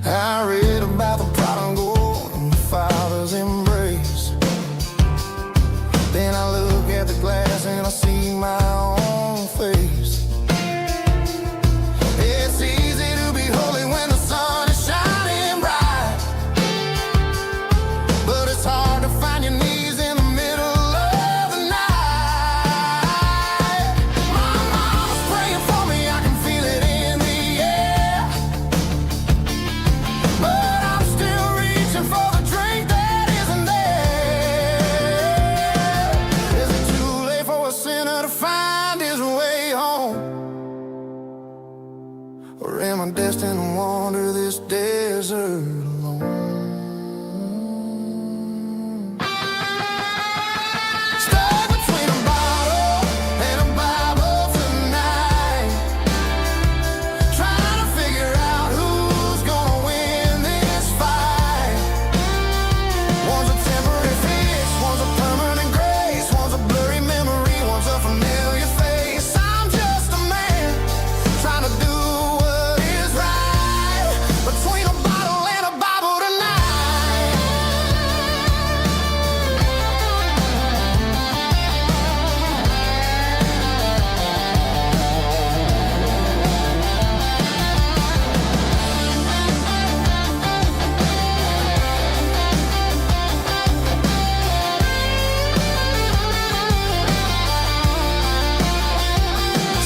I read about the prodigal and the father's embrace. Then I look at the glass and I see my own face. It's easy to be holy when the sun is shining bright, but it's hard to find your knees in the middle of the night. My mama's praying for me, I can feel it in the air, but I'm still reaching for the drink that isn't there. Is it too late for a sinner to find his way home? Or am I destined to wander this desert alone? Stuck between a bottle and a Bible tonight, trying to figure out who's gonna win this fight. One's a temporary fix, one's a permanent grace, one's a blurry memory, one's a familiar face. I'm just a man trying to do what is right, between a bottle and a Bible tonight.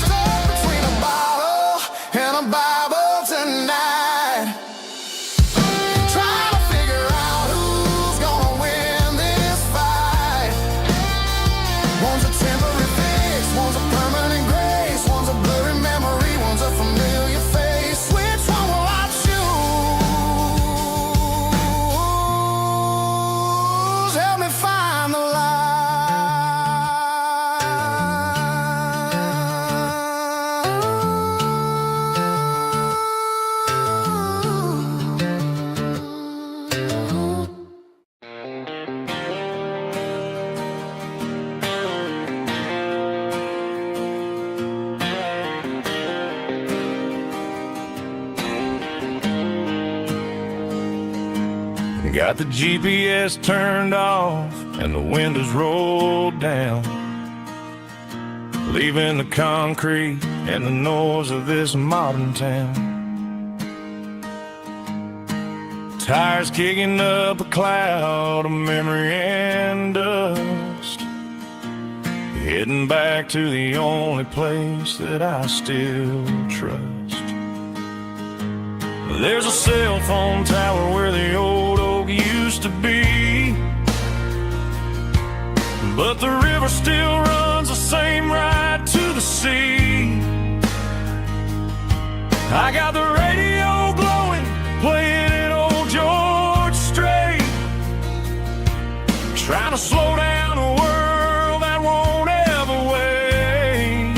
Stuck between a bottle and a Bible tonight, trying to figure out who's gonna win this fight. One's a temporary fix, one's a permanent grace, one's a blurry memory, one's a familiar face. Which one will I choose? Help me find the light. Got the GPS turned off and the windows rolled down, leaving the concrete and the noise of this modern town. Tires kicking up a cloud of memory and dust, heading back to the only place that I still trust. There's a cell phone tower where the old oak used to be, but the river still runs the same right to the sea. I got the radio glowing, playing it old George Strait, trying to slow down a world that won't ever wait.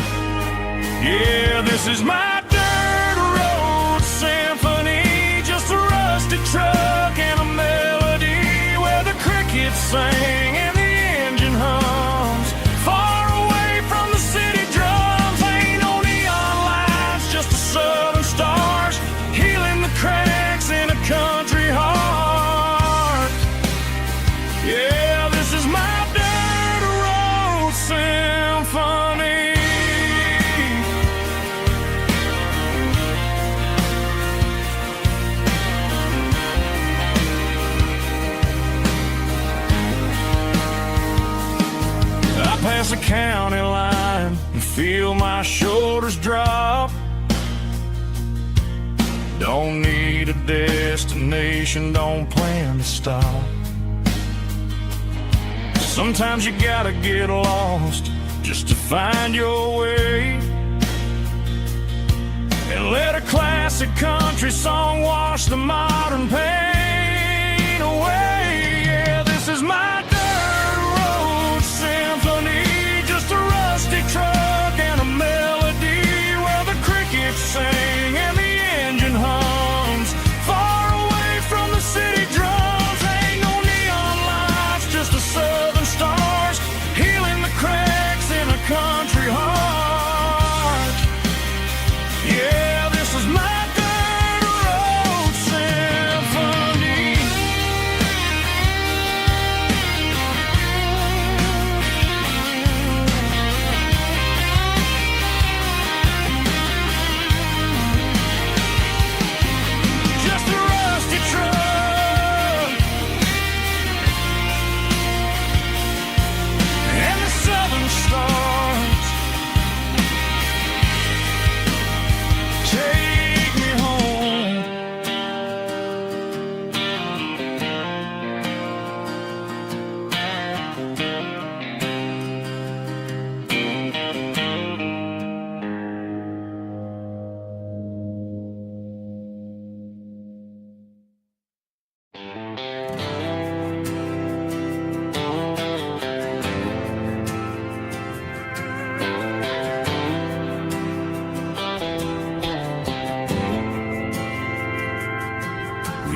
Yeah, this is my dirt road symphony, just a rusty truck and a melody where the crickets sing and the engine hums. Far away from the city drums, ain't no neon lights, just the southern stars healing the cracks in a country heart. Yeah, this is my dirt road symphony. I pass a county line and feel my shoulders drop. Don't need a destination, don't plan to stop. Sometimes you gotta get lost just to find your way, and let a classic country song wash the modern pain away. Yeah, this is my dirt road symphony, just a rusty truck and a melody where the crickets sing and the engine hums. Far away from the city drums, ain't no neon lights, just the southern stars healing the cracks in a country heart. Yeah, this is my dirt road symphony.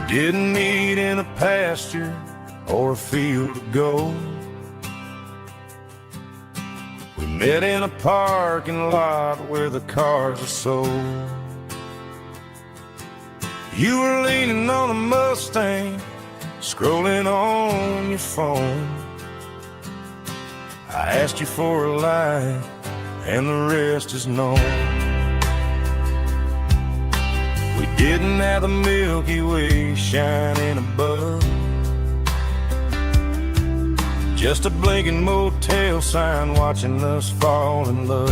Didn't meet in a pasture or a field of gold. We met in a parking lot where the cars are sold. You were leaning on a Mustang, scrolling on your phone. I asked you for a light, and the rest is known. We didn't have the Milky Way shining above, just a blinking motel sign watching us fall in love.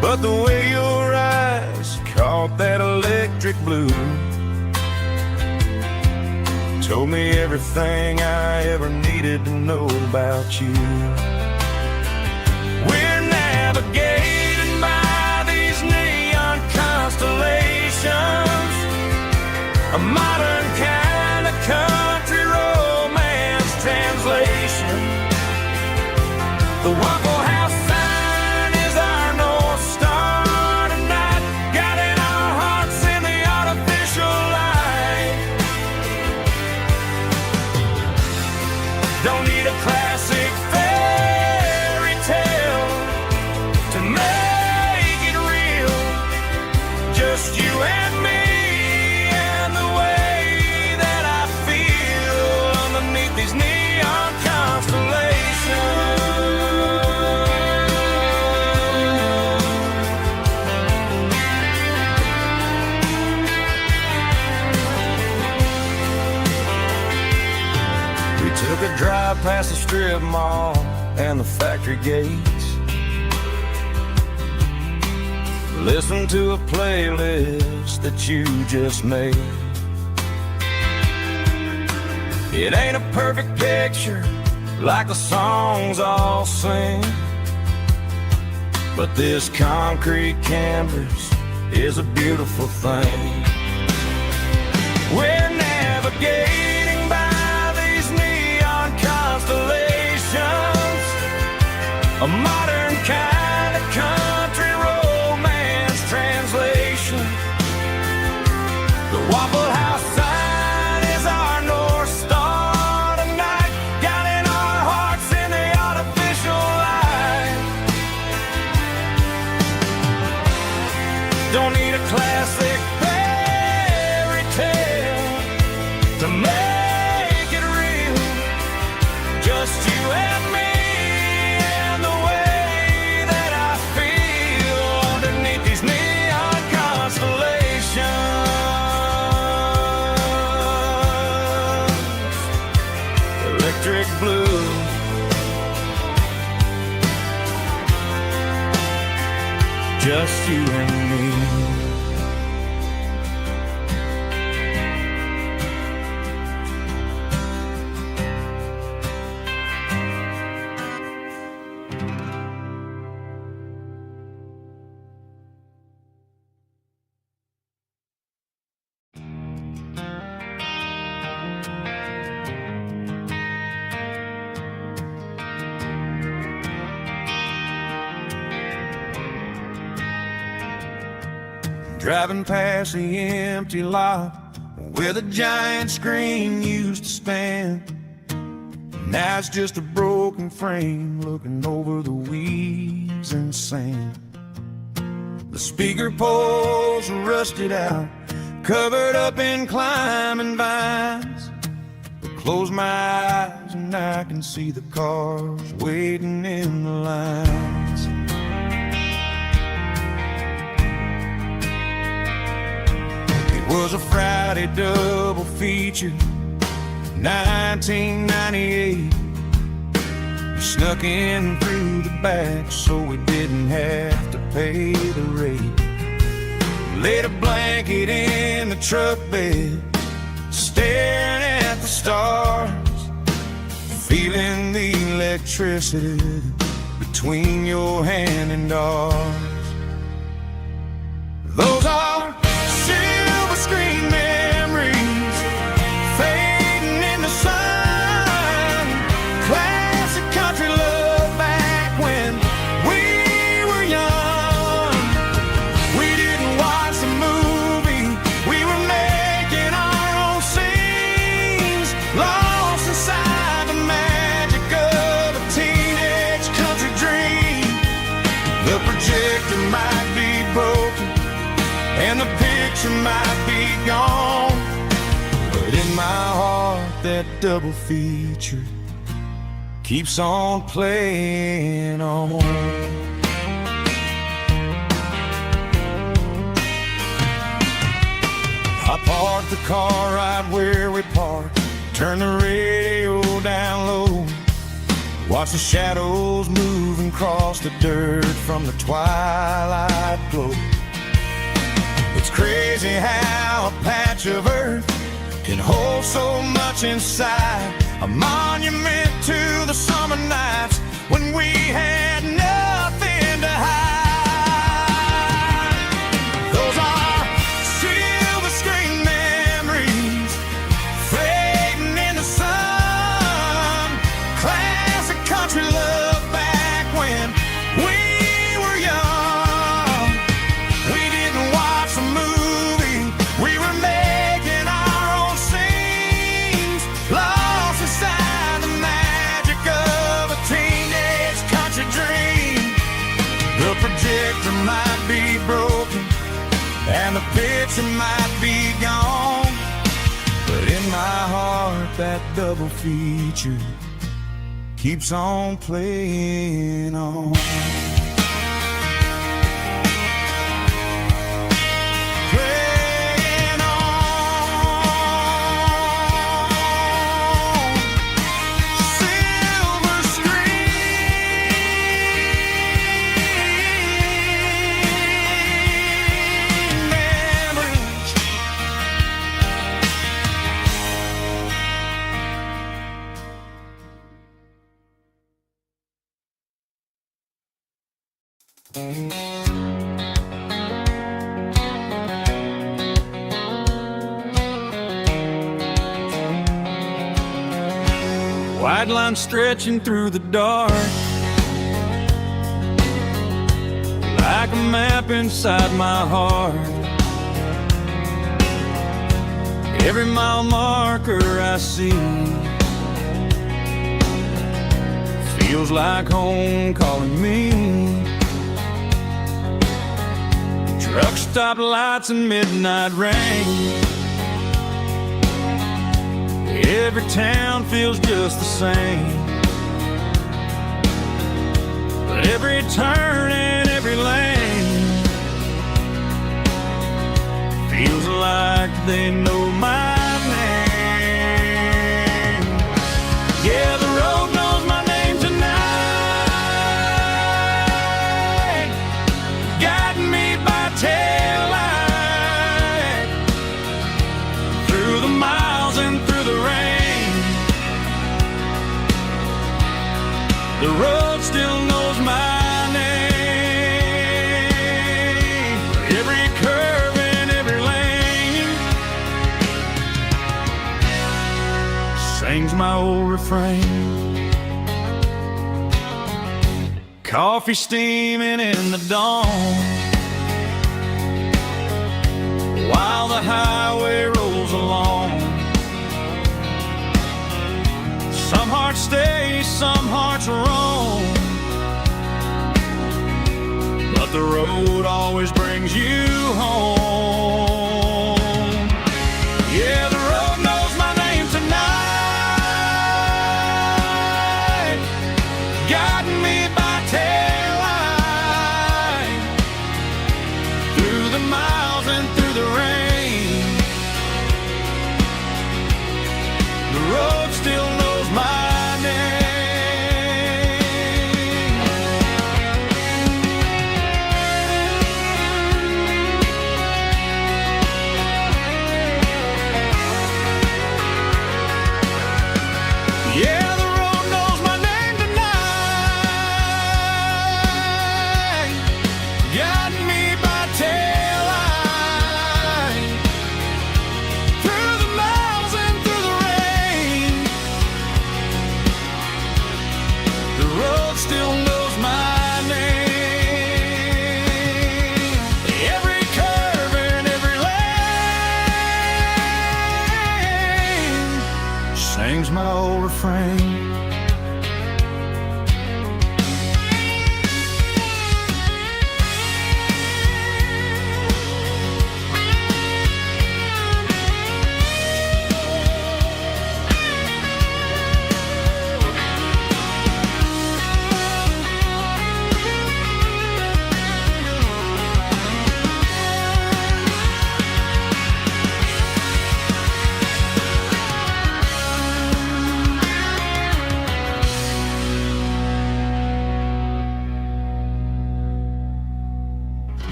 But the way your eyes caught that electric blue told me everything I ever needed to know about you. We're navigating by these neon constellations, a modern kind of country romance translation. The Waffle House sign is our North Star tonight, guiding our hearts in the artificial light. Don't need a classic fairy tale to make it real, just you and me and the way that I feel underneath these neon constellations. We took a drive past the strip mall and the factory gates, listened to a playlist that you just made. It ain't a perfect picture like the songs all sing, but this concrete canvas is a beautiful thing. We're navigating by these neon constellations, a modern kind of country romance translation. The Waffle House sign is our North Star tonight, guiding our hearts in the artificial light. Don't need a classic fairy tale to make it real, just you and me and the way that I feel underneath these neon constellations. Electric blue, just you and me. Driving past the empty lot where the giant screen used to stand. Now it's just a broken frame looking over the weeds and sand. The speaker poles are rusted out, covered up in climbing vines. But close my eyes and I can see the cars waiting in the lines. It was a Friday double feature, 1998. We snuck in through the back so we didn't have to pay the rate. Laid a blanket in the truck bed, staring at the stars, feeling the electricity between your hand and ours. Those are silver screen memories fading in the sun. Classic country love back when we were young. We didn't watch the movie, we were and the picture might be gone, but in my heart that double feature keeps on playing on. I parked the car right where we parked, turn the radio down low, watch the shadows move and cross the dirt from the twilight glow. It's crazy how a patch of earth can hold so much inside, a monument to the summer nights when we had nothing to hide. Those are silver screen memories fading in the sun, classic country love back when we were young. We didn't watch a movie, we were making our own scenes, lost inside the magic of a teenage country dream. The projector might be broken and the picture might be gone, but in my heart that double feature keeps on playing on. Playing on. Silver screen memories. White line stretching through the dark, like a map inside my heart. Every mile marker I see feels like home calling me. Truck stop lights and midnight rain, every town feels just the same. But every turn and every lane feels like they know my name. Yeah, the road knows my name tonight, guiding me by taillight through the miles and through the rain. The road still knows my name. Every curve and every lane sings my old refrain. Coffee steaming in the dawn, while the highway rolls along. Some hearts stay, some hearts roam, but the road always brings you home. Yeah, the road knows my name tonight, guiding me by taillight through the miles and through the rain. The road still knows my name. Yeah, the road knows my name tonight, guiding me by taillight through the miles and through the rain. The road still knows my name. Every curve and every lane sings my old refrain.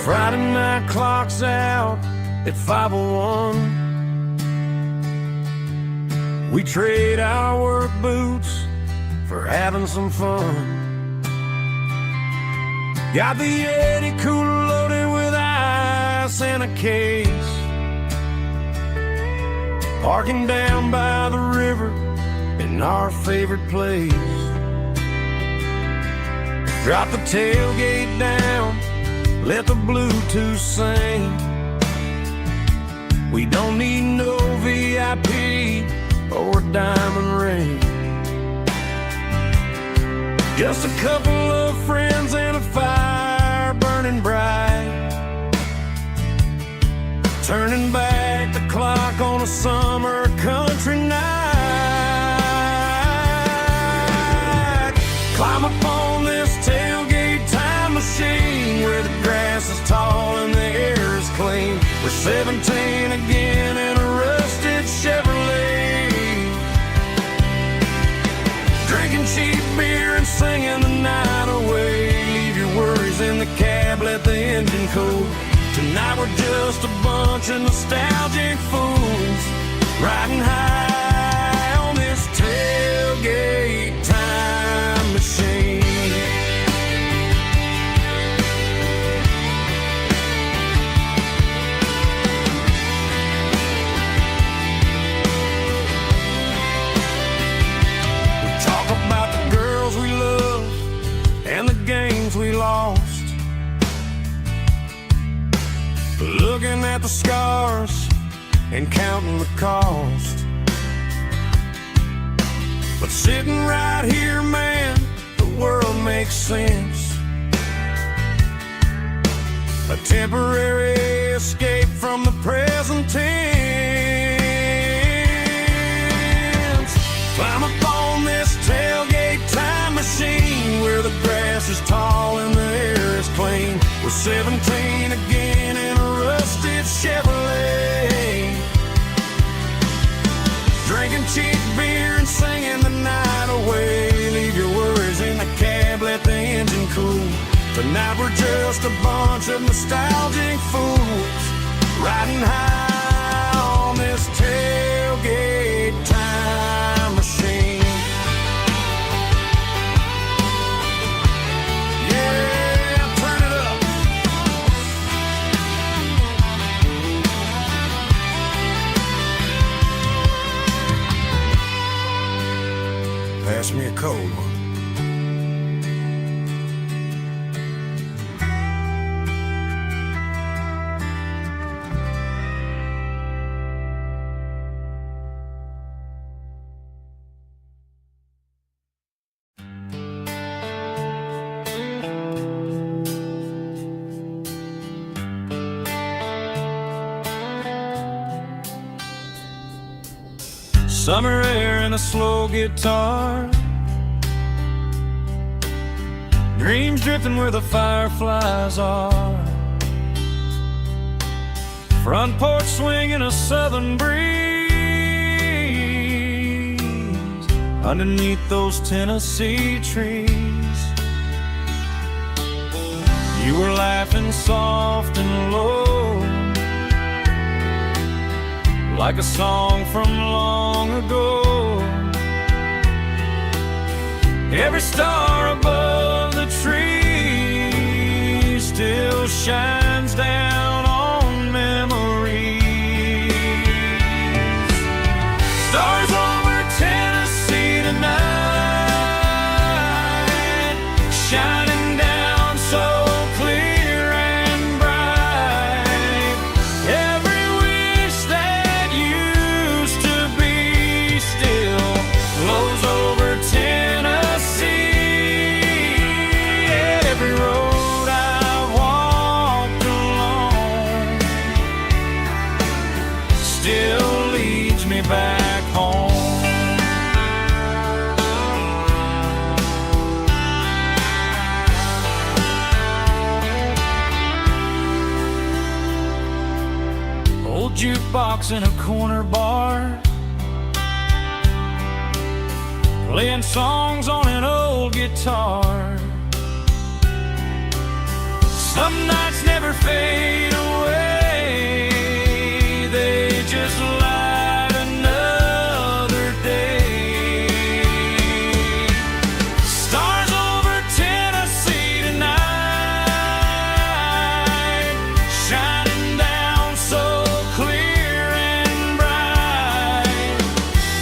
Friday night clock's out at 5:01. We trade our work boots for having some fun. Got the Yeti cooler loaded with ice and a case, parking down by the river in our favorite place. Drop the tailgate down, let the Bluetooth sing. We don't need no VIP or a diamond ring. Just a couple of friends and a fire burning bright, turning back the clock on a summer country night. Climb up on this tailgate time machine where the grass is tall and the air is clean. We're 17 again in a rusted Chevrolet, drinking cheap beer and singing the night away. Leave your worries in the cab, let the engine cool. Tonight we're just a bunch of nostalgic fools, riding high on this tailgate time machine. We talk about the girls we love and the games we lost, looking at the scars and counting the cost. But sitting right here, man, the world makes sense. A temporary escape from the present tense. Climb up on this tailgate time machine where the grass is tall and the air is clean. We're 17 again in a rusted Chevrolet, drinking cheap beer and singing the night away. Leave your worries in the cab, let the engine cool. Tonight we're just a bunch of nostalgic fools, riding high on this tailgate time machine. Pass me a cold one. Summer air and a slow guitar, dreams drifting where the fireflies are. Front porch swinging a southern breeze underneath those Tennessee trees. You were laughing soft and low, like a song from long ago. Every star above the tree still shines down on memories. Stars over Tennessee tonight, shining down so clear and bright. Every wish that used to be still glows over Tennessee. Every road I've walked along still leads me back home. Old jukebox in a corner bar, playing songs on an old guitar. Some nights never fade away, they just light another day. Stars over Tennessee tonight, shining down so clear and bright.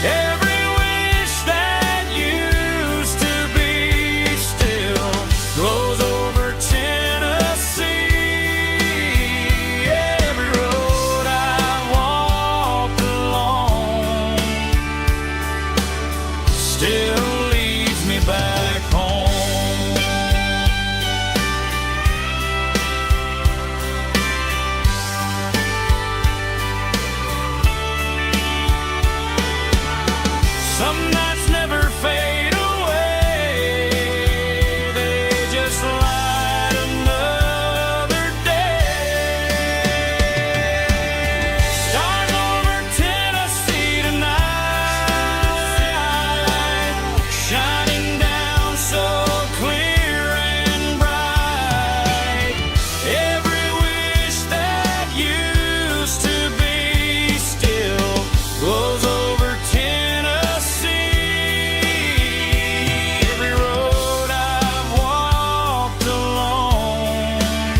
Every wish that used to be still glows over Tennessee. Every road I walked along still leads me back home. Some nights never fade away, they just light another day. Stars over Tennessee tonight, shining down so clear and bright. Every wish that used to be still glows over Tennessee. Every road I've walked along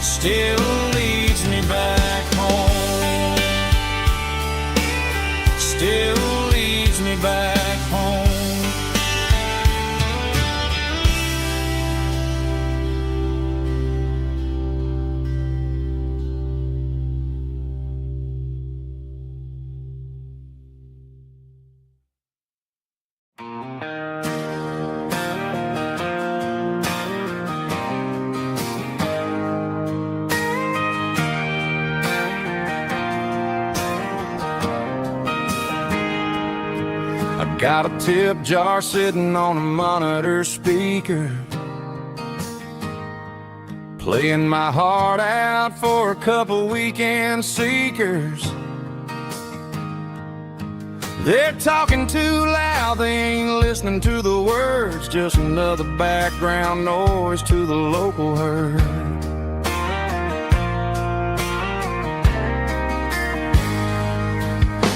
still leads me back home. Still leads me back home. I got a tip jar sitting on a monitor speaker, playing my heart out for a couple weekend seekers. They're talking too loud, they ain't listening to the words, just another background noise to the local herd.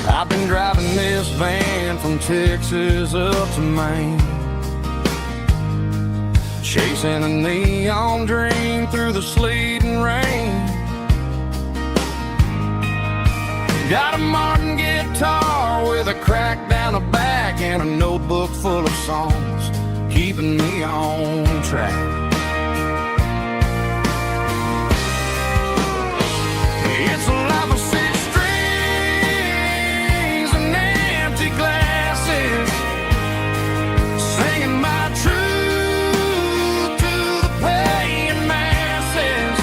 I've been driving this van from Texas up to Maine, chasing a neon dream through the sleet and rain. Got a Martin guitar with a crack down the back and a notebook full of songs, keeping me on track. It's a life of six strings and empty glasses, singing my truth to the paying masses.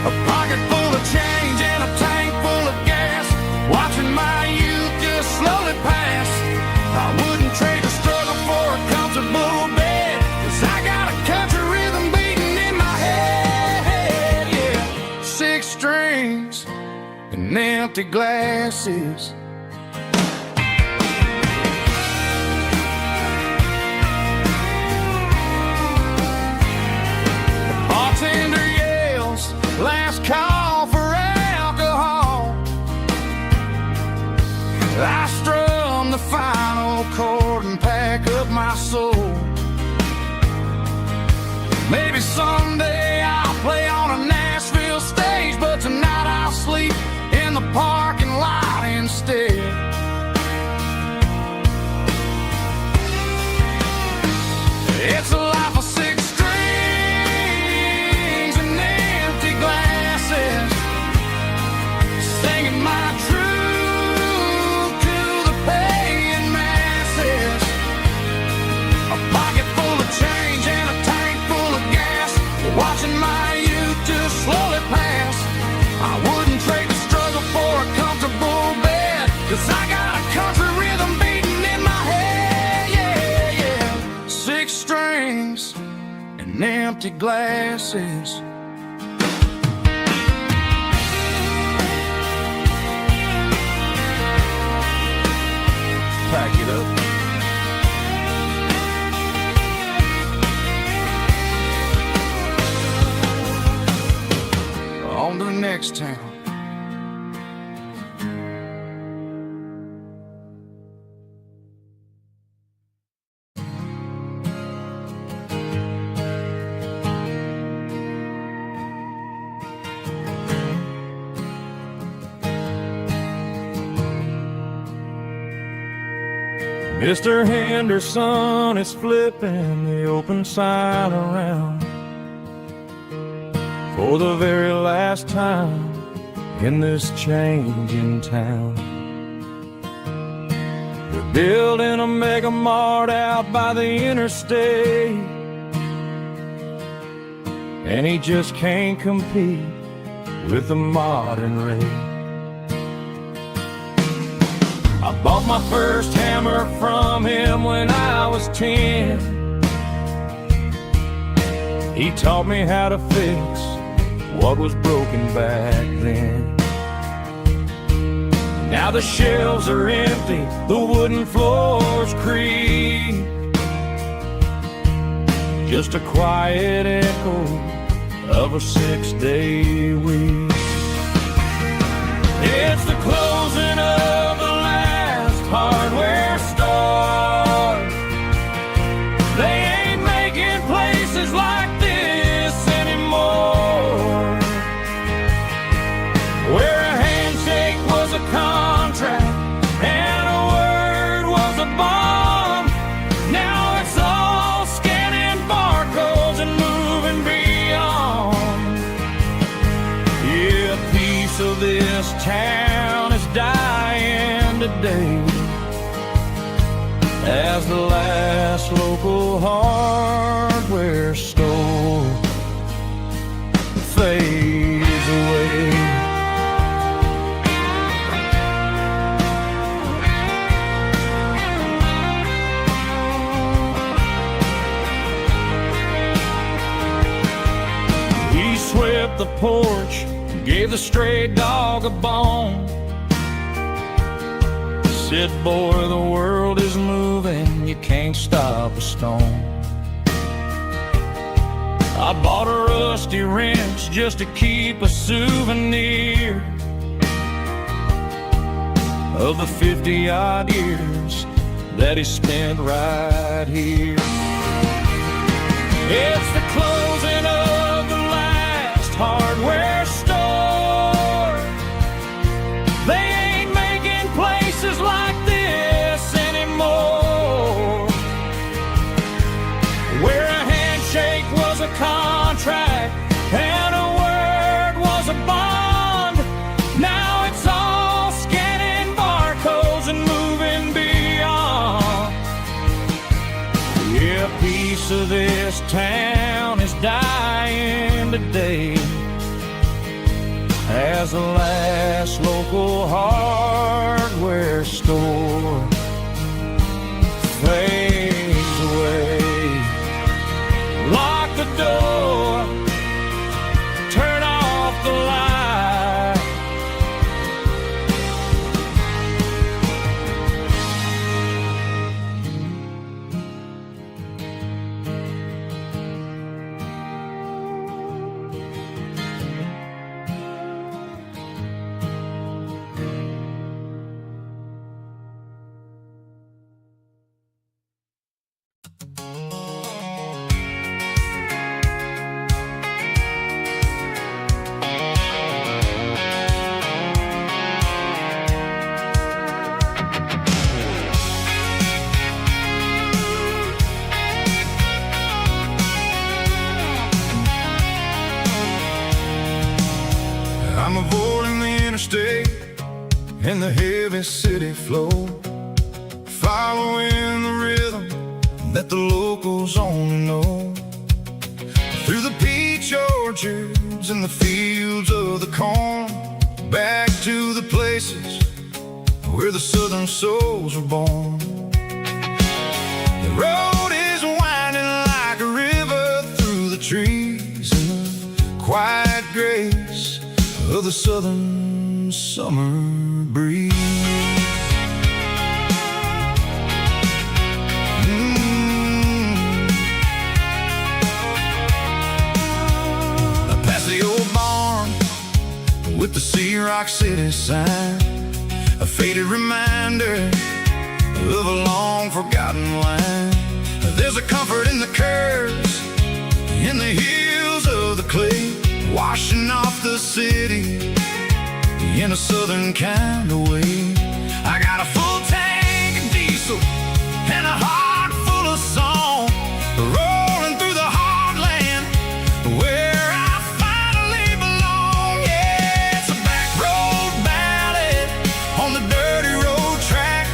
A pocket full of change and a tank full of gas, watching my youth just slowly pass. I wouldn't trade the struggle for a comfortable bed, 'cause I got a country rhythm beating in my head, yeah. Six strings and empty glasses. The bartender yells, last call for alcohol. I strum the final chord and pack up my soul. Maybe someday I'll play on a Nashville stage, but tonight I'll sleep in the parking lot instead. It's a life of six strings and empty glasses, singing my truth to the paying masses. A pocket full of change and a tank full of gas, watching my youth just slowly pass. I wouldn't trade the struggle for a comfortable bed, 'cause I got a country rhythm beating in my head, yeah, yeah. Six strings and empty glasses. Pack it up. next town. Mr. Henderson is flipping the open sign around for the very last time in this changing town. They're building a mega mart out by the interstate, and he just can't compete with the modern rate. I bought my first hammer from him when I was 10. He taught me how to fix what was broken back then. Now the shelves are empty, the wooden floors creak, just a quiet echo of a 6-day week. It's the closing of the hardware store. They ain't making places like this anymore, where a handshake was a contract and a word was a bond. Now it's all scanning barcodes and moving beyond. Yeah, a piece of this town is dying today as the last local hardware store fades away. He swept the porch, gave the stray dog a bone, said, boy, the world is moving, you can't stop a stone. I bought a rusty wrench just to keep a souvenir of the 50-odd years that he spent right here. It's the closing of the last hardware store. They ain't making places like this anymore, where a handshake was a contract and a word was a bond. Now it's all scanning barcodes and moving beyond. Yeah, a piece of this town is dying today as the last local hardware store fades away. Lock the door, turn off the light. I'm avoiding the interstate and the heavy city flow, following the rhythm that the locals only know. Through the peach orchards and the fields of the corn, back to the places where the southern souls were born. The road is winding like a river through the trees in the quiet grace of the southern summer breeze. Past the old barn like city sign, a faded reminder of a long forgotten line. There's a comfort in the curves, in the heels of the clay, washing off the city in a southern kind of way. I got a full tank of diesel and a heart full of song, rolling through the heartland where I finally belong. Yeah, it's a back road ballad on the dirty road track,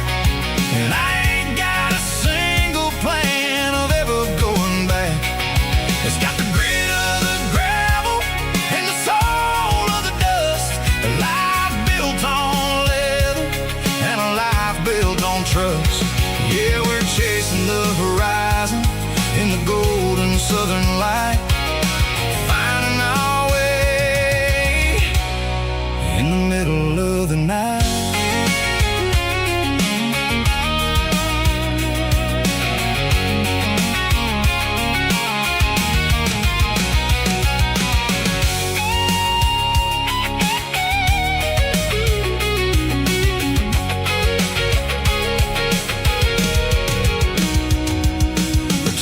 and I ain't got a single plan of ever going back. It's got the grit of the gravel and the soul of the dust, a life built on leather and a life built on trust. Yeah, we're chasing the horizon in the golden southern light, finding our way in the middle of the night.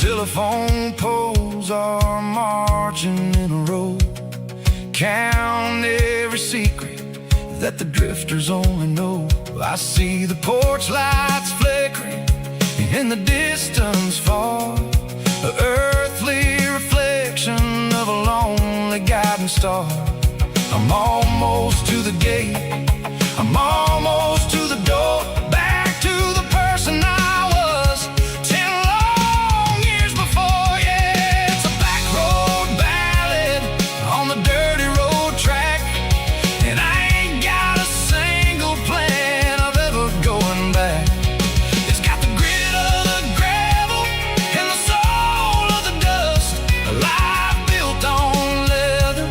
Telephone poles are marching in a row, count every secret that the drifters only know. I see the porch lights flickering in the distance far, an earthly reflection of a lonely guiding star. I'm almost to the gate, I'm almost to the door, back to the person I was 10 long years before. Yeah, it's a back road ballad on the dirty road track, and I ain't got a single plan of ever going back. It's got the grit of the gravel and the soul of the dust, a life built on leather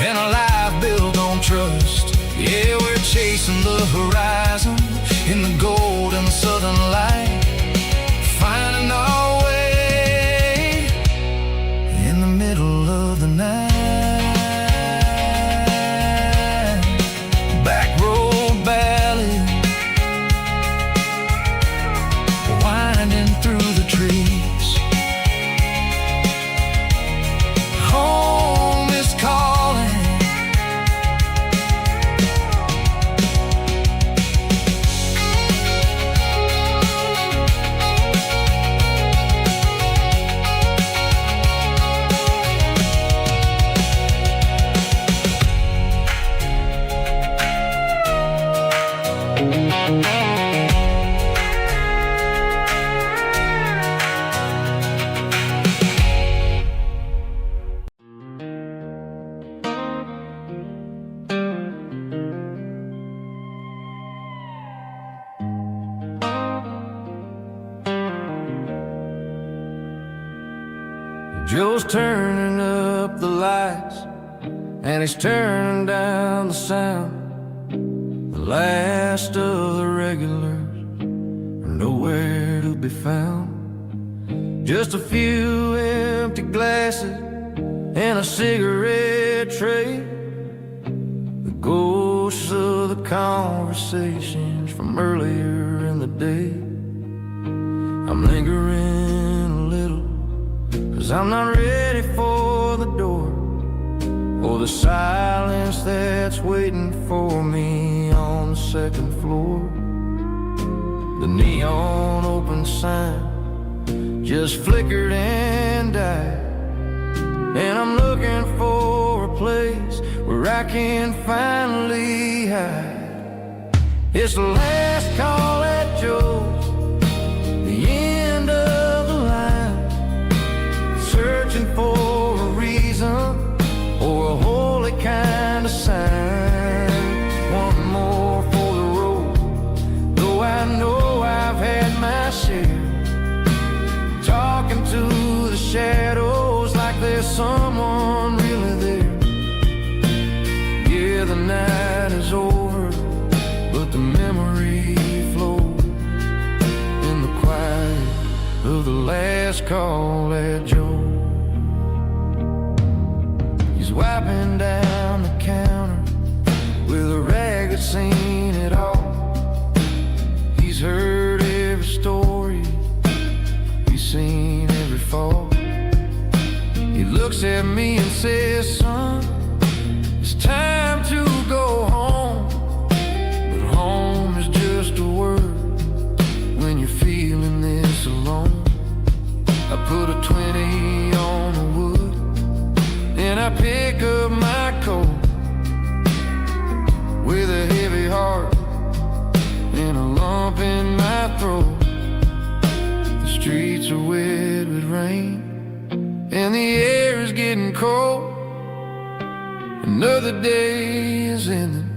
and a life built on trust. Yeah, we're chasing the horizon in the golden southern light, finding our way in the middle of the night. Back road ballad, winding through the trees. Home is calling, Joe's turning up the lights and he's turning down the sound. The last of the regulars are nowhere to be found. Just a few empty glasses and a cigarette tray, the ghosts of the conversations from earlier in the day. I'm lingering a little, 'cause I'm not ready for the door or the silence that's waiting for me on the second floor. The neon open sign just flickered and died, and I'm looking for a place where I can finally hide. It's the last call at Joe's, the end of the line, searching for a reason or a holy kind of sign. One more for the road, though I know I've had my share, talking to the shadows like there's someone really there. Yeah, the night is over, but the memory flows in the quiet of the last call at Joe. He's wiping down the counter with a rag looks at me and says, son, it's time to go home. But home is just a word when you're feeling this alone. I put a 20 on the wood, and I pick up my coat with a heavy heart and a lump in my throat. The streets are wet with rain, and the air is getting cold. Another day is ending,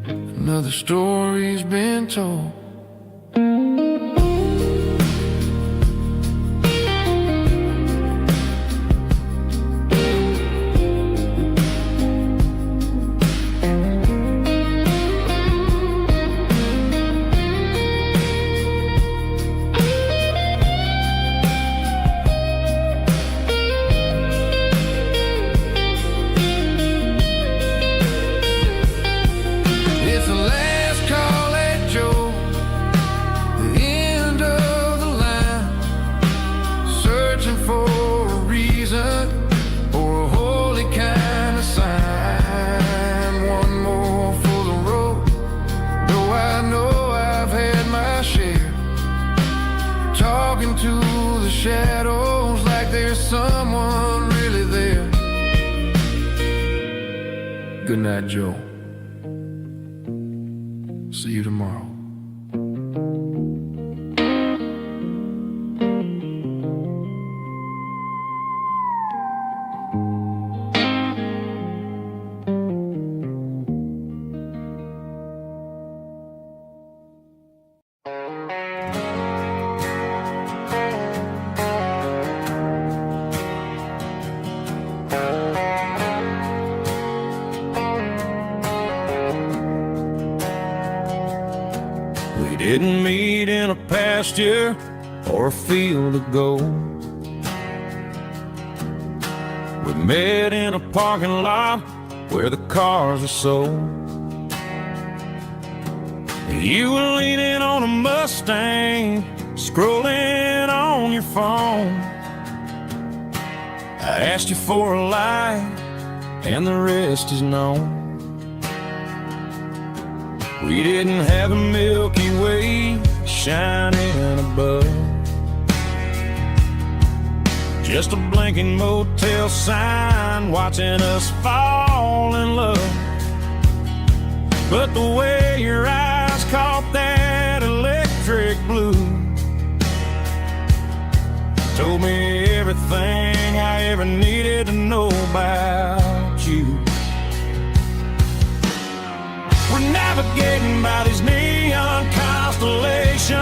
another story's been told. To the shadows like there's someone really there. Good night, Joe. See you tomorrow. We didn't meet in a pasture or a field of gold. We met in a parking lot where the cars are sold. You were leaning on a Mustang, scrolling on your phone. I asked you for a light, and the rest is known. We didn't have a Milky Way shining above, just a blinking motel sign watching us fall in love. But the way your eyes caught that electric blue told me everything I ever needed to know about you. We're navigating by these neon constellations,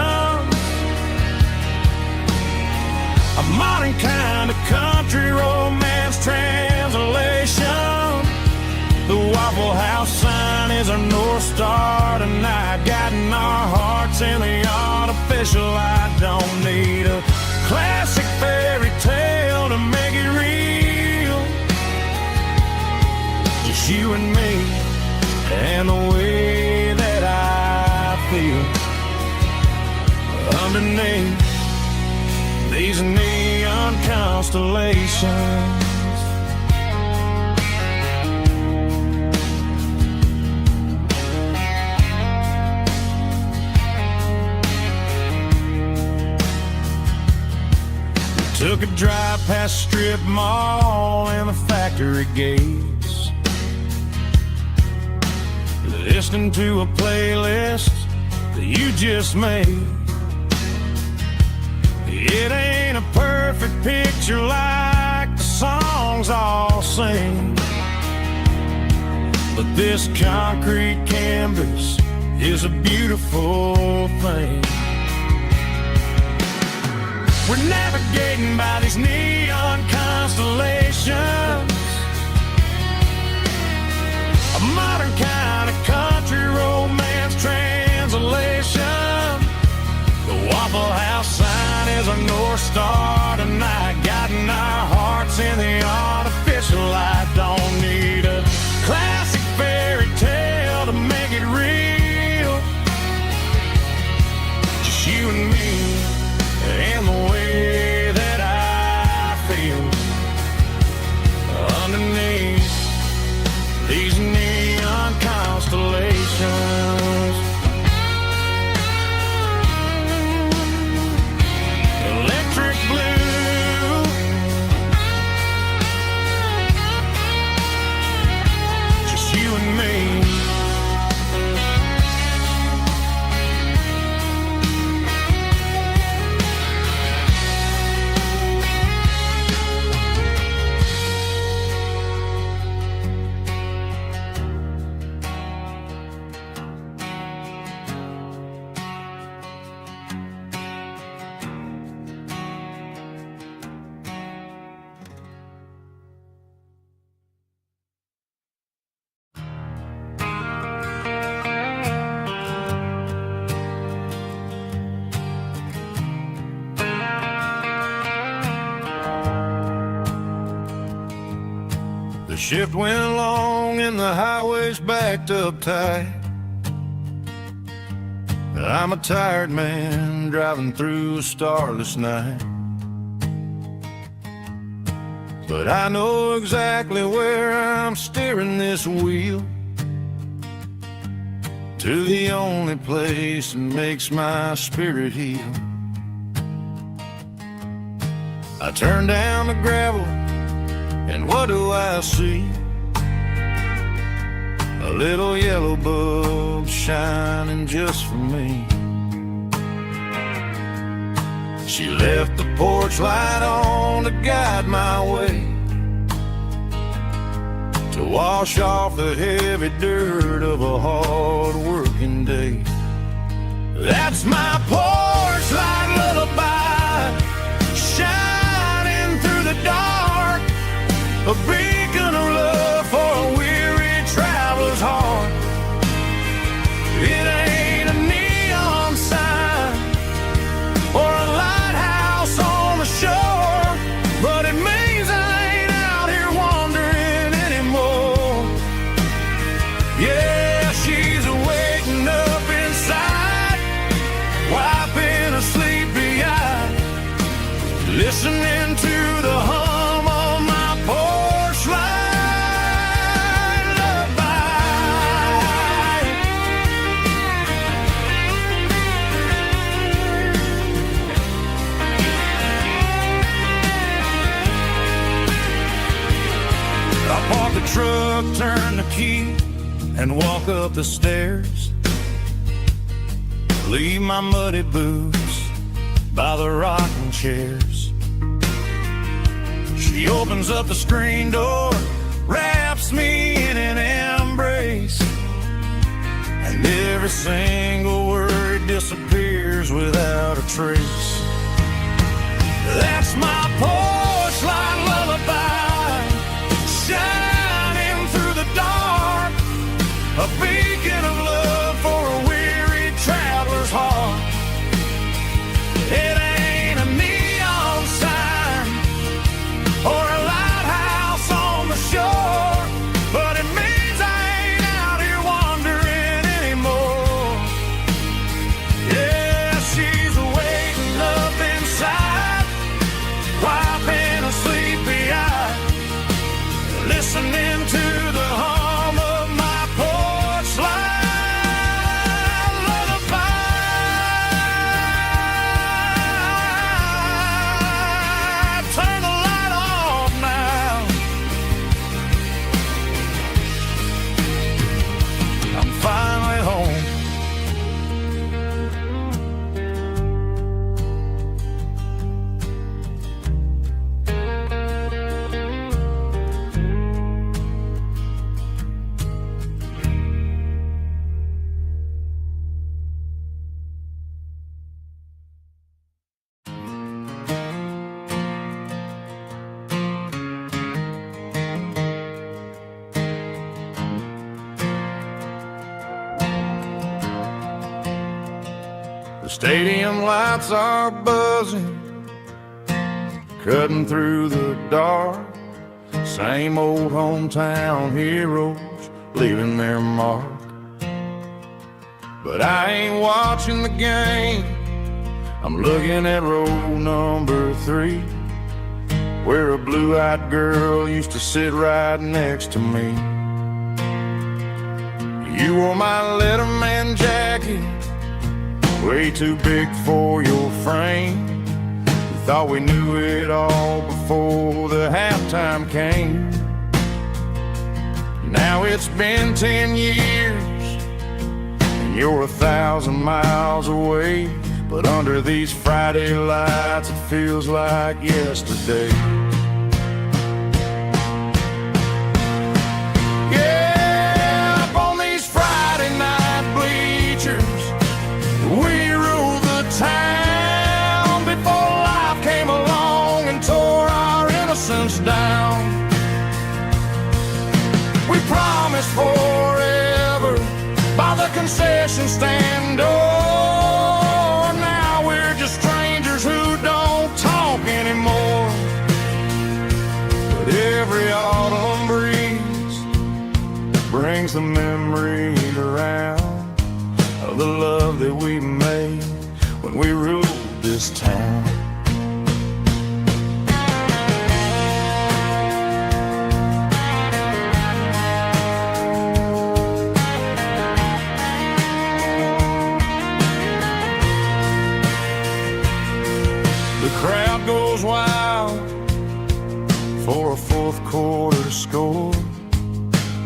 a modern kind of country romance translation. The Waffle House sign is our North Star tonight, guiding our hearts in the artificial light. Don't need a classic fairy tale to make it real, just you and me and the way that I feel underneath these neon constellations. We took a drive past strip mall and the factory gates, listening to a playlist that you just made. It ain't a perfect picture like the songs all sing, but this concrete canvas is a beautiful thing. We're navigating by these neon constellations, a modern kind of country romance translation. The Waffle House sign is our North Star tonight, guiding our hearts in the artificial light. Don't need a classic fairy tale to make it real, just you and me and the way that I feel shift went long and the highway's backed up tight. I'm a tired man driving through a starless night, but I know exactly where I'm steering this wheel, to the only place that makes my spirit heal. I turn down the gravel, and what do I see? A little yellow bulb shining just for me. She left the porch light on to guide my way, to wash off the heavy dirt of a hard-working day. That's my porch light lullaby, shining through the dark, a beacon of love for a weary traveler's heart. It ain't a neon sign or a lighthouse on the shore, but it means I ain't out here wandering anymore. Yeah, she's waking up inside, wiping a sleepy eye, listening to the hum of my porch light lullaby. I park the truck, turn the key, and walk up the stairs. Leave my muddy boots by the rocking chairs. She opens up the screen door, wraps me in an embrace, and every single word disappears without a trace. That's my porch light lullaby, shining through the dark, a beacon of love for a weary traveler's heart. It ain't a neon sign or a lighthouse on the shore, but it means I ain't out here wandering anymore. Yeah, she's waking up inside, wiping a sleepy eye, listening to the hum of my porch light lullaby. Turn the light off now. I'm finally home. The stadium lights are buzzing, cutting through the dark. Same old hometown heroes leaving their mark. But I ain't watching the game, I'm looking at row number 3, where a blue-eyed girl used to sit right next to me. You wore my Letterman jacket, way too big for your frame. We thought we knew it all before the halftime came. Now it's been 10 years, and you're 1,000 miles away, but under these Friday lights it feels like yesterday. Yeah, up on these Friday night bleachers, we ruled the town before life came along and tore our innocence down. We promised forever by the concession stand door. Now we're just strangers who don't talk anymore. But every autumn breeze brings the memory around of the love that we made when we ruled this town. The crowd goes wild for a fourth quarter score,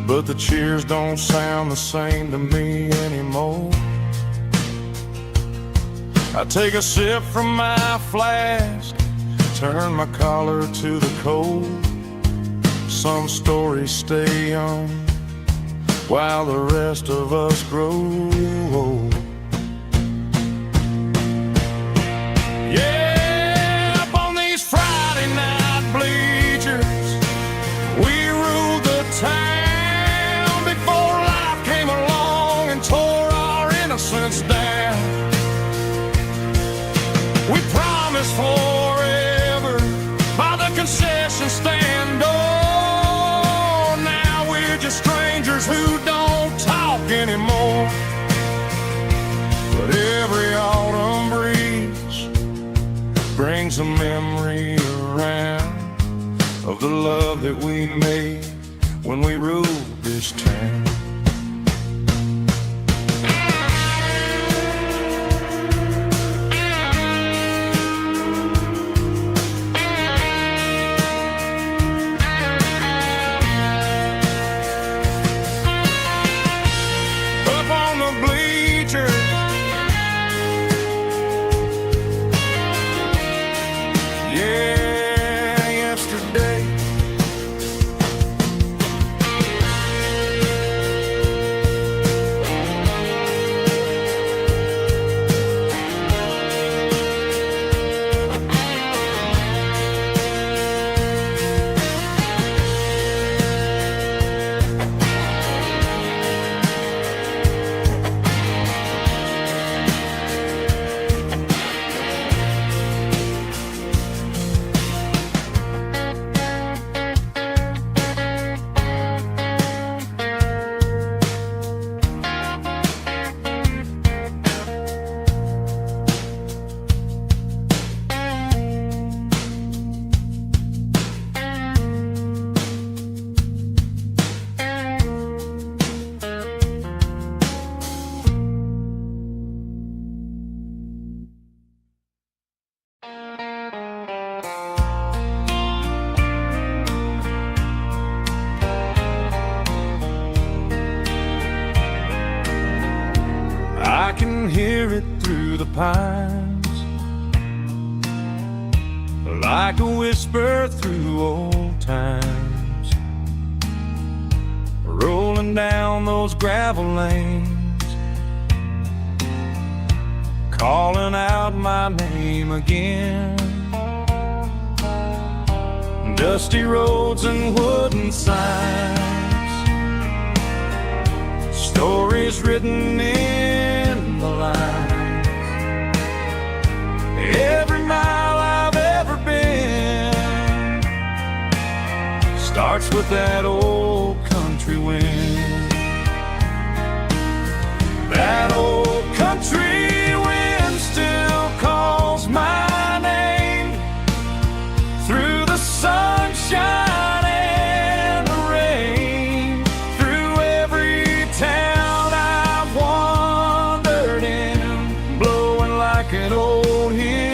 but the cheers don't sound the same to me anymore. I take a sip from my flask, turn my collar to the cold. Some stories stay young while the rest of us grow old. Yeah, up on these Friday night bleachers, we ruled the town before life came along and tore our innocence down. We promised forever by the concession stand door. Now we're just strangers who don't talk anymore. But every autumn breeze brings a memory around of the love that we made when we ruled this town. I can hear it through the pines, like a whisper through old times, rolling down those gravel lanes, calling out my name again. Dusty roads and wooden signs, stories written in the lines. Every mile I've ever been starts with that old country wind. That old country wind still calls my name through the sunshine and the rain, through every town I've wandered in, blowing like an old hymn.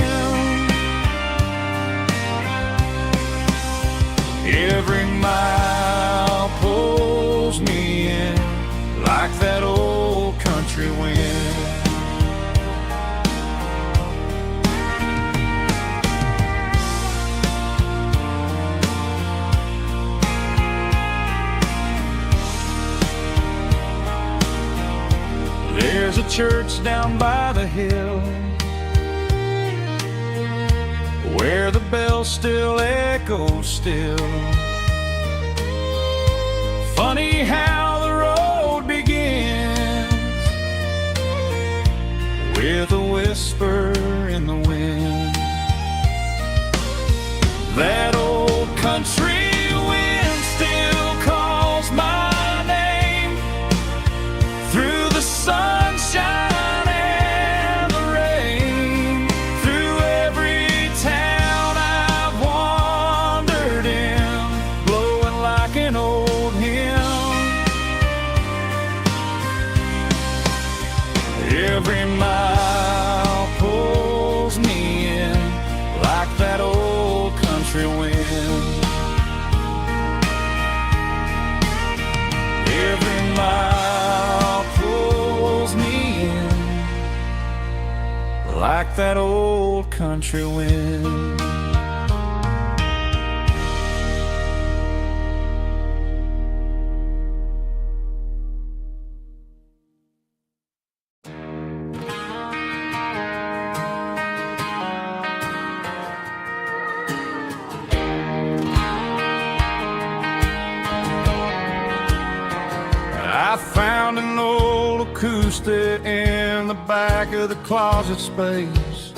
Every mile pulls me in like that old country wind. There's a church down by the hill where the bells still echo still. Funny how the road begins with a whisper in the wind. That old country wind still calls my name like that old country wind. I found an old acoustic in the back of the closet space.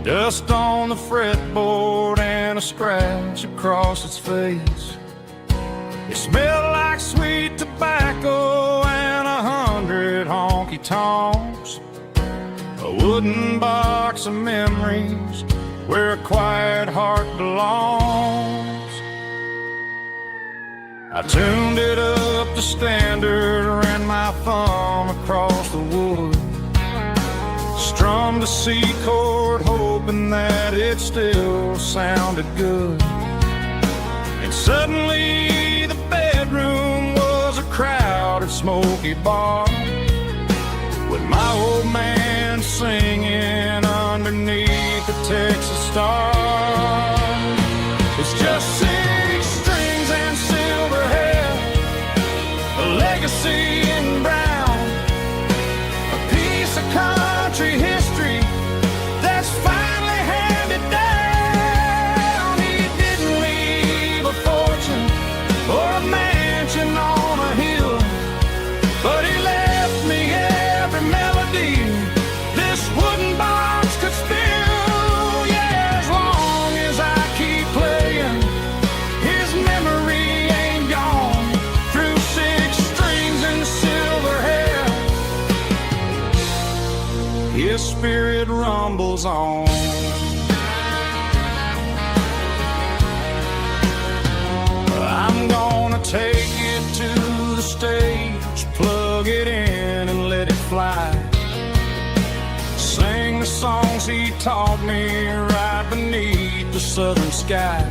Dust on the fretboard and a scratch across its face. It smelled like sweet tobacco and 100 honky-tonks. A wooden box of memories where a quiet heart belongs. I tuned it up to standard, ran my thumb across the wood, strummed a C chord hoping that it still sounded good. And suddenly the bedroom was a crowded smoky bar, with my old man singing underneath the Texas stars. It's just 6 strings and silver hair, a legacy in brown, a piece of country history that's finally handed down. He didn't leave a fortune or a mansion on a hill, but he left me every melody this wooden box could spill. Yeah, as long as I keep playing, his memory ain't gone. Through 6 strings and silver hair, his spirit rumbles on. I'm gonna take it to the stage, plug it in and let it fly. Sing the songs he taught me right beneath the southern sky.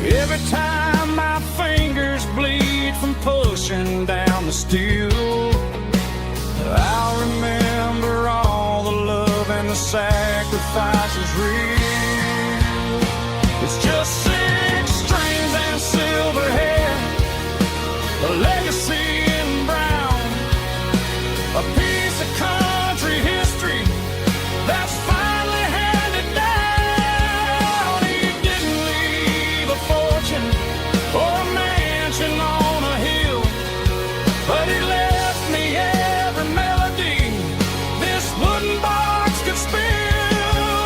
Every time my fingers bleed from pushing down the steel, I'll remember all the love and the sacrifices real. It's just 6 strings and silver hair, a legacy in brown, a piece of country history that's finally handed down. He didn't leave a fortune or a mansion on a hill, but he left me every melody this wooden box could spill.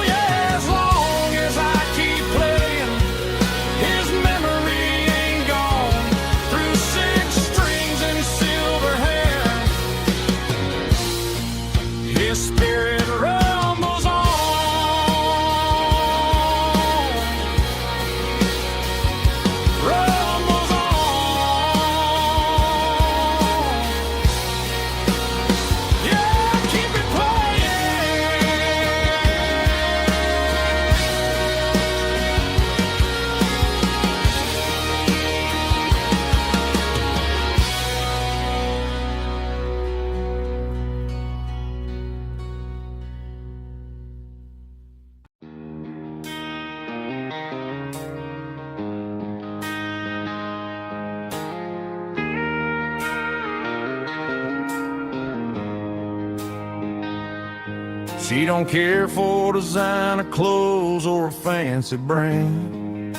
Yeah, as long as I keep playing, his memory ain't gone. Through 6 strings and silver hair, his spirit rumbles on. Rumbles on. Yeah, keep it playing. She don't care for designer clothes or a fancy brand.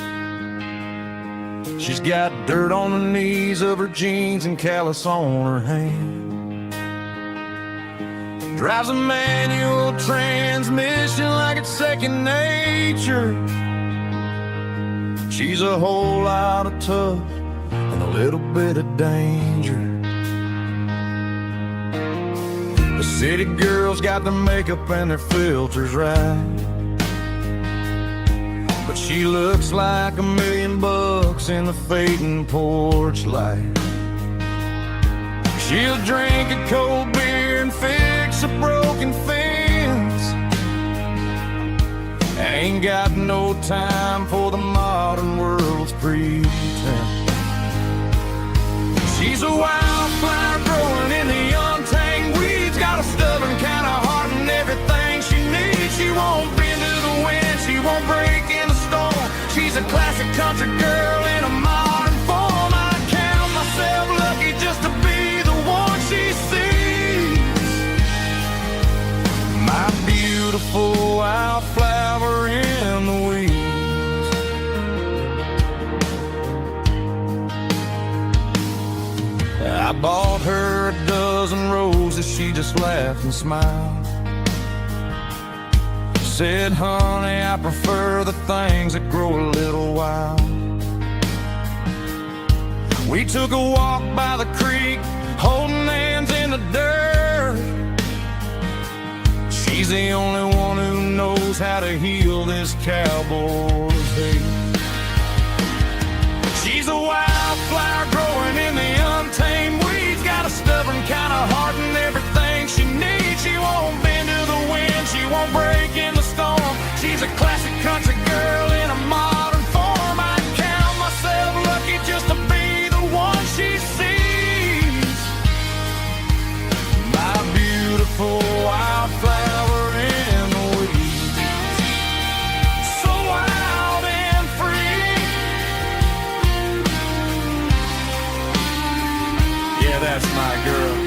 She's got dirt on the knees of her jeans and callus on her hand. Drives a manual transmission like it's second nature. She's a whole lot of tough and a little bit of danger. The city girls got their makeup and their filters right, but she looks like $1 million in the fading porch light. She'll drink a cold beer and fix a broken fence. Ain't got no time for the modern world's pretense. She's a wildflower growing in the untamed weeds, got a stubborn a classic country girl in a modern form. I count myself lucky just to be the one she sees. My beautiful wildflower in the weeds. I bought her a dozen roses, she just laughed and smiled. Said, honey, I prefer the things that grow a little wild. We took a walk by the creek, holding hands in the dirt. She's the only one who knows how to heal this cowboy's hate. She's a wildflower growing in the untamed weeds. Got a stubborn kind of heart and everything she needs. She won't bend to the wind, she won't break in the storm. She's a classic country girl in a modern form. I count myself lucky just to be the one she sees. My beautiful wildflower in the weeds. So wild and free. Yeah, that's my girl.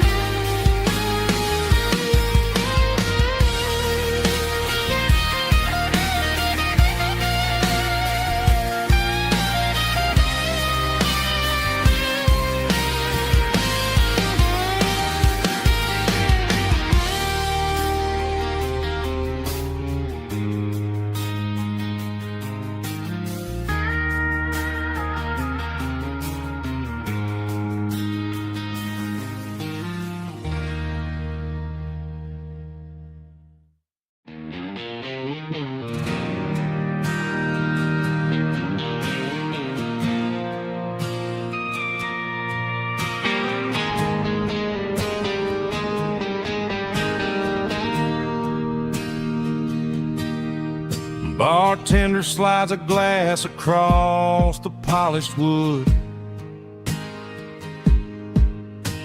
Bartender slides a glass across the polished wood.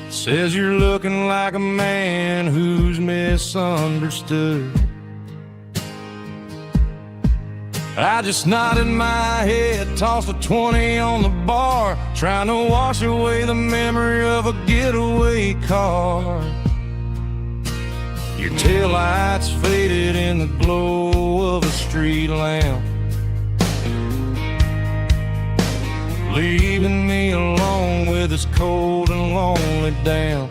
Says you're looking like a man who's misunderstood. I just nodded my head, tossed a 20 on the bar, trying to wash away the memory of a getaway car. Your taillights faded in the glow of a street lamp, leaving me alone with this cold and lonely damp.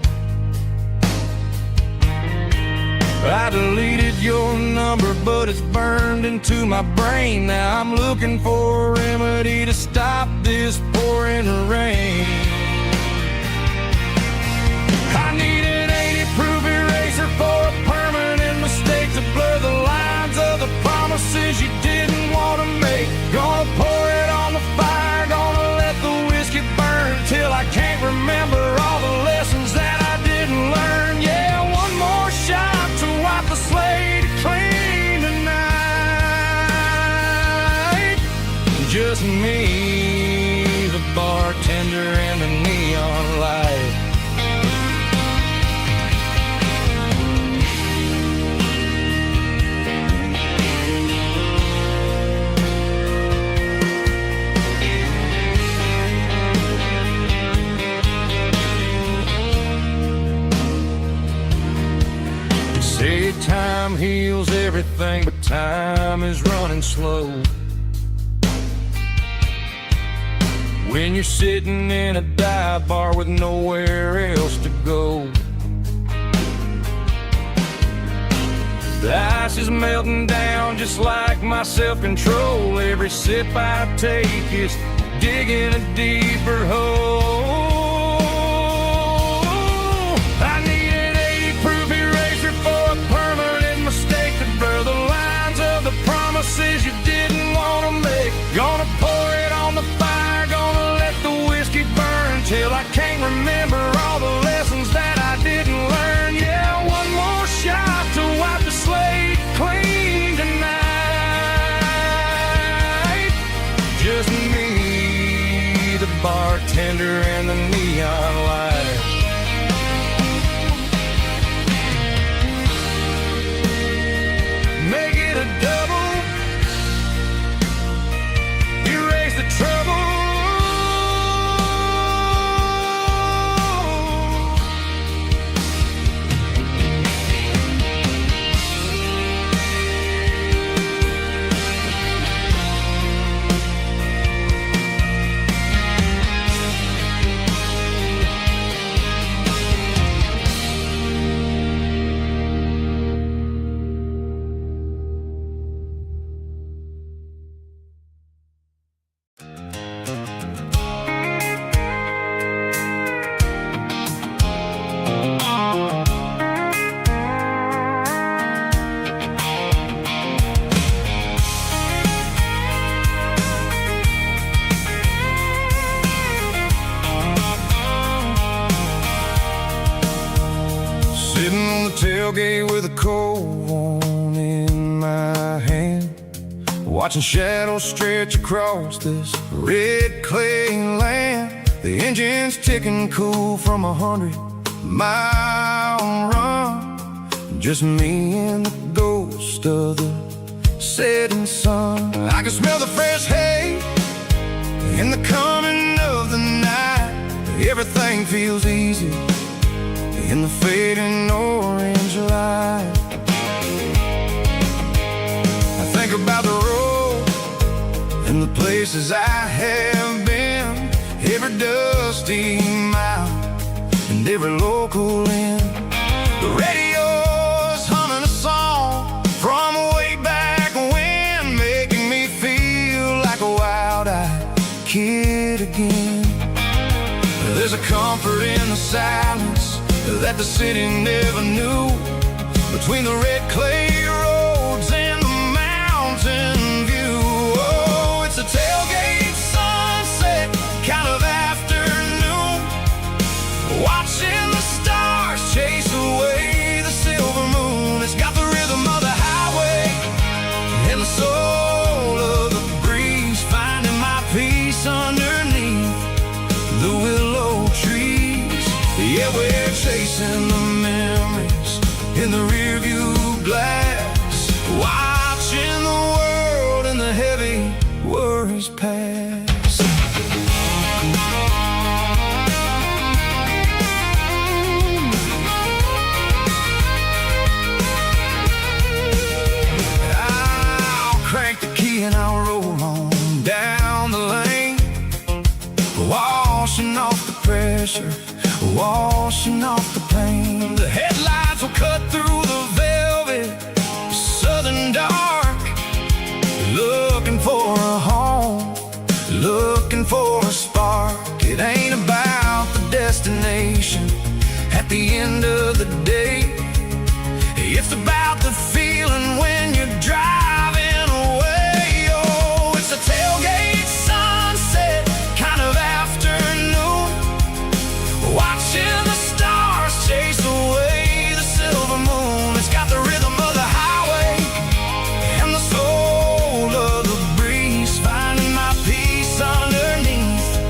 I deleted your number, but it's burned into my brain. Now I'm looking for a remedy to stop this pouring rain. I need an 80-proof eraser for a permanent mistake to blur the lines of the promises you didn't want to make. Gonna pour it on the fire, gonna let the whiskey burn till I can't remember all the lessons that I didn't learn. Yeah, one more shot to wipe the slate clean tonight. Just me, the bartender, and the neon light. Say time heals everything, but time is running slow. When you're sitting in a dive bar with nowhere else to go, the ice is melting down just like my self-control. Every sip I take is digging a deeper hole. I need an 80-proof eraser for a permanent mistake to blur the lines of the promises you didn't want to make. Gonna pour it on the fire, gonna let the whiskey burn till I can't remember all the lessons that I didn't learn. Yeah, one more shot to wipe the slate clean tonight. Just me, the bartender, and the neon light. Make it a double. You're tailgate with a cold one in my hand, watching shadows stretch across this red clay land. The engine's ticking cool from 100-mile run, just me and the ghost of the setting sun. I can smell the fresh hay in the coming of the night. Everything feels easy in the fading orange light. I think about the road and the places I have been, every dusty mile and every local inn. The radio's humming a song from way back when, making me feel like a wild-eyed kid again. There's a comfort in the silence that the city never knew, between the red clay roads and the mountain view. Oh, it's a tailgate sunset kind of afternoon, watching the stars chase away the silver moon. It's got the rhythm of the highway and the soul of the breeze, finding my peace underneath the willow trees. Yeah, we're chasing the memories in the rearview glass, watching the world and the heavy worries pass. I'll crank the key and I'll roll on down the lane, washing off the pressure, washing off the pain. The headlights will cut through the velvet southern dark, looking for a home, looking for a spark. It ain't about the destination at the end of the day, it's about the feeling when you're driving away. Oh, it's a tailgate sunset kind of afternoon, watching the stars chase away the silver moon. It's got the rhythm of the highway and the soul of the breeze, finding my peace underneath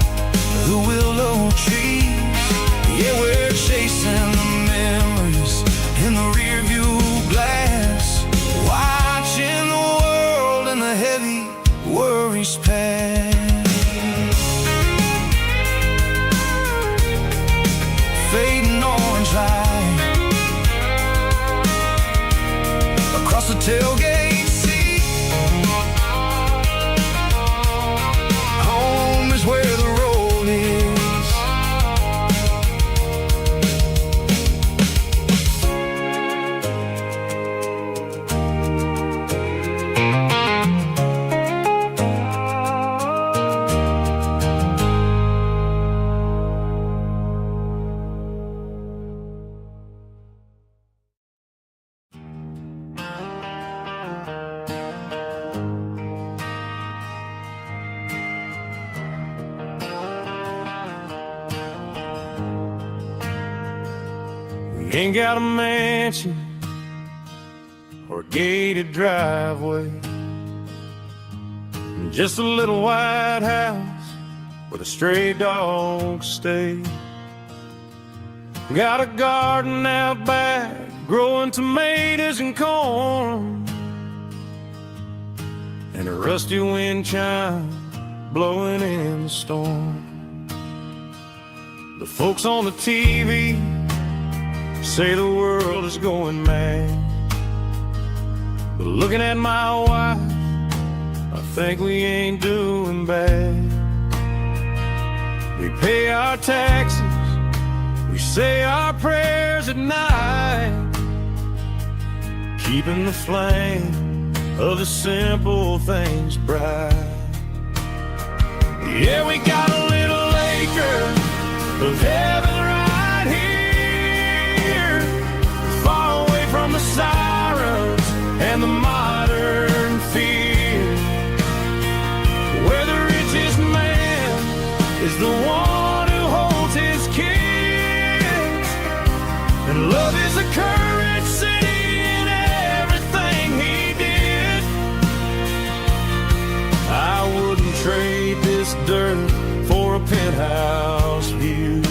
the willow trees. Yeah, we're chasing the memories in the rearview glass, watching the world and the heavy worries pass. Fading orange light across the tailgate seat. Home is where the road is. Ain't got a mansion or a gated driveway, just a little white house where the stray dogs stay. Got a garden out back growing tomatoes and corn, and a rusty wind chime blowing in the storm. The folks on the TV say the world is going mad, but looking at my wife, I think we ain't doing bad. We pay our taxes, we say our prayers at night, keeping the flame of the simple things bright. Yeah, we got a little acre of heaven right here, far away from the sirens and the modern fear, where the richest man is the one who holds his kids, and love is the courage trade this dirt for a penthouse view.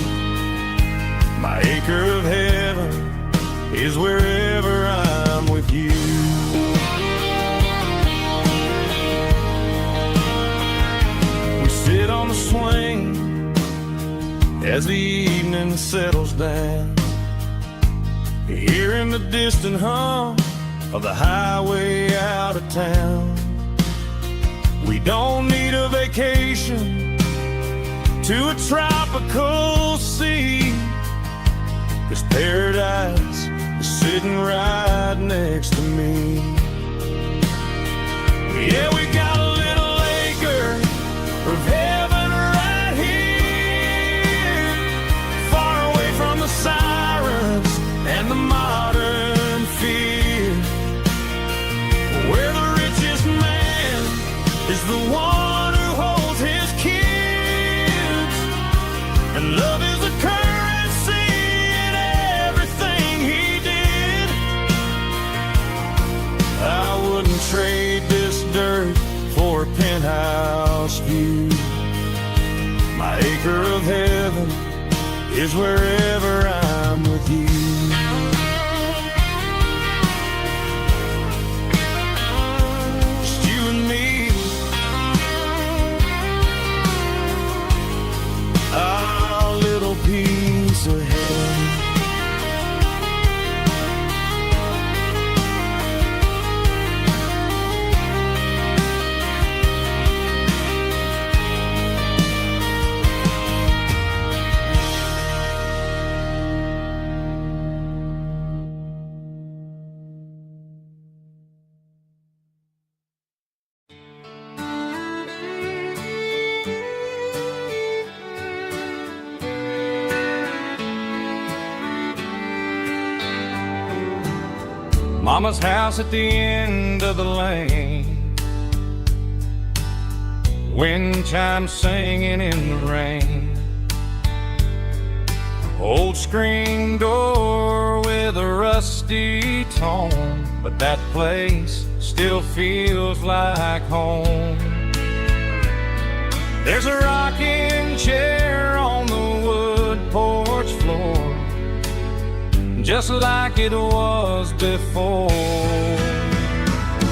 My acre of heaven is wherever I'm with you. We sit on the swing as the evening settles down, hearing the distant hum of the highway out of town. We don't need a vacation to a tropical sea, 'cause paradise is sitting right next to me. Yeah, we got a little acre of heaven right here, far away from the sirens and the modern fear, where the richest man is the one who holds his kids, and love is a currency in everything he did. I wouldn't trade this dirt for a penthouse view. My acre of heaven is wherever I'm with you. Just you and me, our little piece of heaven. Mama's house at the end of the lane, wind chimes singing in the rain, old screen door with a rusty tone, but that place still feels like home. There's a rocking chair on the wood porch floor, just like it was before.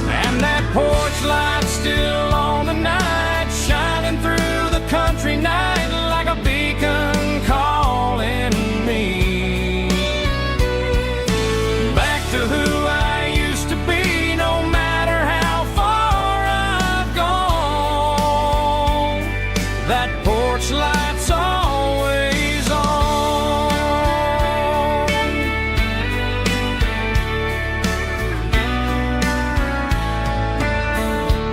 And that porch light still on the night, shining through the country night like a beacon calling me back to who I used to be, no matter how far I've gone. That porch light's always on.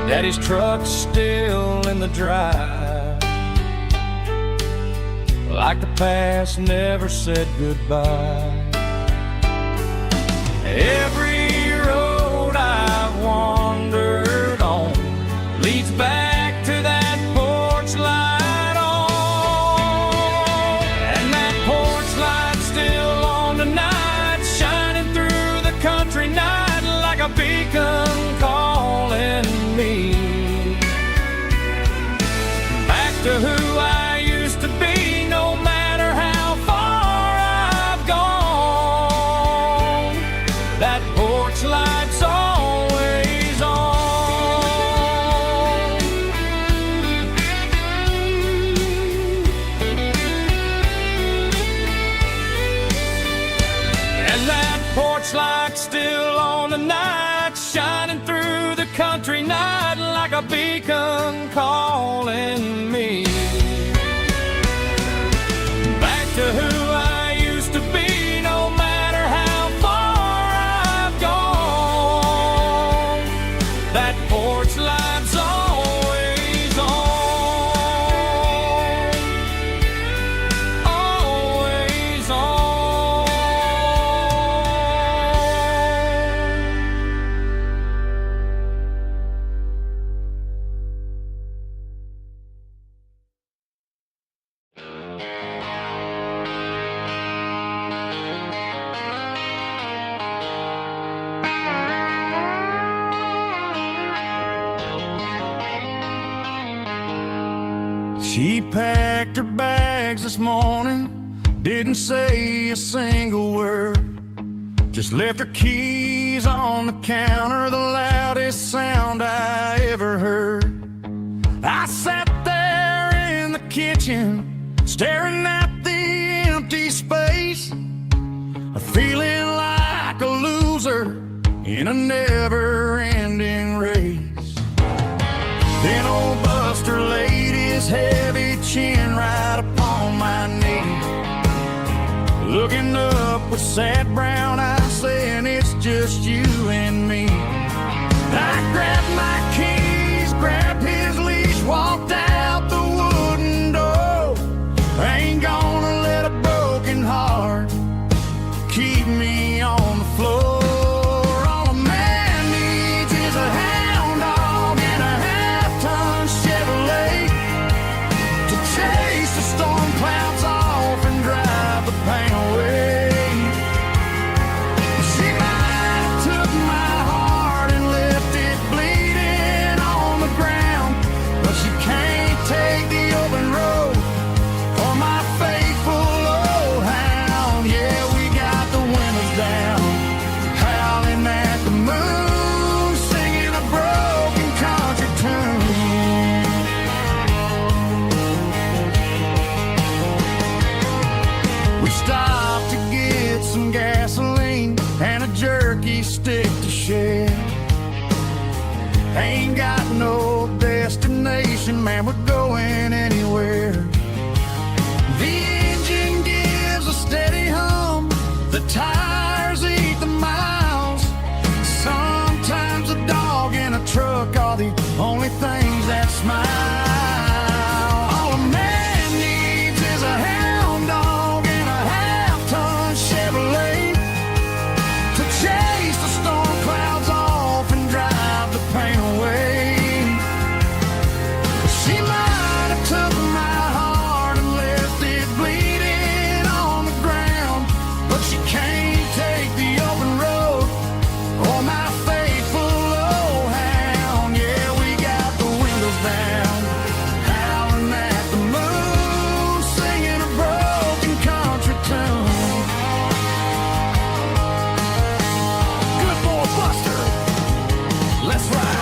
Daddy's truck's still in the drive, like the past never said goodbye. Every road I've wandered on leads back to that porch light on. And that porch light's still on tonight, shining through the country night like a beacon calling me back to who I used to be, no matter how far I've gone. That porch light's always on. And that porch light's still on tonight, shining through the country night like a beacon calling me back to who I used to be, no matter how far I've gone. That porch light's always on, always on. She packed her bags this morning, didn't say a single word, just left her keys on the counter, the loudest sound I ever heard. I sat there in the kitchen, staring at the empty space, feeling like a loser in a never-ending race. Then old Buster laid his heavy chin right upon my knee, looking up with sad brown eyes, saying it's just you and me. I grabbed my keys, grabbed his leash, walked out the wooden door. I ain't gonna let a broken heart keep me on the floor. All a man needs is a hound dog and a half-ton Chevrolet to chase the storm clouds off and drive the pain away. She might have took my heart and left it bleeding on the ground, but she can't take the open road or my faithful old hound. Yeah, we got the windows down, howling at the moon, singing a broken country tune. We stopped to get some gasoline and a jerky stick to share. Ain't got no destination, man, we're going anywhere. The engine gives a steady hum, the tires eat the miles. Sometimes a dog in a truck are the only things that smile. All a man needs is a hound dog and a half-ton Chevrolet to chase the storm clouds off and drive the pain away. She might have took my heart and left it bleeding on the ground, but she can't take the open road or my faithful old hound. Yeah, we got the windows down, howling at the moon, singing a broken country tune. Good boy Buster, let's ride.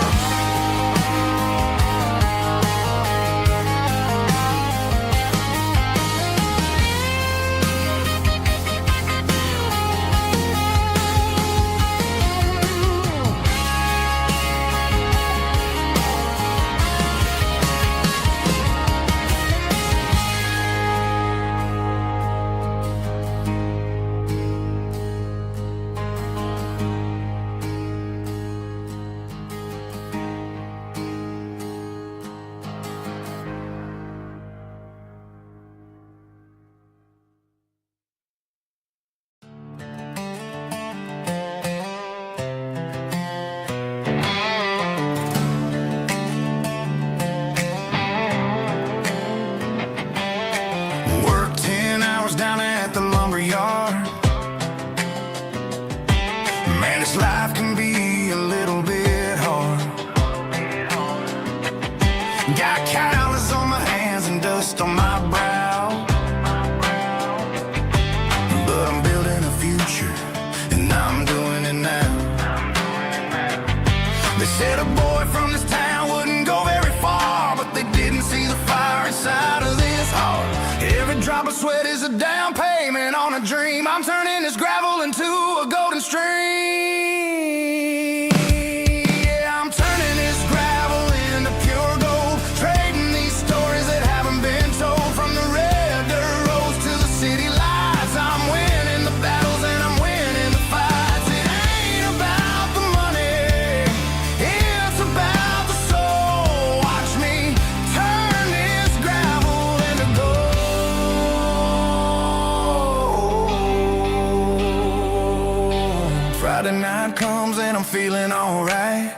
Worked 10 hours down at the lumber yard. Man, this life can be a little bit hard. Got calluses on my hands and dust on my brow, but I'm building a future and I'm doing it now. They said a boy from this town wouldn't go very far, but they didn't see the fire inside of this heart. Every drop of sweat is a down payment on a dream. I'm turning this gravel into a golden stream. Yeah, I'm turning this gravel into pure gold, trading these stories that haven't been told. From the red dirt roads to the city lights, I'm winning the battles and I'm winning the fights. It ain't about the money, it's about the soul. Watch me turn this gravel into gold. Friday night comes and I'm feeling alright.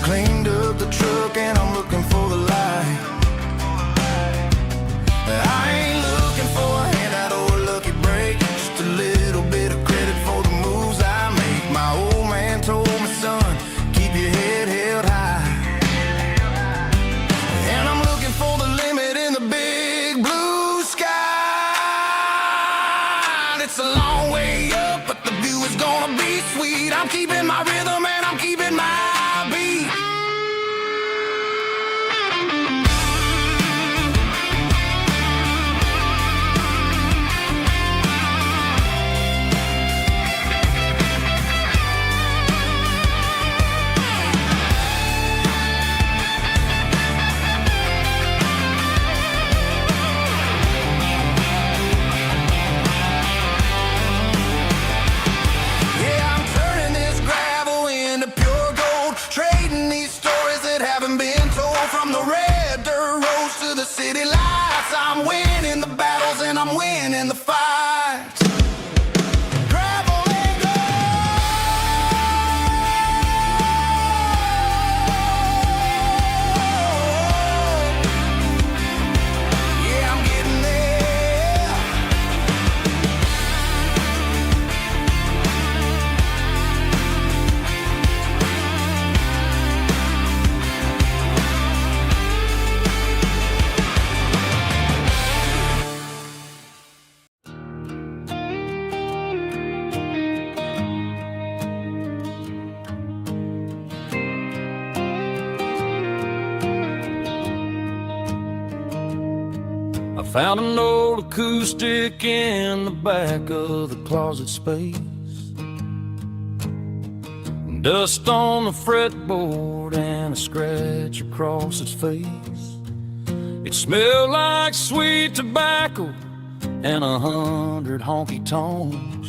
Cleaned up the truck and I'm looking for the light. I ain't looking for a handout or a lucky break, just a little bit of credit for the moves I make. My old man told me, son, keep your head held high. haven't been told. From the red dirt roads to the city lights, I'm winning the battles and I'm winning the fights. Gravel and gold. Yeah, I'm getting there. I found an old acoustic in the back of the closet space. Dust on the fretboard and a scratch across its face. It smelled like sweet tobacco and 100 honky tonks.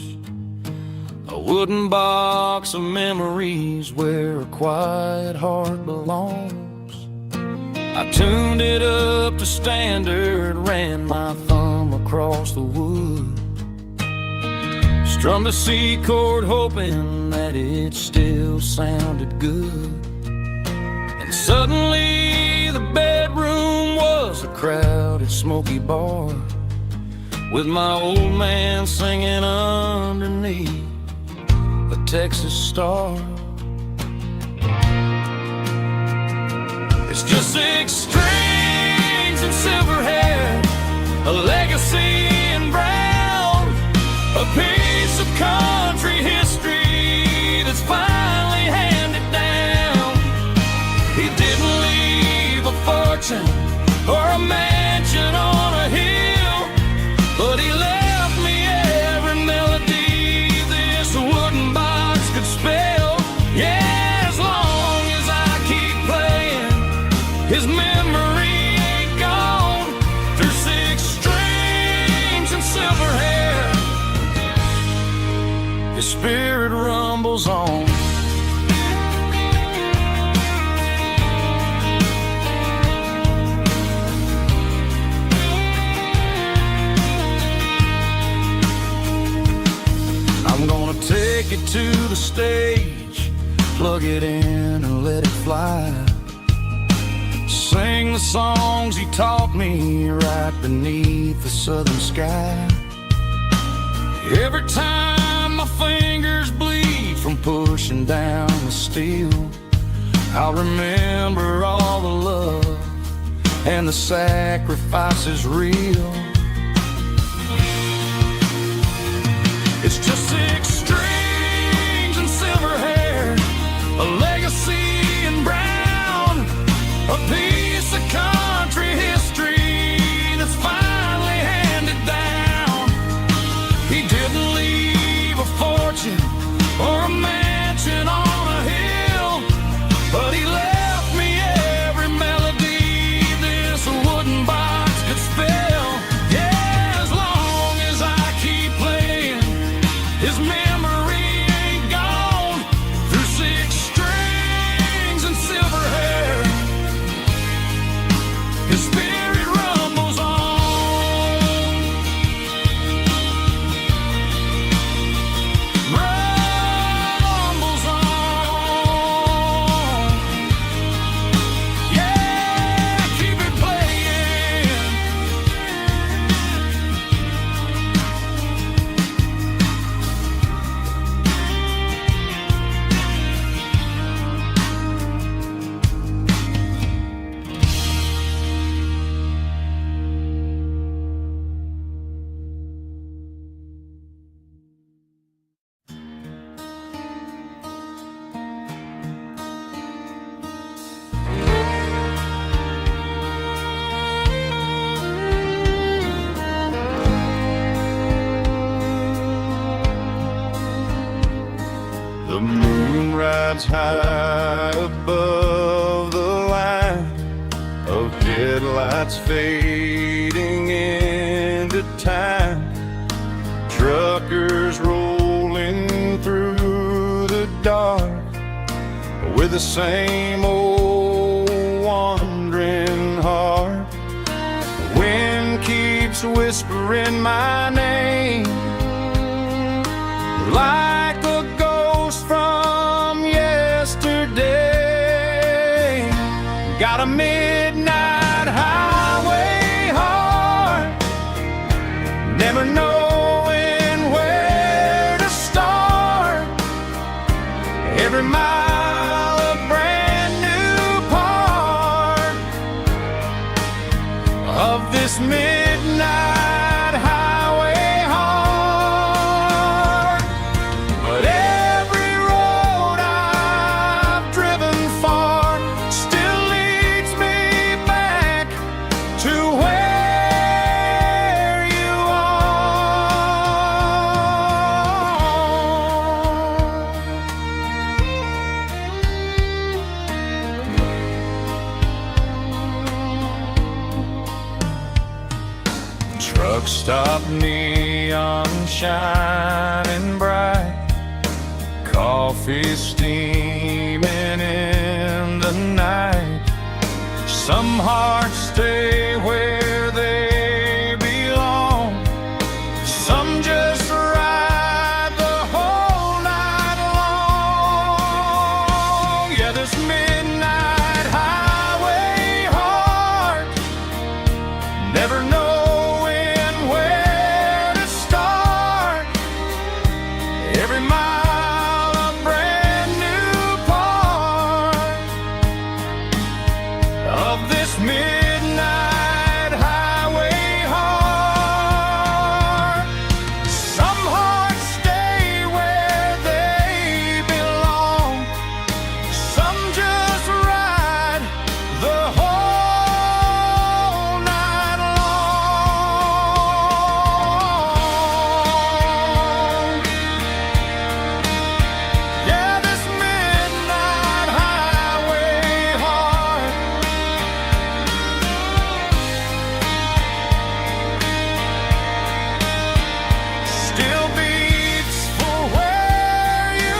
A wooden box of memories where a quiet heart belongs. I tuned it up to standard, ran my thumb across the wood, strummed a C chord hoping that it still sounded good. And suddenly the bedroom was a crowded smoky bar, with my old man singing underneath the Texas star. It's just 6 strings and silver hair, a legacy in brown, a piece of country history that's finally handed down. He didn't leave a fortune or a mansion on a hill, but he left me every melody this wooden box could spell. Yeah, as long as I keep playing, his memory ain't gone. Through 6 strings and silver hair, his spirit rumbles on. I'm gonna take it to the stage, plug it in and let it fly. Sing the songs he taught me right beneath the southern sky. Every time my fingers bleed from pushing down the steel, I'll remember all the love and the sacrifices real. It's just 6 strings and silver hair, a legacy in brown, a piece of country history that's finally handed down. He didn't leave a fortune or a mansion on a hill, but he left me every melody this wooden box could spell. Yeah, as long as I keep playing, his memory ain't gone. Through 6 strings and silver hair, his spirit rumbles on. Rumbles on. Yeah, keep it playing. The moon rides high above the line of headlights fading into time. Truckers rolling through the dark with the same old whispering my name, like a ghost from yesterday. Got a midnight highway heart, never knowing where to start. Every mile a brand new part of this midnight highway heart. But every road I've driven far still leads me back to where you are. Truck stop, neon shining bright, coffee steaming in the night. Some hearts stay where they belong, some just ride the whole night long. Yeah, this midnight highway heart, never knowing where to start. Every mile a brand new part of this midnight highway heart. Some hearts stay where they belong, some just ride the whole night long. Yeah, this midnight highway heart still beats for where you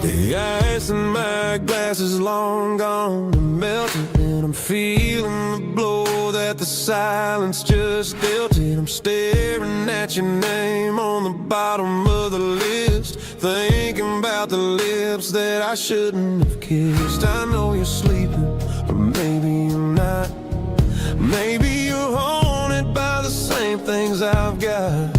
The ice in my glass is long gone and melted, and I'm feeling the blow that the silence just dealt it. I'm staring at your name on the bottom of the list, thinking about the lips that I shouldn't have kissed. I know you're sleeping, but maybe you're not. Maybe you're haunted by the same things I've got.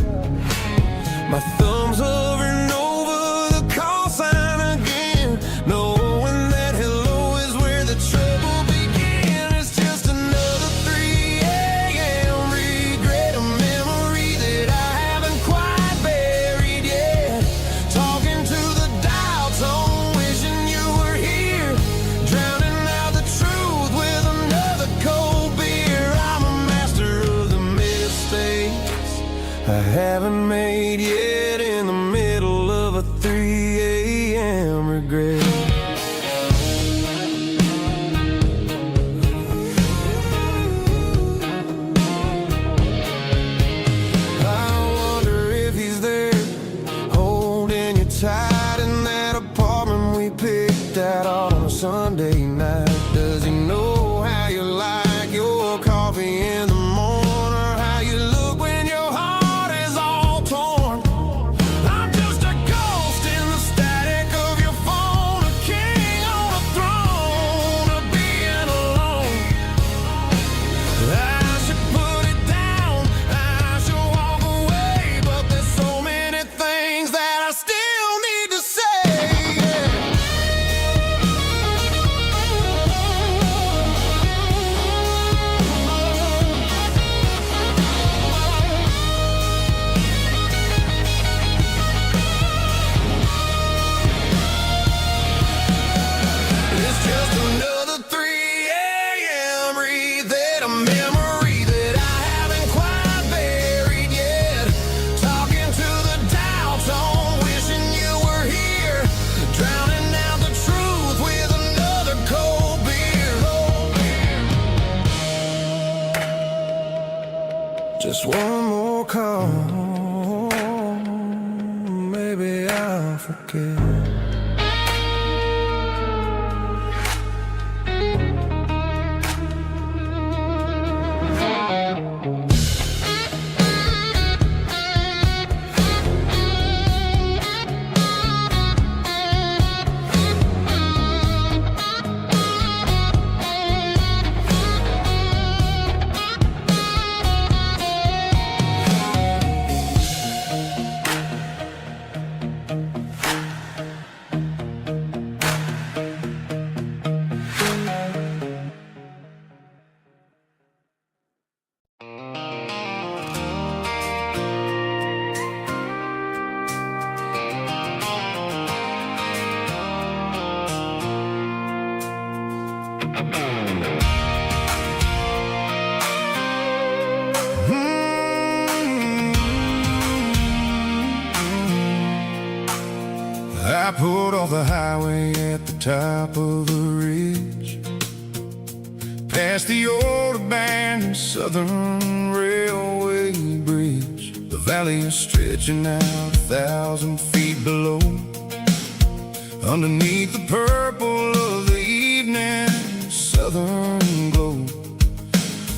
My thumb's hovering over the call sign again, knowing that hello is where the trouble began. It's just another 3 a.m. regret, a memory that I haven't quite buried yet. Talking to the dial tone, wishing you were here, drowning out the truth with another cold beer. I'm a master of the mistakes I haven't made yet, in the middle of a 3 a.m. regret. I wonder if he's there, holding you tight in that apartment we picked out on a Sunday night. Does he know how you like your coffee in the morning, or how you look when your heart is all torn? I'm just a ghost in the static of your phone, a king on a throne of being alone. I should put it down, I should walk away, but there's so many things that I still need to say. forget. I pulled off the highway at the top of the ridge, past the old abandoned Southern Railway bridge. The valley is stretching out 1,000 feet below, underneath the purple of the evening southern glow.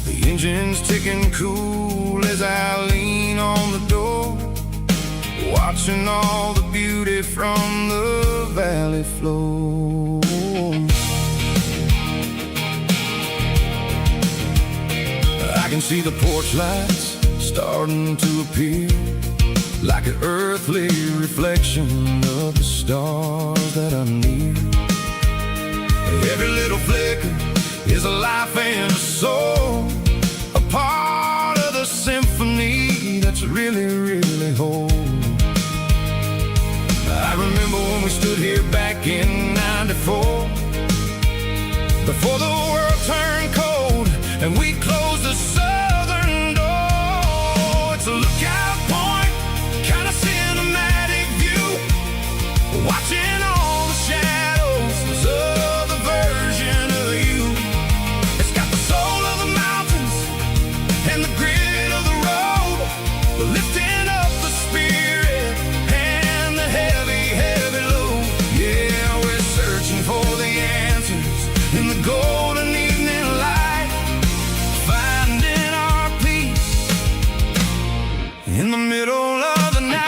The engine's ticking cool as I lean on the door, watching all the beauty from the valley flow. I can see the porch lights starting to appear, like an earthly reflection of the stars that are near. Every little flicker is a life and a soul, a part of the symphony that's really, really whole. I remember when we stood here back in '94, before the world turned cold and we closed the southern door. It's a lookout point, kind of cinematic view, watching all the shadows of the version of you. It's got the soul of the mountains and the grit of the road, lifting up the spirit and the heavy, heavy load. Yeah, we're searching for the answers in the golden evening light, finding our peace in the middle of the night.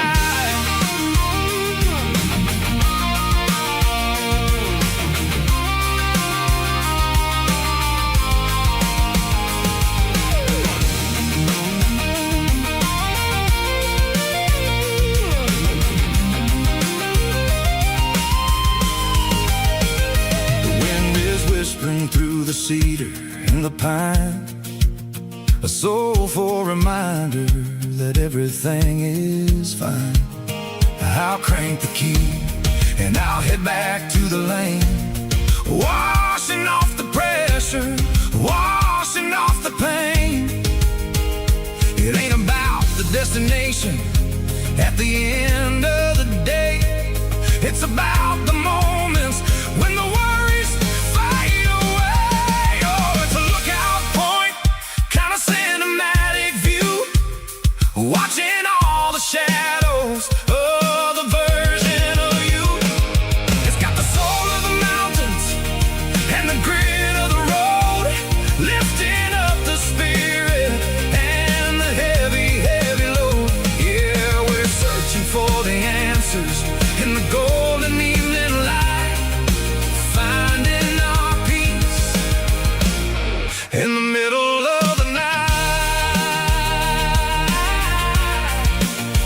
Whispering through the cedar and the pine, a soulful reminder that everything is fine. I'll crank the key and I'll head back to the lane, washing off the pressure, washing off the pain. It ain't about the destination at the end of the day, it's about the moments when the worries fade away. Oh, it's a lookout point, kind of cinematic view, watching all the shadows of the version of you. It's got the soul of the mountains and the grit of the road, lifting up the spirit and the heavy, heavy load. Yeah, we're searching for the answers in the golden evening light, finding our peace in the middle of the night.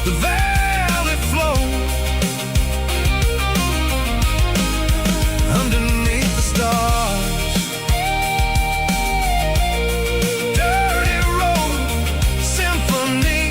The valley flow underneath the stars, dirty road symphony.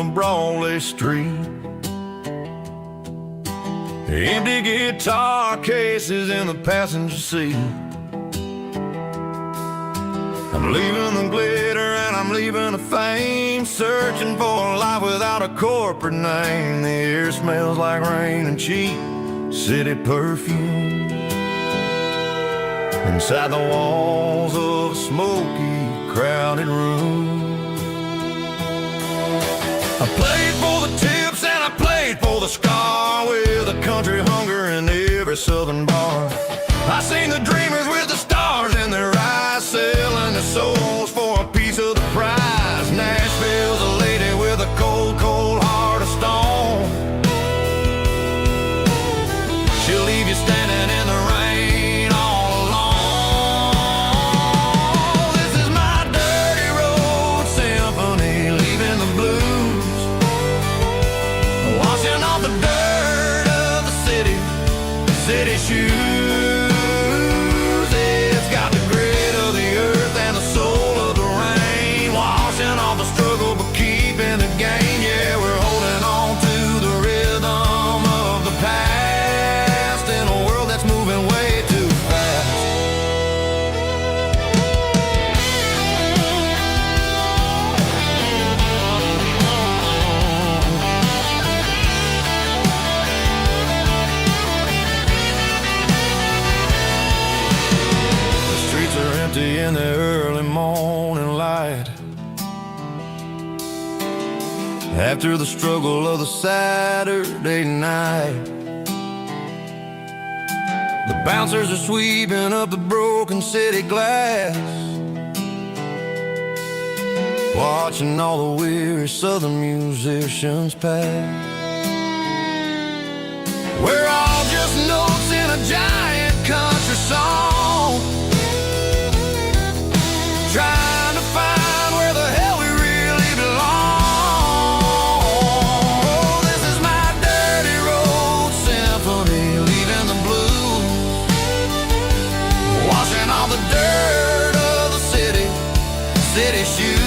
on Broadway Street. Empty guitar cases in the passenger seat. I'm leaving the glitter and I'm leaving the fame, searching for a life without a corporate name. The air smells like rain and cheap city perfume. Inside the walls of a smoky, crowded room. I played for the tips and I played for the scar, with a country hunger in every southern bar. I seen the dreamers with the stars in their eyes, selling their souls for a piece of the prize. Nashville's a lady with a cold, cold heart of stone. She'll leave you standing in the rain all alone. This is my dirty road symphony, leaving the blues, washing off the dirt of the city shoes. It's got the grit of the earth and the soul of the rain, washing off the struggle but keeping the game. Yeah, we're holding on to the rhythm of the past in a world that's moving way too fast. In the early morning light, after the struggle of the Saturday night, the bouncers are sweeping up the broken city glass, watching all the weary southern musicians pass. We're all just notes in a giant country song, trying to find where the hell we really belong. Oh, this is my dirty road symphony, leaving the blues, washing all the dirt of the city shoes.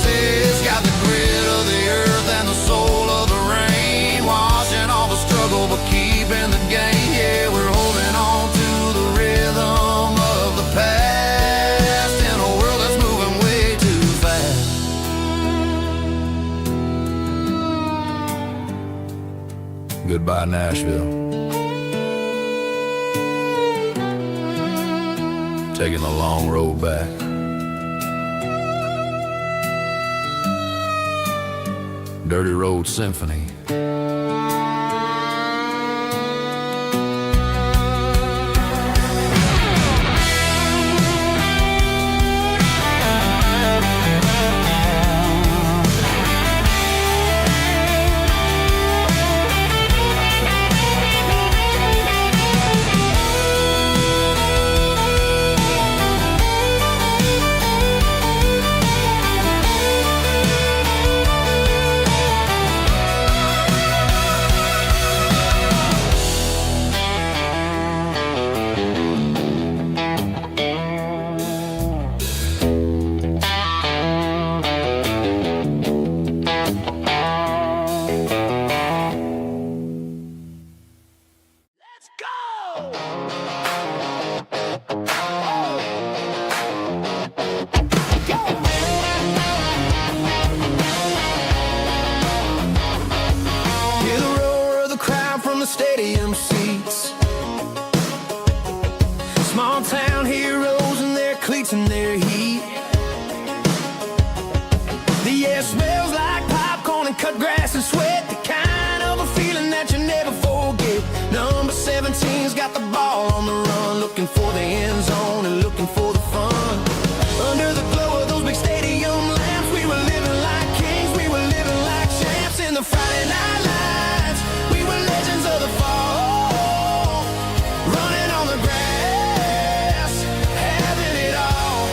It's got the grit of the earth and the soul of the rain, washing all the struggle but keeping the game. Yeah, we're holding on to the rhythm of the past. Goodbye, Nashville. Taking the long road back. Dirty Road Symphony. Stadium seats, small town heroes in their cleats and their heat. The air smells like popcorn and cut grass and sweat, the kind of a feeling that you never forget. Number 17's got the ball on the run, looking for the end zone and looking for the fun. Under the glow of those big stadium lamps, we were living like kings, we were living like champs in the Friday night lights. We were legends of the fall, running on the grass, having it all,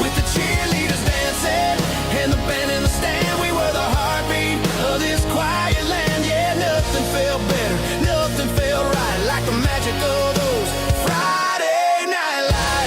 with the cheerleaders dancing and the band in the stand. We were the heartbeat of this quiet land. Yeah, nothing felt better, nothing felt right like the magic of those Friday night lights.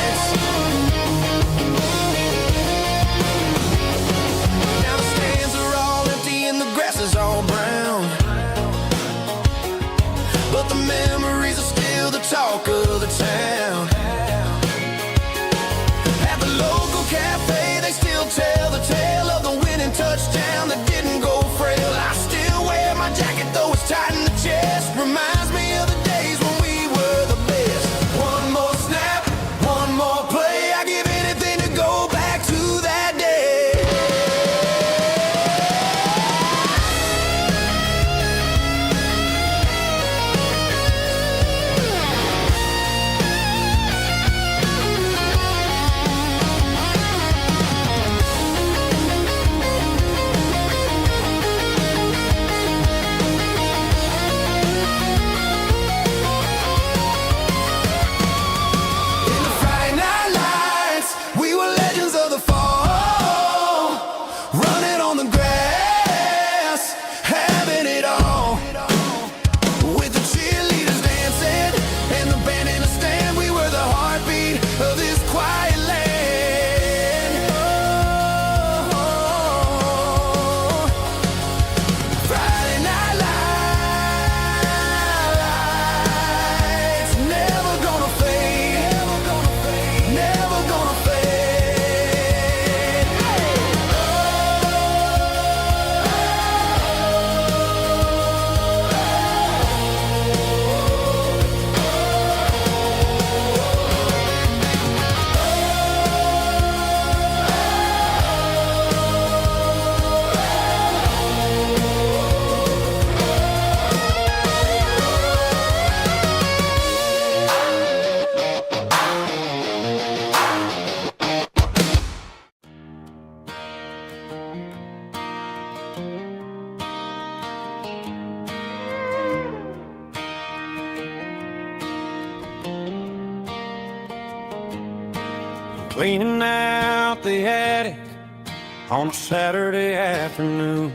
cleaning out the attic on a Saturday afternoon.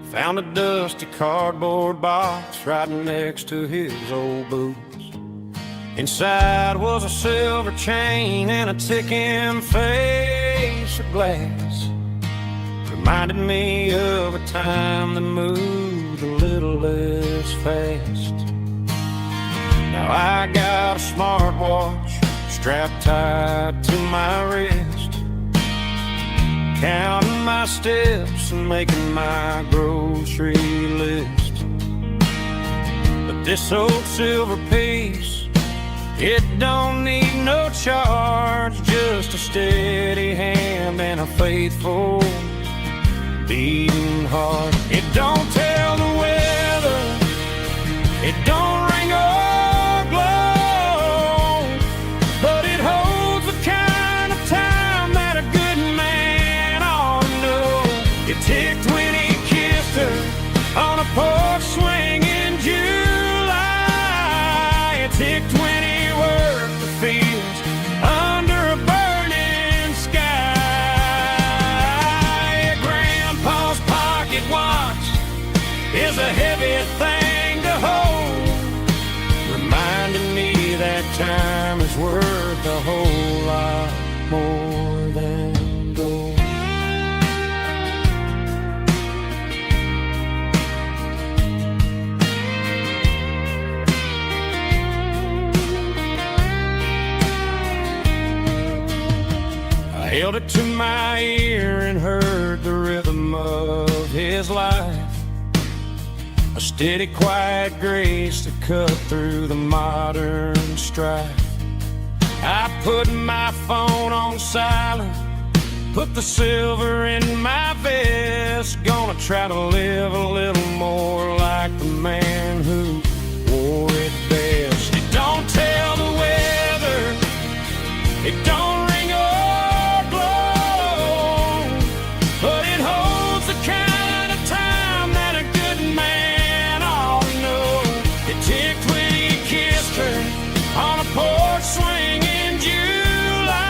Found a dusty cardboard box right next to his old boots. Inside was a silver chain and a ticking face of glass. Reminded me of a time that moved a little less fast. Now I got a smartwatch strapped tight to my wrist, counting my steps and making my grocery list. But this old silver piece, it don't need no charge, just a steady hand and a faithful beating heart. It don't tell the weather, it don't ring or glow, but it holds the kind of time that a good man ought to know. It ticked when he kissed her on a porch swing in July. It ticked when he worked the fields under a burning sky. Grandpa's pocket watch is a heavy thing to hold, reminding me that time is worth a whole lot more than gold. I held it to my ear and heard the rhythm of his life, a steady, quiet grace to cut through the modern strife. I put my phone on silent, put the silver in my vest. Gonna try to live a little more like the man who wore it best. It don't tell the weather, it don't ring or glow, but it holds the kind of time that a good man ought to know. It ticked when he kissed her on a porch swing in July.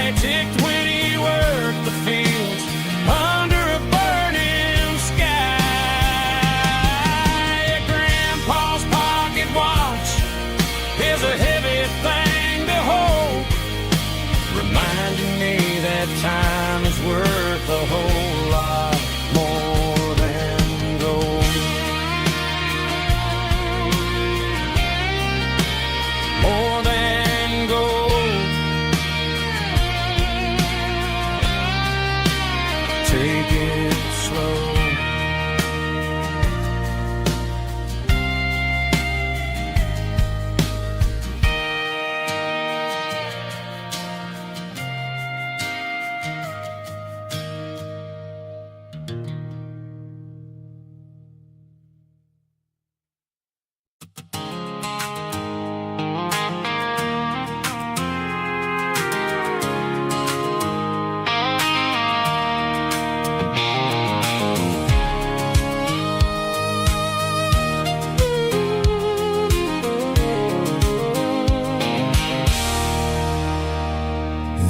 It ticked when he worked the fields under a burning sky. Grandpa's pocket watch is a heavy thing to hold, reminding me that time is worth a whole lot more than gold. More than gold. Take it slow.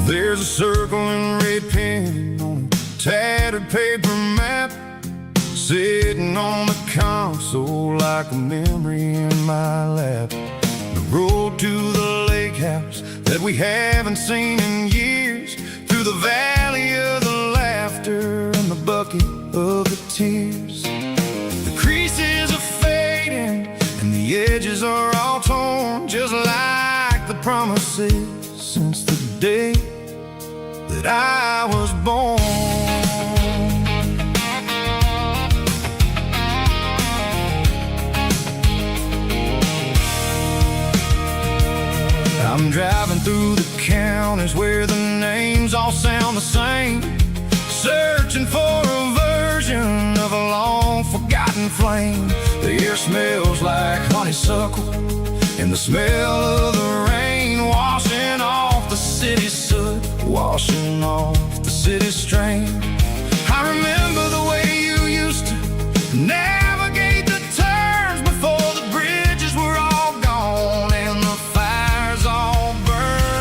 There's a circle and red pen on a tattered paper map, sitting on the console like a memory in my lap. The road to the lake house that we haven't seen in years, through the valley of the laughter and the bucket of the tears. The creases are fading and the edges are all torn, just like the promises since the day that I was born. I'm driving through the counties where the names all sound the same, searching for a version of a long forgotten flame. The air smells like honeysuckle and the smell of the rain washing off the city soot, washing off the city strain. I remember the way you used to navigate the turns before the bridges were all gone and the fires all burned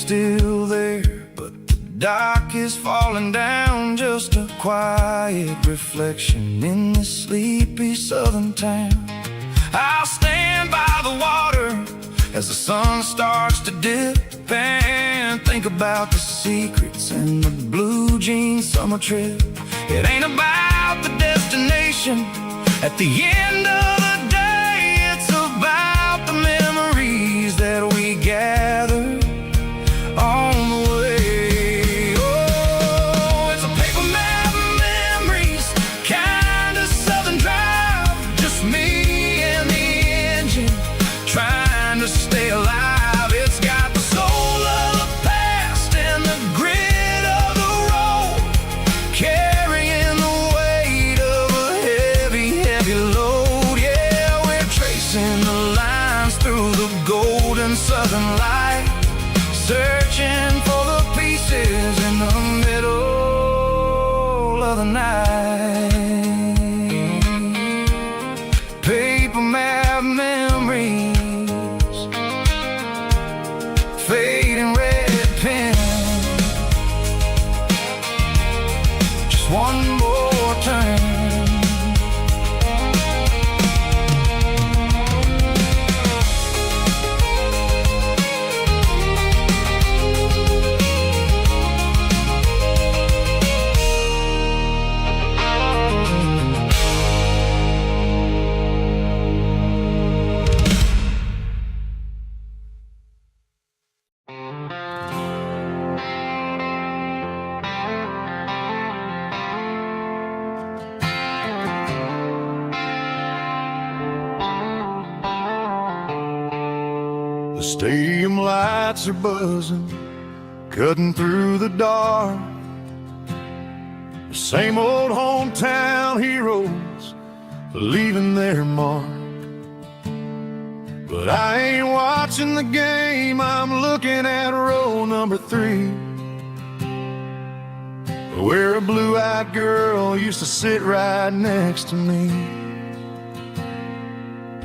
still there, but the dock is falling down. Just a quiet reflection in this sleepy southern town. I'll stand by the water as the sun starts to dip and think about the secrets and the blue jean summer trip. It ain't about the destination at the end of the day. It's about the memories that we gather on the way. Oh, it's a paper map of memories, kind of southern drive. Just me and the engine trying to stay alive. It's got the soul of the past and the grit of the road, carrying the weight of a heavy, heavy load. Yeah, we're tracing the lines through the golden southern light, searching for the pieces in the middle of the night. Paper map memories, fading red pen. Just one more turn. The stadium lights are buzzing, cutting through the dark. The same old hometown heroes leaving their mark. But I ain't watching the game, I'm looking at row number 3, where a blue-eyed girl used to sit right next to me.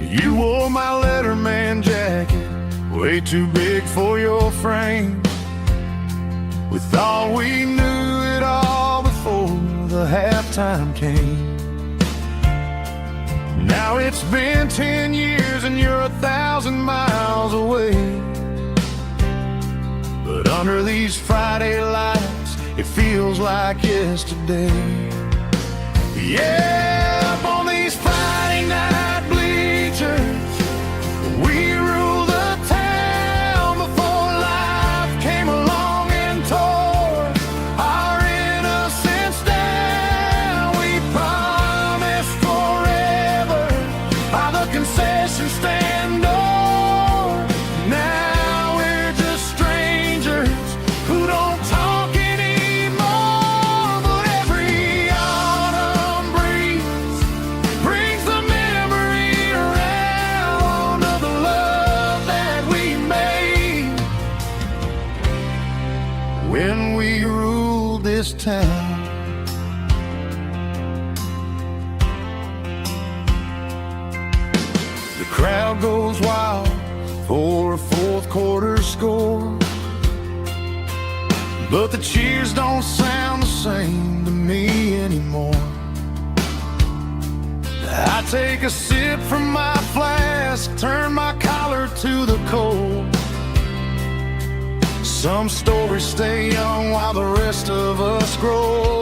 You wore my Letterman jacket, way too big for your frame. We thought we knew it all before the halftime came. Now it's been 10 years and you're 1,000 miles away. But under these Friday lights, it feels like yesterday. Yeah, up on these Friday night bleachers, we rule the town before life came along and tore our innocence down. We promised forever by the concession stand door. Now we're just strangers who don't talk anymore. But every autumn breeze brings the memory around of the love that we made when we ruled this town. The crowd goes wild for a fourth quarter score, but the cheers don't sound the same to me anymore. I take a sip from my flask, turn my collar to the cold. Some stories stay young while the rest of us grow.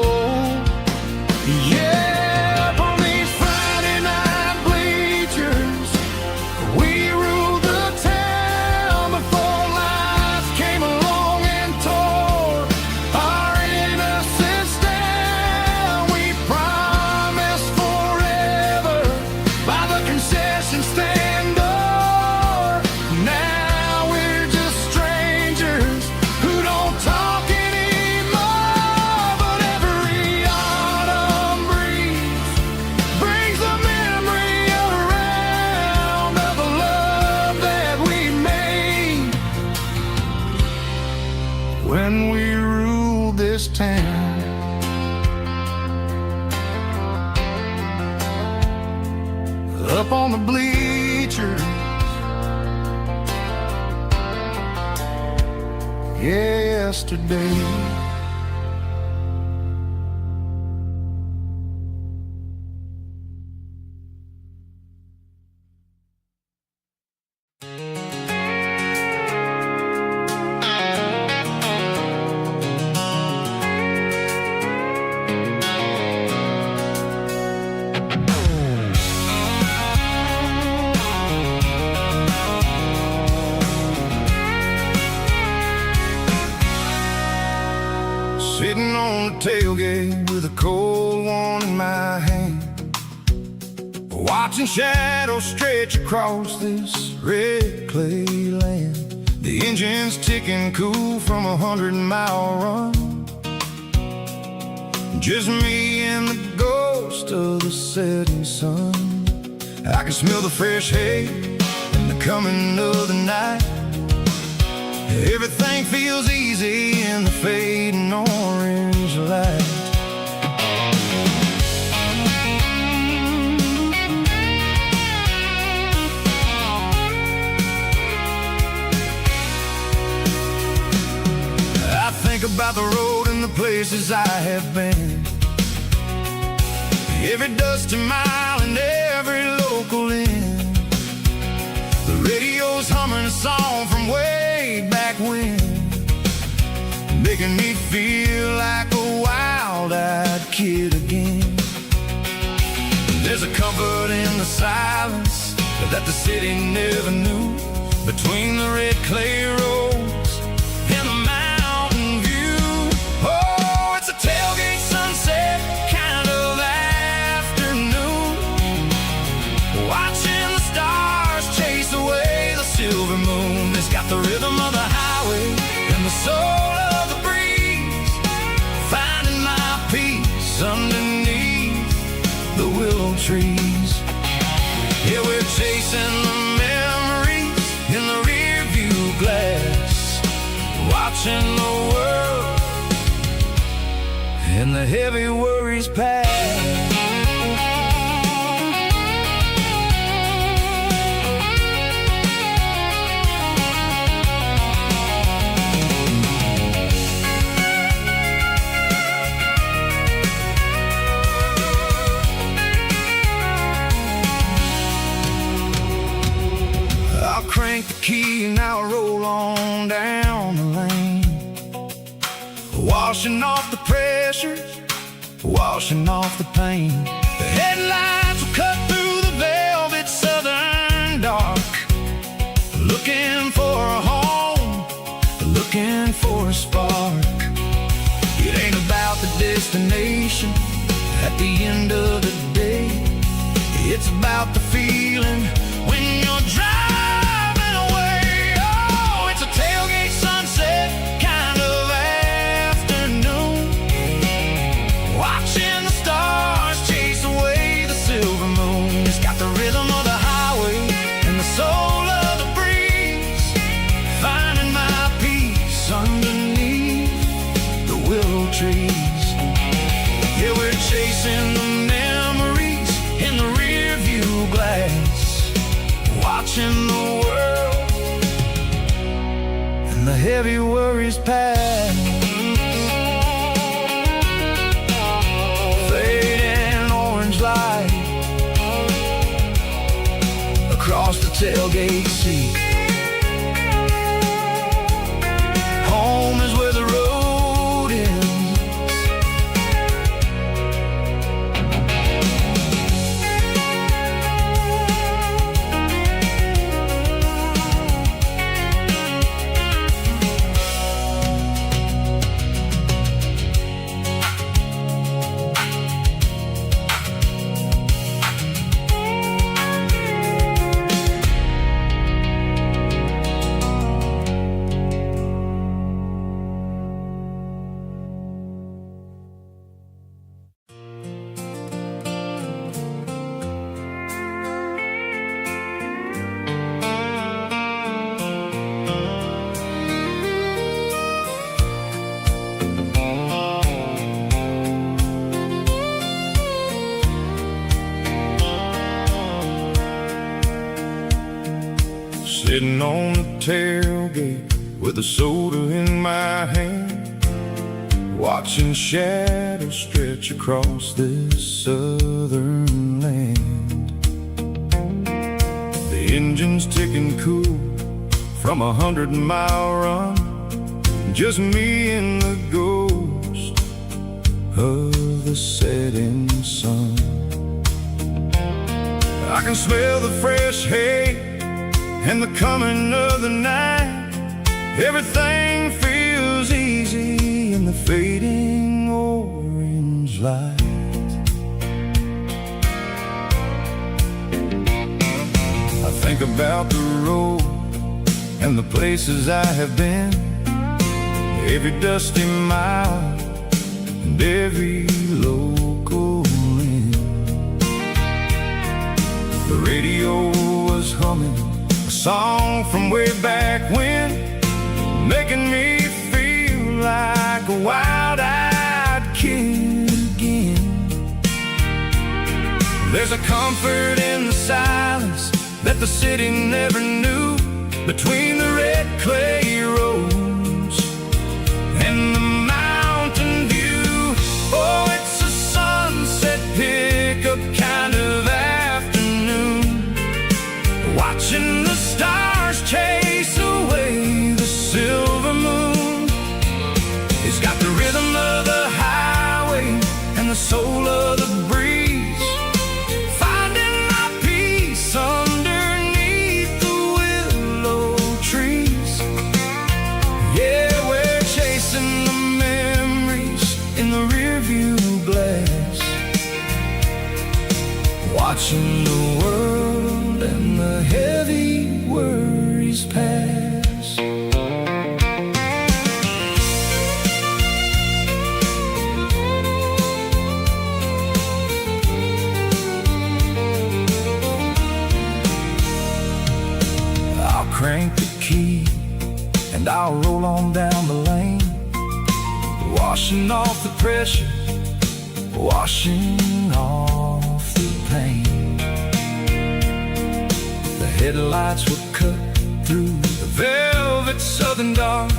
Yeah, up on these Friday night bleachers, we ruled the town before life came along and tore our innocence down. We promised forever by the concession stand door. Now we're just strangers who don't talk anymore. But every yeah, yesterday. Sitting on the tailgate with a cold one in my hand, watching shadows stretch across this red clay land. The engine's ticking cool from 100-mile run. Just me and the ghost of the setting sun. I can smell the fresh hay and the coming of the night. Everything feels easy in the fading orange light. I think about the road and the places I have been, every dusty mile and every local inn. The radio's humming a song from way back when, making me feel like a wild-eyed kid again. There's a comfort in the silence that the city never knew, between the red clay roads and the mountain view. Oh, it's a tailgate sunset kind of afternoon, watching the stars chase away the silver moon. It's got the rhythm of the highway and the soul of the breeze, finding my peace underneath the willow trees. Yeah, we're chasing the memories in the rear view glass, watching the world and the heavy worries pass. I'll crank the key and I'll roll on down the lane, washing off the pressure, washing off the pain. The headlights will cut through the velvet southern dark, looking for a home, looking for a spark. It ain't about the destination at the end of the day, it's about the feeling when you're driving away. Oh, it's a tailgate sunset kind of afternoon, watching the stars chase away the silver moon. It's got the rhythm of the highway and the soul of the breeze, finding my peace underneath the willow trees. Yeah, we're chasing the memories in the rear view glass, watching the world and the heavy worries pass. Fading orange light across the tailgate seat. Home is where the road ends. Sitting on the tailgate with a soda in my hand, watching shadows stretch across this southern land. The engine's ticking cool from 100-mile run, just me and the ghost of the setting sun. I can smell the fresh hay and the coming of the night. Everything feels easy in the fading orange light. I think about the road and the places I have been, every dusty mile and every local inn. The radio was humming a song from way back when, making me feel like a wild-eyed kid again. There's a comfort in the silence that the city never knew, between the red clay roads and the mountain view. Oh, it's a sunset pickup kind of afternoon, watching the stars chase away the silver moon. It's got the rhythm of the highway and the soul of the breeze, finding my peace underneath the willow trees. Yeah, we're chasing the memories in the rearview glass, watching the world and the heavy worries pass. I'll crank the key and I'll roll on down the lane, washing off the pressure, washing off the pain. The headlights will cut through the velvet southern dark,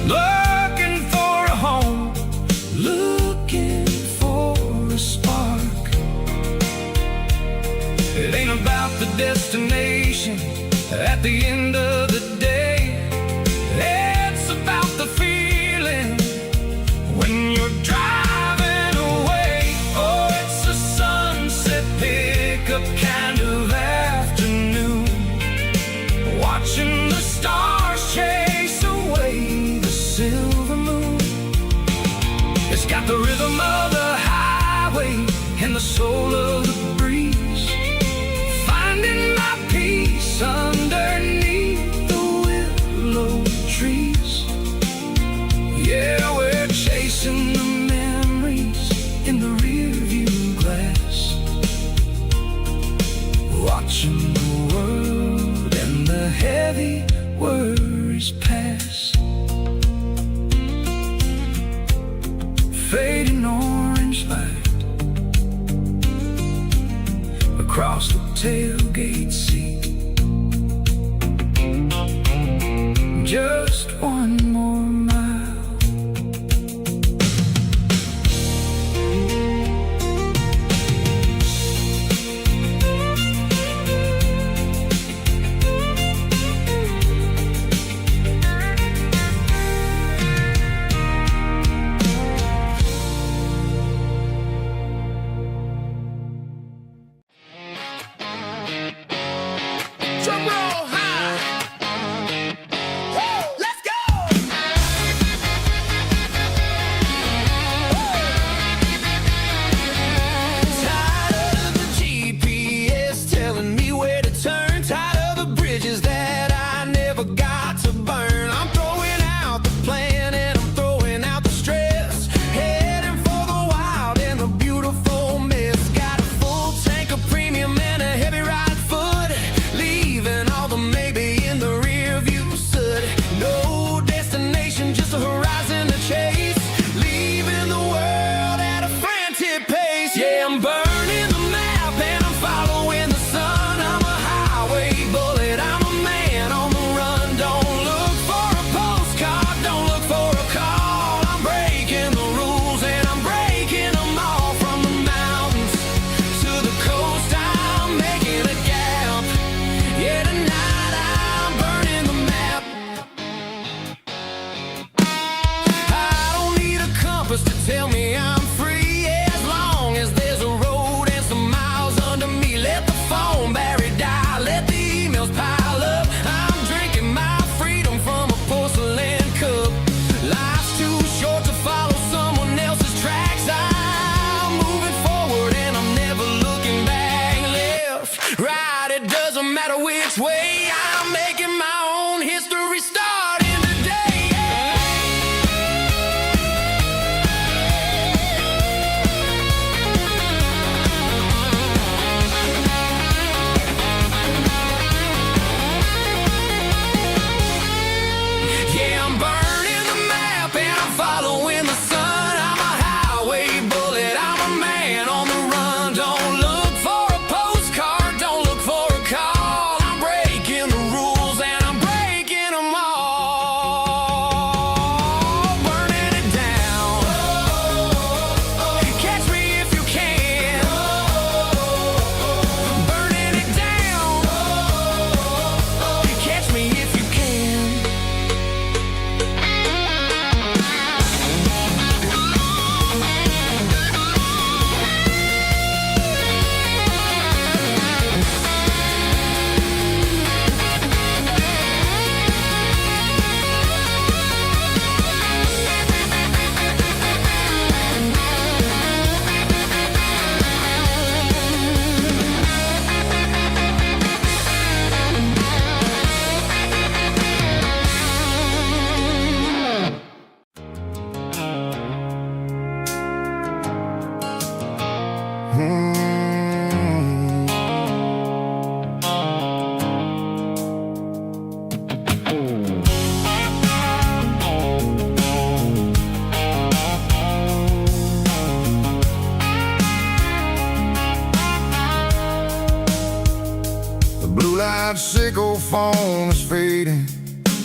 looking for a home, looking for a spark. It ain't about the destination at the end of the day, it's about the feeling when you're driving away. Oh, it's a sunset pickup kind of afternoon, watching the stars chase away the silver moon. It's got the rhythm of the highway and the soul of the breeze, finding my peace underneath the willow trees. Yeah, we're chasing the memories in the rearview glass, watching the world and the heavy worries pass. Fading orange light across the tailgate seat, just one more mile. Drum roll high. Woo, let's go. Tired of the GPS telling me where to turn, tired of the bridges that I never got to burn. I'm throwing out the plan and I'm throwing out the stress, heading for the wild and the beautiful mist. Got a full tank of premium and a heavy right foot, leaving all the maybe in the rear view soot. No destination, just a horizon to chase, leaving the world at a frantic pace. Yeah, I'm burning the map and I'm following the sun. I'm a highway bullet, I'm a man which way. I'm making my own history starting today. Yeah, I'm burning the map and I'm following the sun. I'm a highway bullet, I'm a man on the run. Don't look for a postcard, don't look for a call. I'm breaking the rules and I'm breaking them all. Burning it down. Catch me if you can. Burning it down. Catch me if you can. The blue light sickle phone is fading,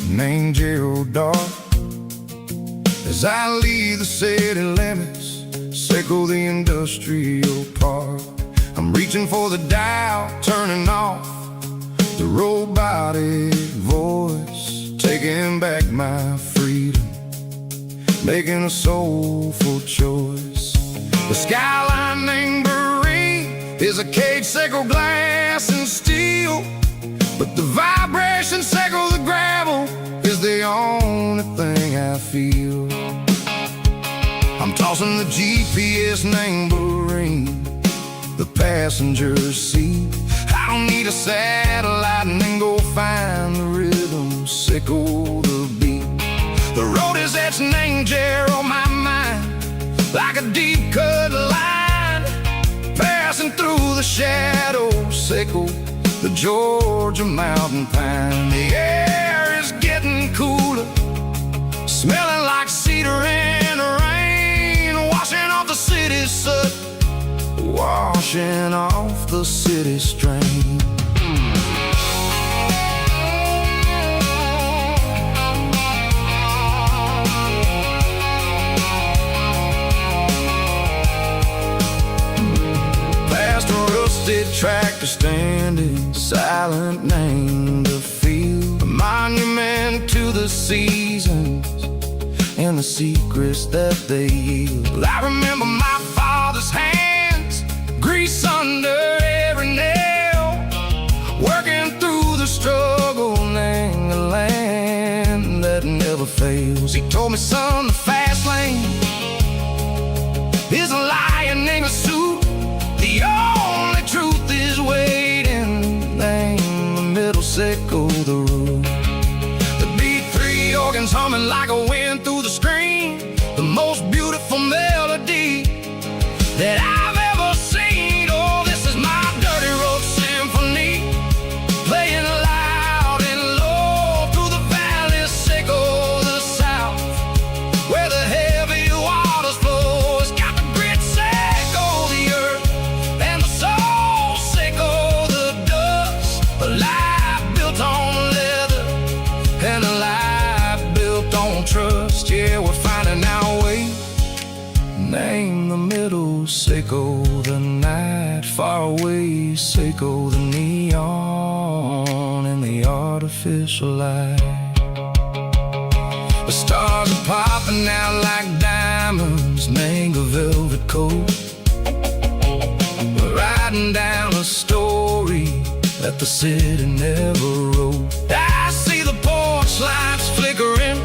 name Gerald dark. As I leave the city limits, sickle the industrial park. I'm reaching for the dial, turning off the robotic voice, taking back my freedom, making a soulful choice. The skyline named Marine is a cage, sickle glass and steel, but the vibration sickle the gravel is the only thing I feel. I'm tossing the GPS named Marine, the passenger seat. I don't need a satellite and then go find the rhythm, sickle the beat. The road is etched named Gerald on my mind, like a deep cut line, passing through the shadows, sickle the Georgia mountain pine. The air is getting cooler, smelling like cedar in the rain, washing off the city's soot, washing off the city strain. Past a rusted tractor standing silent, named the field, a monument to the seasons and the secrets that they yield. I remember my father's hands, grease under every nail, working through the struggle, name the land that never fails. He told me, son, the fast lane is a lion in a suit. The only truth is waiting. Name the middle, sickle the root. The beat, three organs humming like a wind through the screen. The most beautiful melody that I've ever seen. Oh, this is my dirty road symphony, playing loud and low through the valleys, sickle the south, where the heavy waters flow. It's got the grit, sickle the earth, and the soul, sickle the dust. A life built on leather and a life built on trust. Yeah, we're finding our way. Name the middle, sickle the night, far away, sickle the neon and the artificial light. The stars are popping out like diamonds, name the velvet coat. We're riding down a story that the city never wrote. I see the porch lights flickering,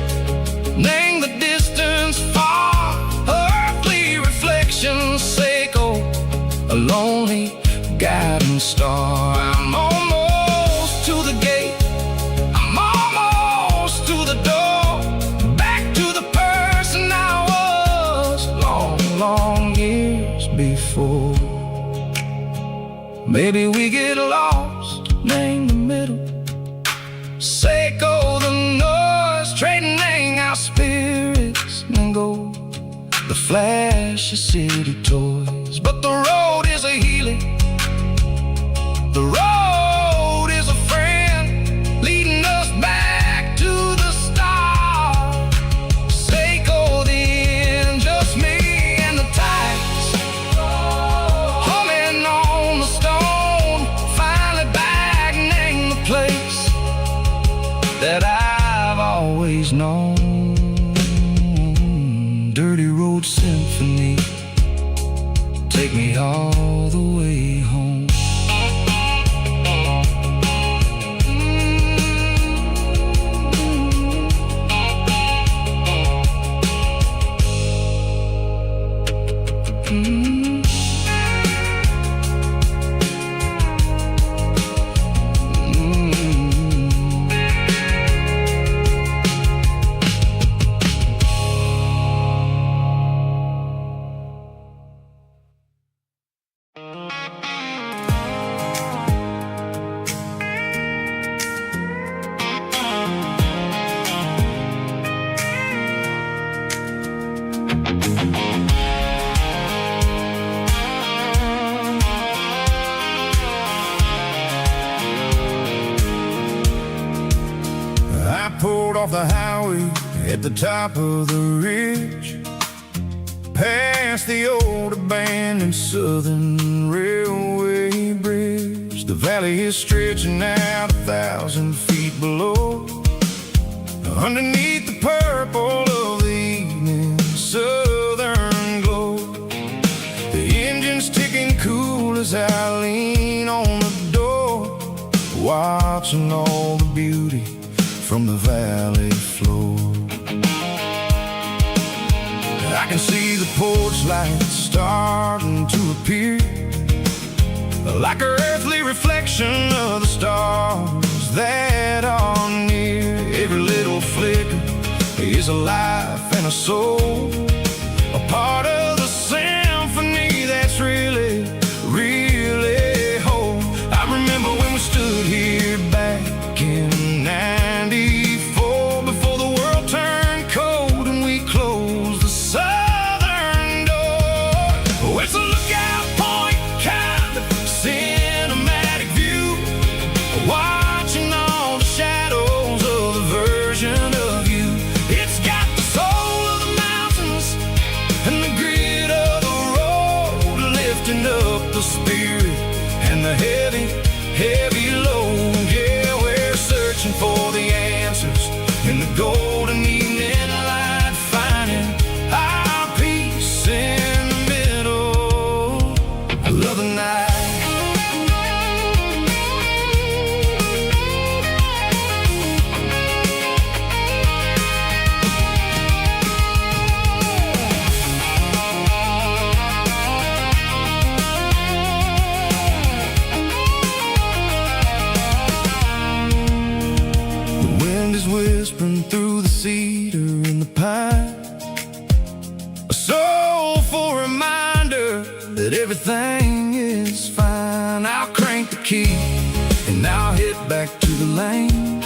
name the distance far, earthly reflections, sickle a lonely guiding star. I'm almost to the Maybe we get lost, name the middle. Seiko the noise, trading our spirits and go. The flash of city toys, but the road is a healing. The road is a friend, leading us back to the start. Seiko the end, just me and the tides, humming on the stone. Finally back, name the place that I've always known. Dirty Road Symphony, take me all the way home. I pulled off the highway at the top of the ridge, past the old abandoned Southern Railway bridge. The valley is stretching out 1,000 feet below, underneath the purple of the evening southern glow. The engine's ticking cool as I lean on the door, watching all the beauty from the valley floor. I can see the porch lights starting to appear, like an earthly reflection of the stars that are near. Every little flicker is a life and a soul, a part of the symphony that's really, really whole. I remember when we stood here back in '94, before the world turned cold and we closed the southern door. Oh, it's a lookout point, kind of cinematic view, watching all the shadows of the version of you. It's got the soul of the mountains and the grit of the road, lifting up the spirit and the heavy, heavy load. Yeah, we're searching for the answers in the golden evening light, finding our peace in the middle of the night. The wind is whispering through the cedar and the pine, a soulful reminder that everything is fine. I'll crank the key and I'll hit back to the lane,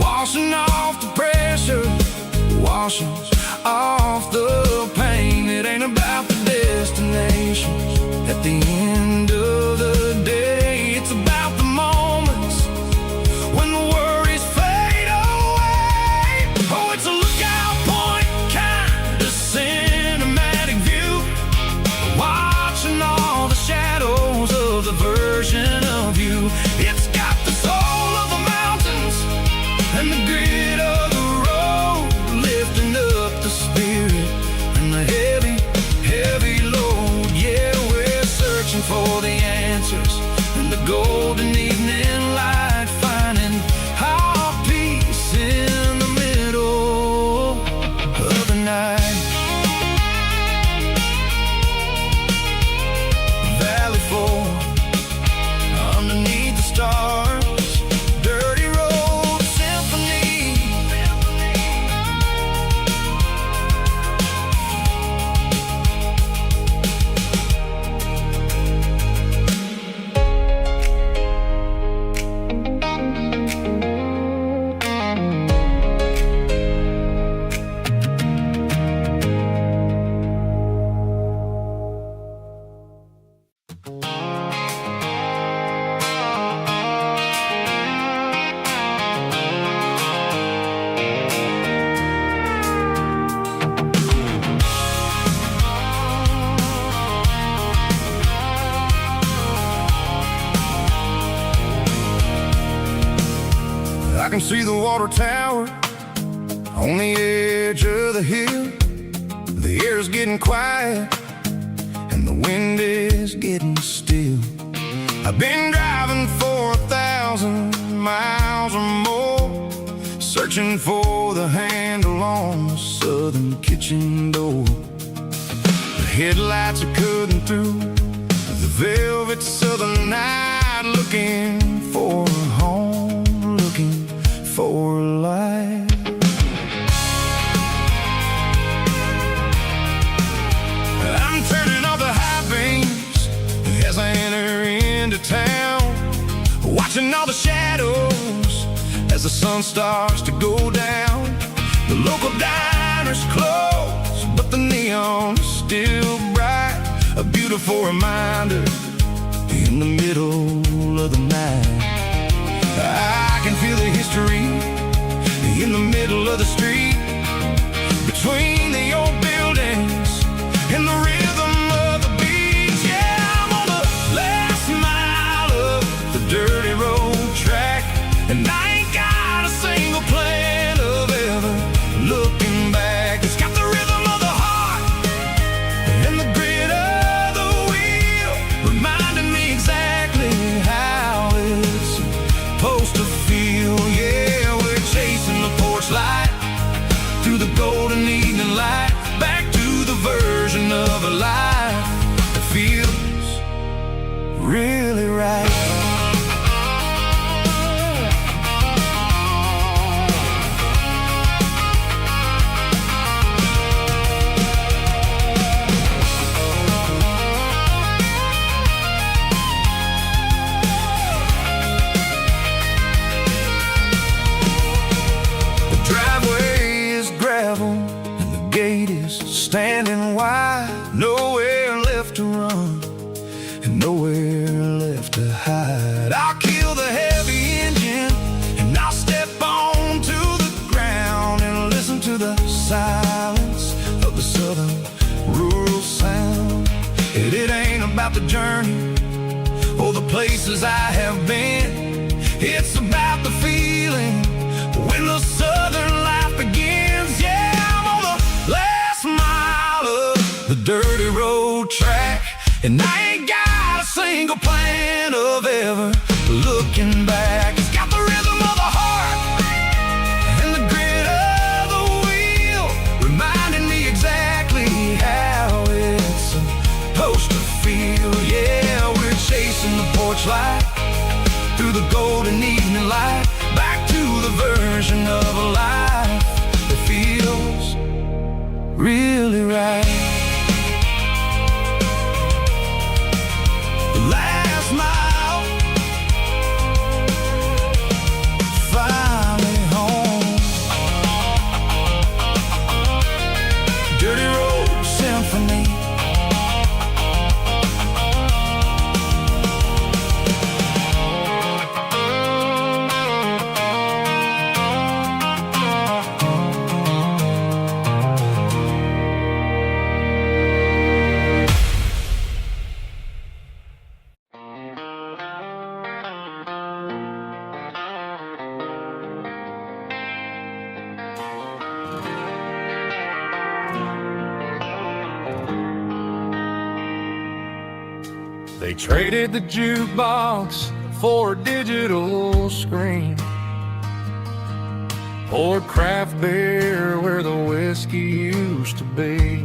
washing off the pressure, washing off the pain. It ain't about the destinations at the end of the day, it's about the moments when the worries fade away. Oh, it's a lookout point, kind of cinematic view, watching all the shadows of the version of you. It's got the soul of the mountains and the grit of the road, lifting up the spirit and the heavy, heavy load. Yeah, we're searching for the answers I can see the water tower on the edge of the hill. The air's getting quiet and the wind is getting still. I've been driving for 1,000 miles or more, searching for the handle on the southern kitchen door. The headlights are cutting through the velvet southern night, looking for a home, looking for a life. I'm turning off the high beams as I enter into town, watching all the shadows as the sun starts to go down. The local diner's closed, but the neon is still bright, a beautiful reminder in the middle of the night. I can feel the history in the middle of the street, between the old buildings and the rhythm of the beat. Yeah, I'm on the last mile of the dirty road track, and I ain't got a single plan of ever looking back. It's got the rhythm of the heart and the grit of the wheel, reminding me exactly how it's supposed to feel. Yeah, we're chasing the porch light through the golden evening light, back to the version of a life that feels really right. The driveway is gravel and the gate is standing wide. Nowhere left to run and nowhere left to hide. I'll kill the heavy engine and I'll step onto the ground and listen to the silence of the southern rural sound. It ain't about the journey or the places I have been, it's about the feeling when the southern life begins. Yeah, I'm on the last mile of the dirty road track, and I ain't got a single plan of ever looking back. It's got the rhythm of the heart and the grit of the wheel, reminding me exactly how it's supposed to feel. Yeah, we're chasing the porch light through the golden evening light, back to the version of a life that feels really right. The last mile, finally home. Dirty Road Symphony. They traded the jukebox for a digital screen, poured craft beer where the whiskey used to be.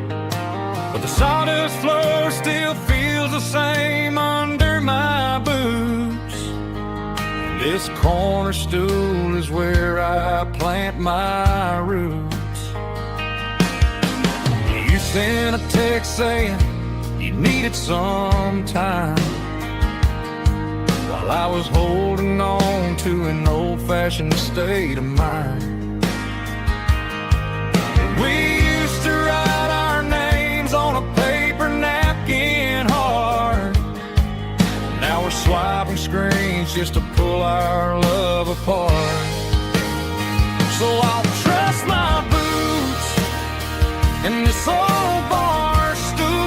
But the sawdust floor still feels the same under my boots. This corner stool is where I plant my roots. You sent a text saying you needed some time, while I was holding on to an old-fashioned state of mind. We used to write our names on a paper napkin hard. Now we're swiping screens just to pull our love apart. So I'll trust my boots in this old bar stool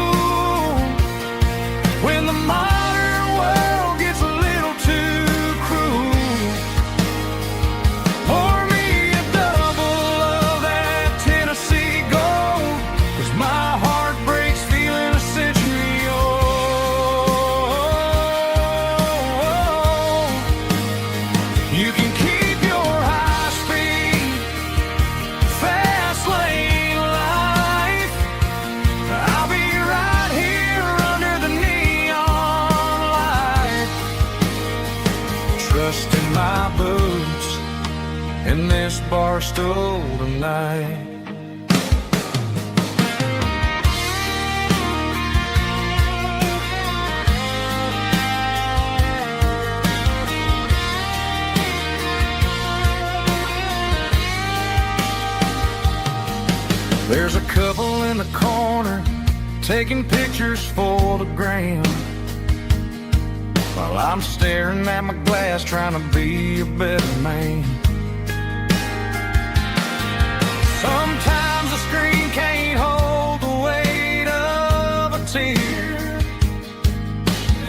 when the modern world gets a little too cruel. Trust in my boots in this bar stool tonight. There's a couple in the corner taking pictures for the gram, while I'm staring at my glass trying to be a better man. Sometimes the screen can't hold the weight of a tear,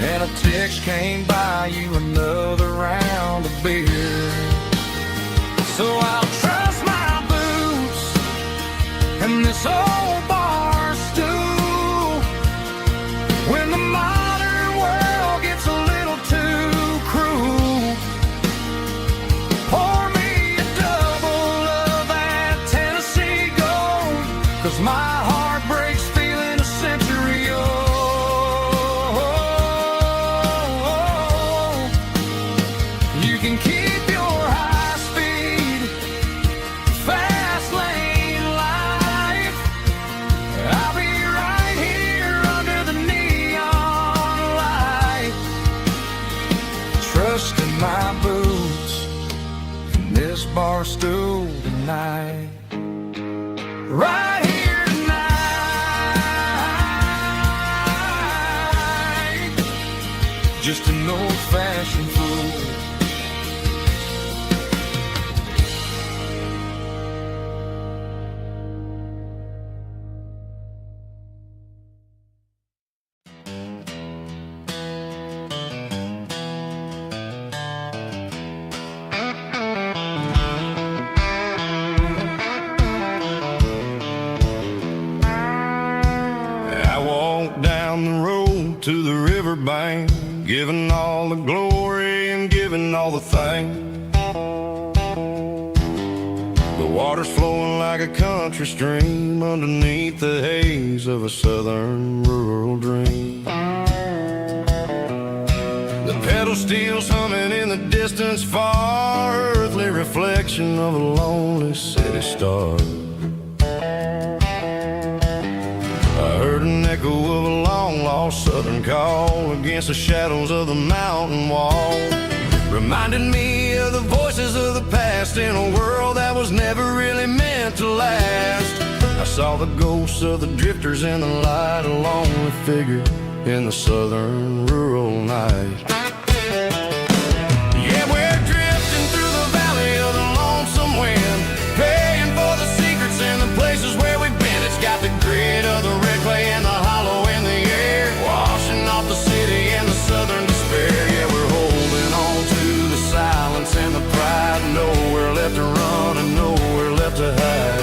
and a text can't buy you another round of beer. So I'll trust my boots and this old bar stool when the modern world gets a little too cruel. Pour me a double of that Tennessee Gold, 'cause my heart breaks feeling a century old. You can keep your high speed, fast lane life. I'll be right here under the neon light. Trust in my boots in this bar stool tonight. Right here tonight. Just an old-fashioned fool. I walked down the road to the riverbank, giving all the glory and giving all the thanks. The water's flowing like a country stream underneath the haze of a southern rural dream. The pedal steel's humming in the distance far, earthly reflection of a lonely city star. I heard an echo of a long-lost southern call against the shadows of the mountain wall, reminded me of the voices of the past in a world that was never really meant to last. I saw the ghosts of the drifters in the light, a lonely figure in the southern rural night. Yeah, we're drifting through the valley of the lonesome wind, paying for the secrets and the places where we've been. It's got the grit of the red clay and the hollow in the air, washing off the city and the southern despair. Yeah, we're holding on to the silence and the pride, nowhere left to run and nowhere left to hide.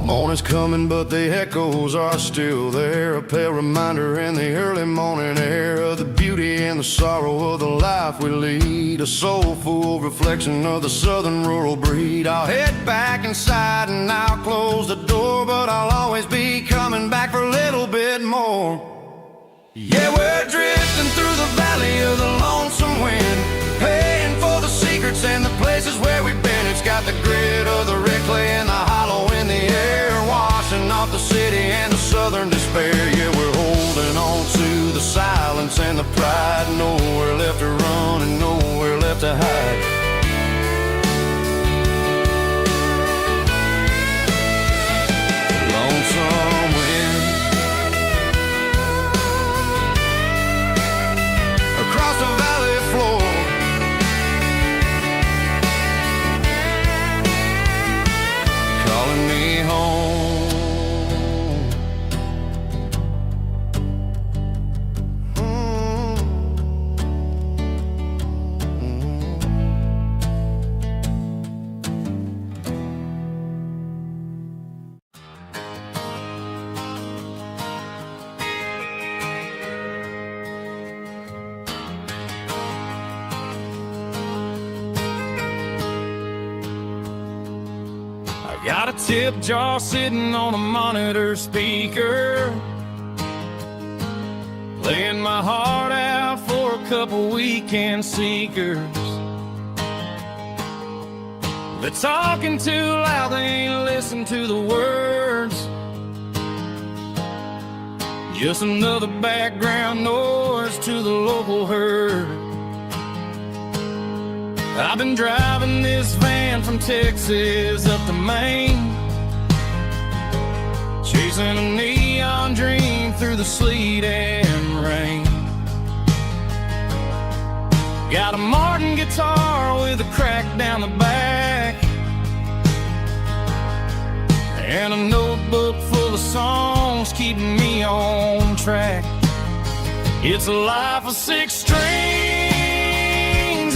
Morning's coming, but the echoes are still there, a pale reminder in the early morning air of the beauty and the sorrow of the life we lead, a soulful reflection of the southern rural breed. I'll head back inside and I'll close the door, but I'll always be coming back for a little bit more. Yeah, we're drifting through the valley of the lonesome wind, paying for the secrets and the places where we've been. It's got the grit of the red clay and the hollow in the air, washing off the city and the southern despair. Yeah, we're holding on to the silence and the pride, nowhere left to run and nowhere left to hide. Lonesome wind across the valley floor, calling me home. Got a tip jar sitting on a monitor speaker, playing my heart out for a couple weekend seekers. They're talking too loud, they ain't listen to the words. Just another background noise to the local herd. I've been driving this van from Texas up to Maine, chasing a neon dream through the sleet and rain. Got a Martin guitar with a crack down the back, and a notebook full of songs keeping me on track. It's a life of 6 strings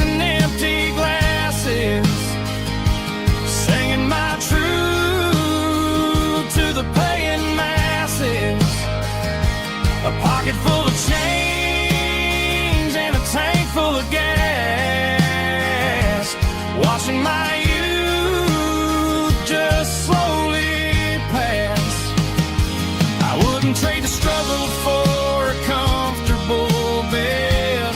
and empty glasses, singing my truth to the paying masses. A pocket full of change and a tank full of gas, watching my youth just slowly pass. I wouldn't trade the struggle for a comfortable bed,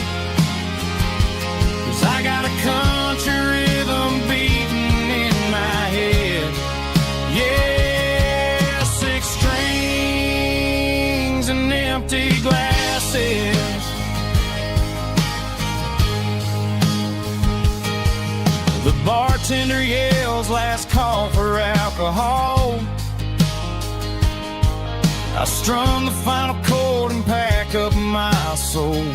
'cause I got a country rhythm beating in my head. Yeah, 6 strings and empty glasses. The bartender yells last call for alcohol. I strum the final chord and pack up my soul.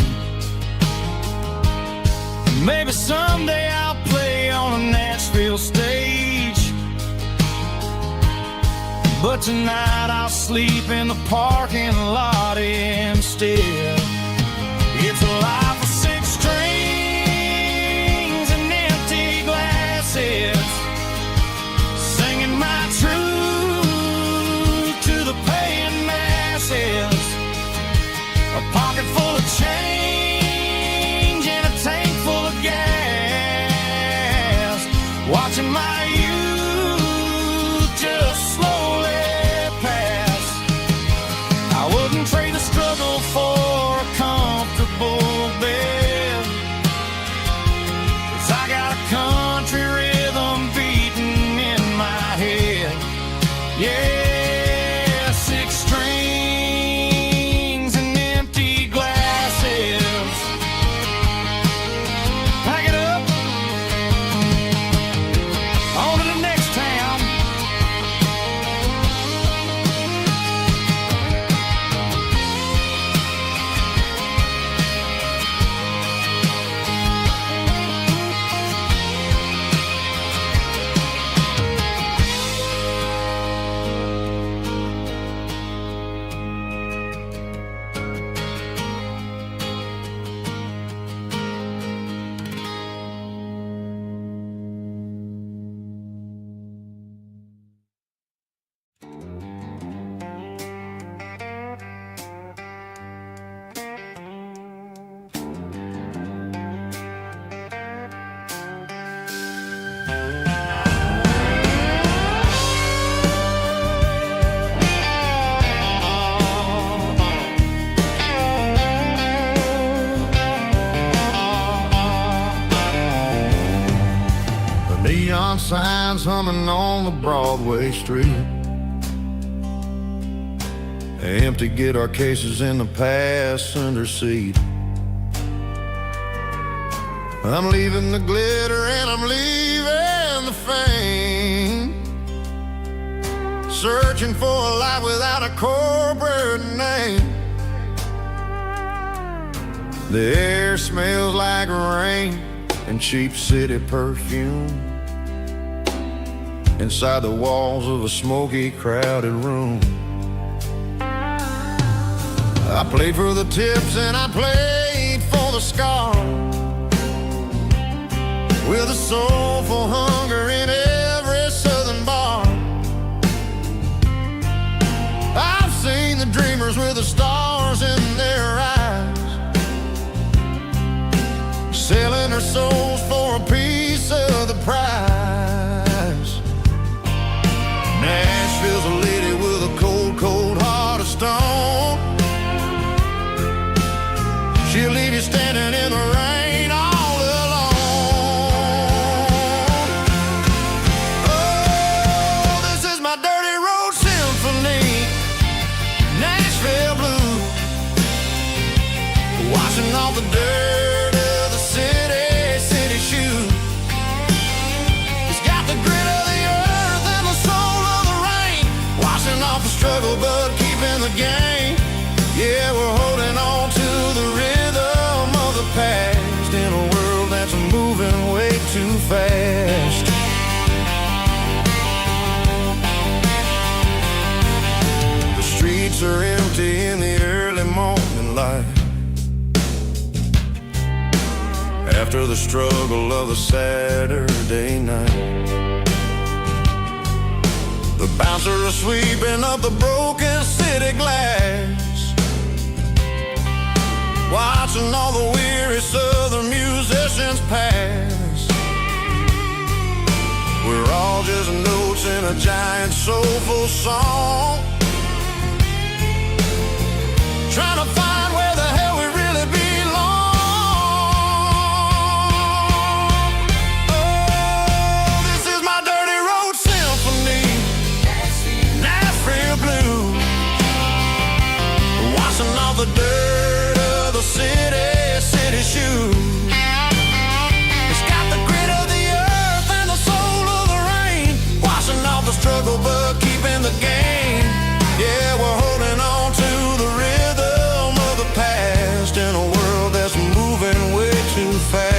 Maybe someday I'll play on a Nashville stage, but tonight I'll sleep in the parking lot instead. It's a life of 6 strings and empty glasses, singing my truth to the paying masses. A pocket full of change and a tank full of gas, watching my youth just slowly pass. I wouldn't trade the struggle for a comfortable bed, 'cause I got a country rhythm beating in my head. Yeah, 6 strings and empty glasses. Pack it up, on to the next town. Neon signs humming on the Broadway street, empty guitar cases in the passenger seat. I'm leaving the glitter and I'm leaving the fame, searching for a life without a corporate name. The air smells like rain and cheap city perfume inside the walls of a smoky, crowded room. I played for the tips and I played for the scars, with a soulful hunger in every southern bar. I've seen the dreamers with the stars in their eyes, selling their souls for a piece of the prize. She'll leave you standing in the rain all alone. Oh, this is my dirty road symphony, Nashville blues, washing off the dirt of the city shoes. It's got the grit of the earth and the soul of the rain, washing off the struggle but keeping the game. Yeah, we're holding on to the rhythm of the past in a world that's moving way too fast. The streets are empty in the early morning light, after the struggle of the Saturday night. The bouncers are sweeping up the broken city glass, watching all the weary southern musicians pass. We're all just notes in a giant soulful song, trying to find where the hell we really belong. Oh, this is my dirty road symphony, Nashville blues, washing off the dirt of the city shoes. It's got the grit of the earth and the soul of the rain, washing off the struggle but keeping the game. Yeah, we're holding on to the rhythm of the past in a world that's moving way too fast.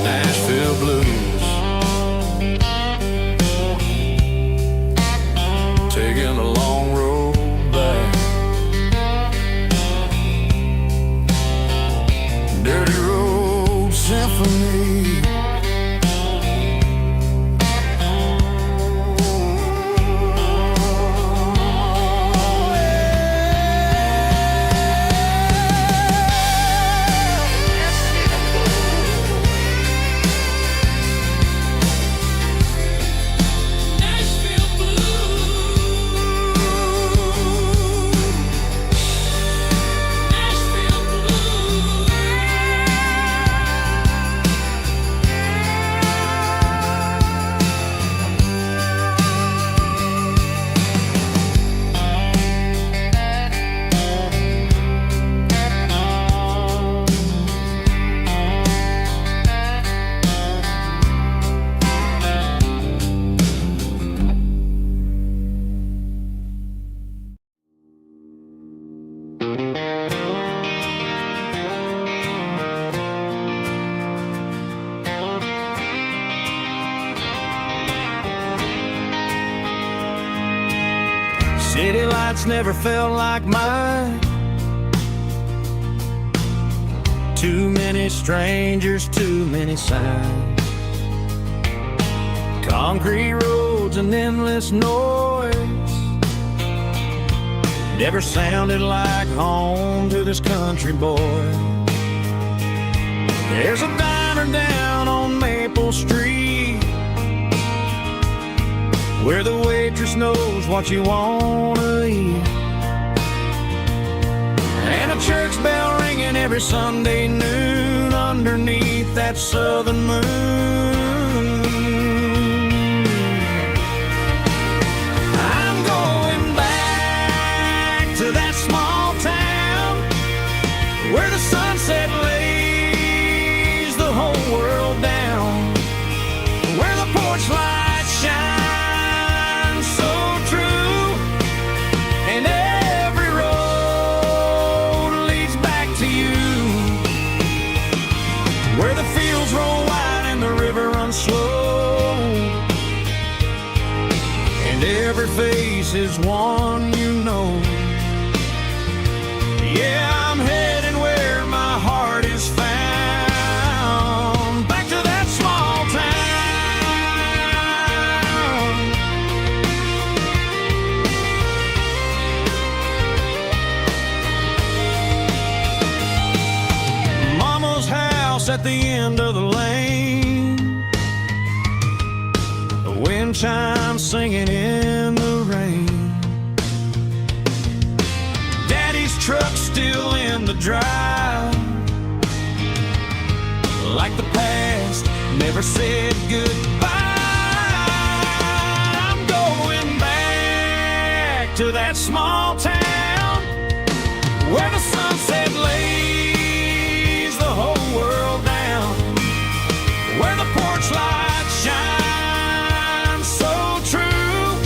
Nashville blues, taking a long road back. Dirty road symphony. City lights never felt like mine. Too many strangers, too many signs. Concrete roads and endless noise never sounded like home to this country boy. There's a diner down on Maple Street where the waitress knows what you wanna eat, and a church bell ringing every Sunday noon underneath that southern moon. I'm going back to that small town where the sunset lays the whole world down, where the porch lights shine slow, and every face is one you know. Yeah, I'm heading where my heart at the end of the lane. The wind chimes singing in the rain. Daddy's truck still in the drive, like the past never said goodbye. I'm going back to that small town where the sunset lays the whole world down, where the porch lights shine so true,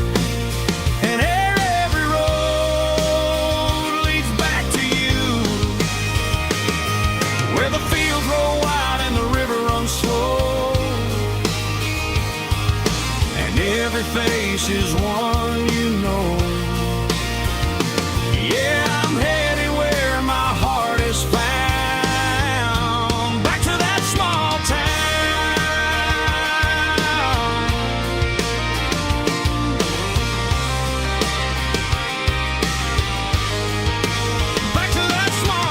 and every road leads back to you, where the fields roll wide and the river runs slow, and every face is one you know. Yeah, I'm headed where my heart is found, back to that small town, back to that small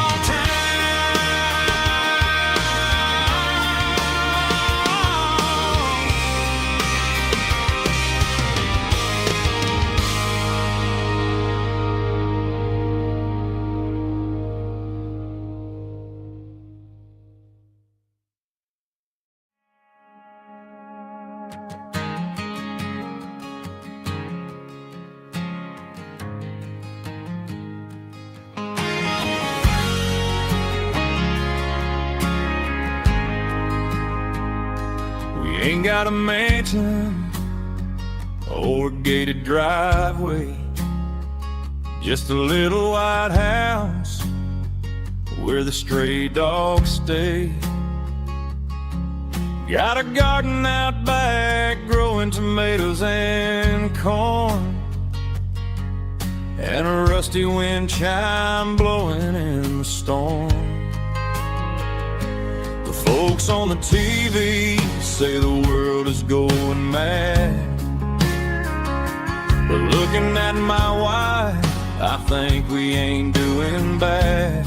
ain't got a mansion or a gated driveway, just a little white house where the stray dogs stay. Got a garden out back growing tomatoes and corn, and a rusty wind chime blowing in the storm. Folks on the TV say the world is going mad, but looking at my wife, I think we ain't doing bad.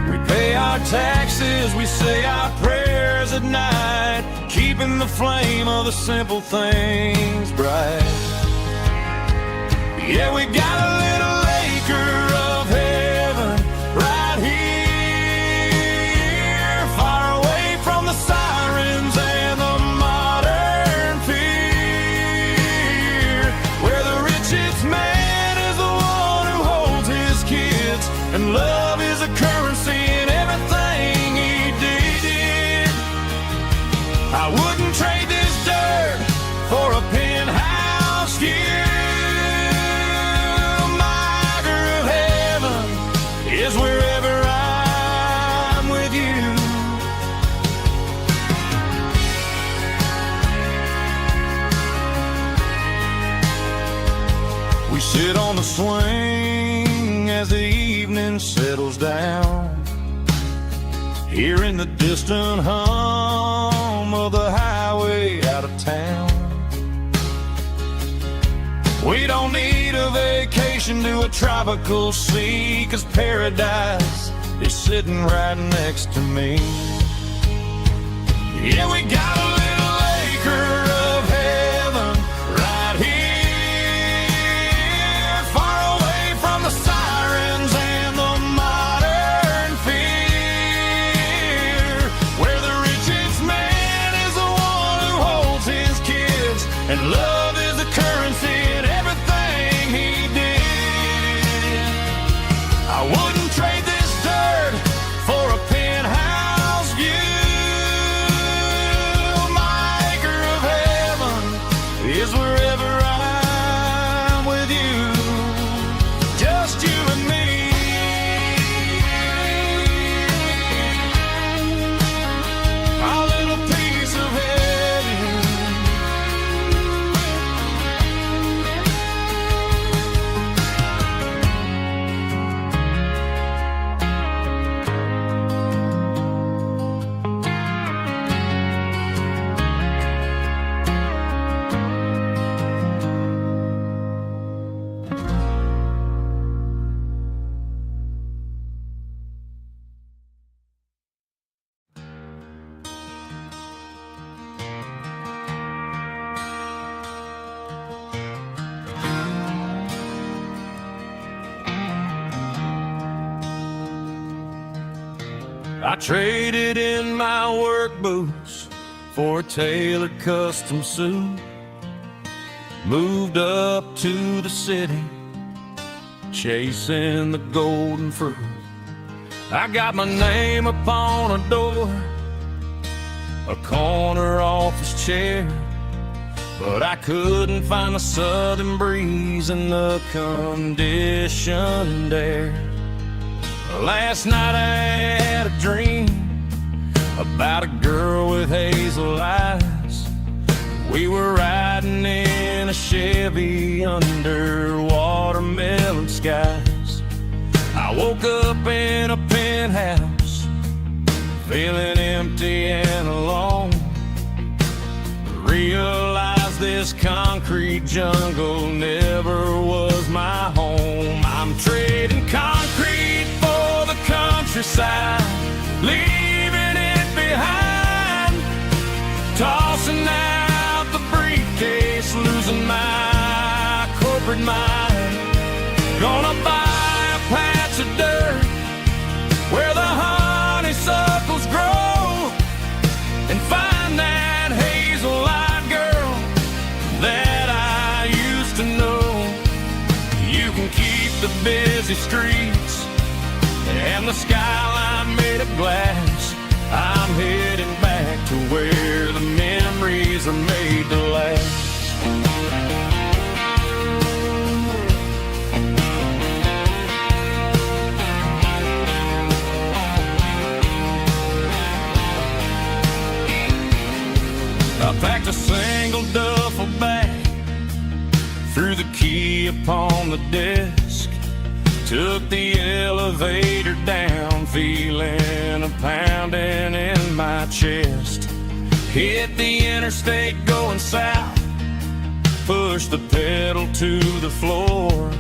We pay our taxes, we say our prayers at night, keeping the flame of the simple things bright. Yeah, we got a little acre of heaven right here, sirens and the modern fear, where the richest man is the one who holds his kids, and love is a currency in everything he did. I wouldn't trade this dirt for a penthouse view. My acre of heaven is wherever I'm with you. We sit on the swing as the evening settles down, hearing the distant hum of the highway out of town. We don't need a vacation to a tropical sea, 'cause paradise is sitting right next to me. Yeah, we got a little acre of heaven right here, far away from the sirens and the modern fear, where the richest man is the one who holds his kids, and love is the currency in everything he did. I wouldn't trade this dirt for a penthouse view. My acre of heaven is wherever I'm with you, just you and me. Our little piece of heaven. I traded in my work boots for a tailored custom suit. Moved up to the city, chasing the golden fruit. I got my name upon a door, a corner office chair, but I couldn't find the southern breeze in the conditioned air. Last night I had a dream about a girl with hazel eyes. We were riding in a Chevy under watermelon skies. I woke up in a penthouse, feeling empty and alone. Realized this concrete jungle never was my home. I'm trading concrete for the countryside, leaving it behind, tossing out the briefcase, losing my corporate mind. Gonna buy a patch of dirt where the honeysuckles grow and find that hazel-eyed girl that I used to know. You can keep the busy streets and the skyline made of glass. I'm heading back to where the memories are made to last. I packed a single duffel bag, threw the key upon the desk, took the elevator down, feeling a pounding in my chest. Hit the interstate going south, pushed the pedal to the floor.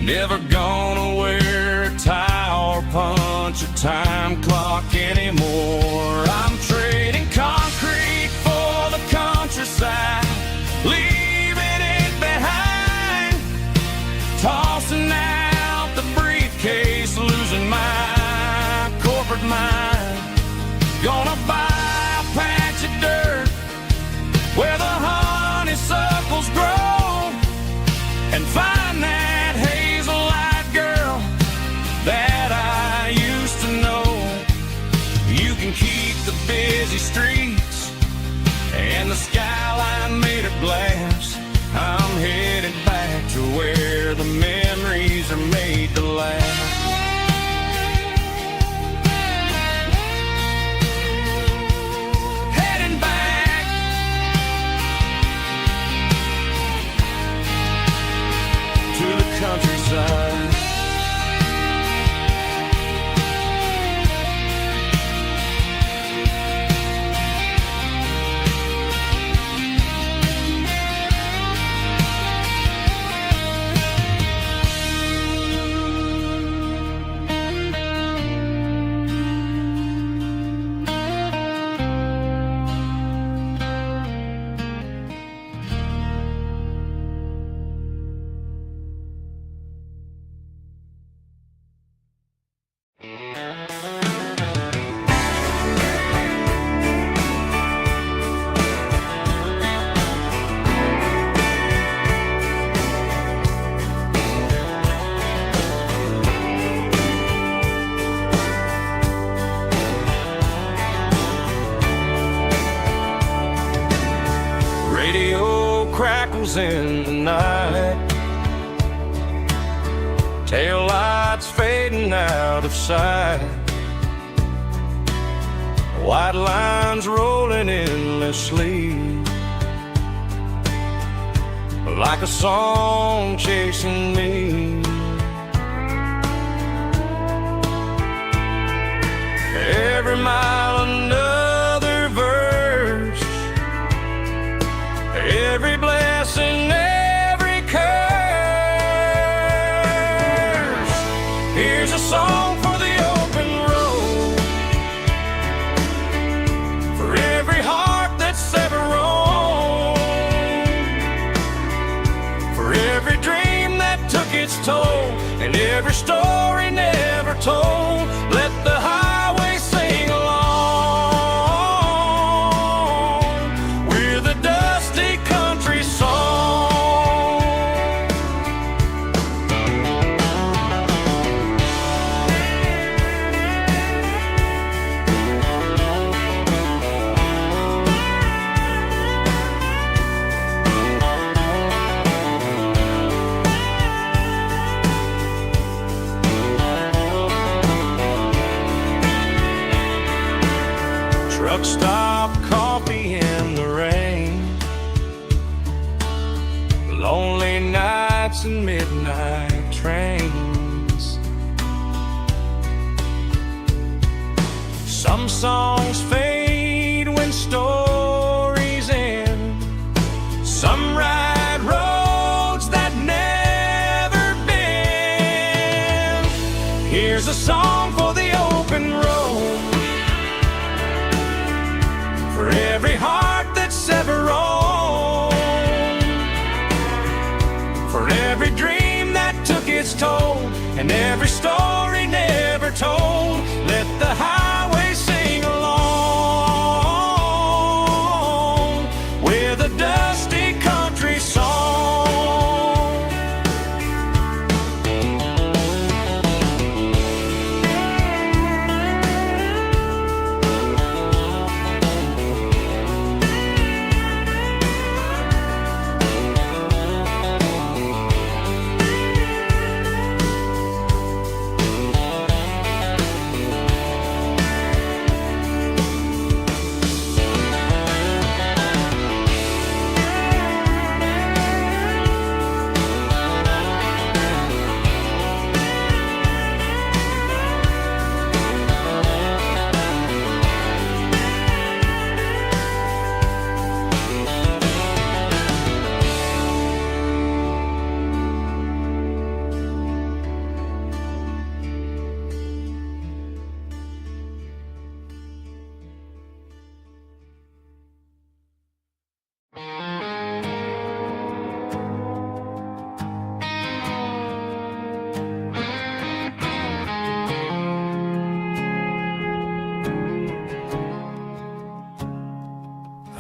Never gonna wear a tie or punch a time clock anymore. I'm trading concrete for the countryside, leaving it behind, tossing out the briefcase, losing my corporate mind. Gonna buy a patch of dirt where the honeysuckles grow and find that hazel-eyed girl that I used to know. You can keep the busy streets and the skyline made of glass. I'm headed back to where the memories are made to last. Heading back to the countryside. Radio crackles in the night, tail lights fading out of sight, white lines rolling endlessly, like a song chasing me. Every mile another verse, every blessing, every curse. Here's a song for the open road, for every heart that's ever roamed, for every dream that took its toll, and every story never told. Let the highway truck stop coffee in the rain, lonely nights and midnight trains. Some songs fade when stories end, some ride roads that never bend. Here's a song for the open road, for every heart that's ever roamed, for every dream that took its toll, and every story never told. Let the highway sing along with a dusty country song.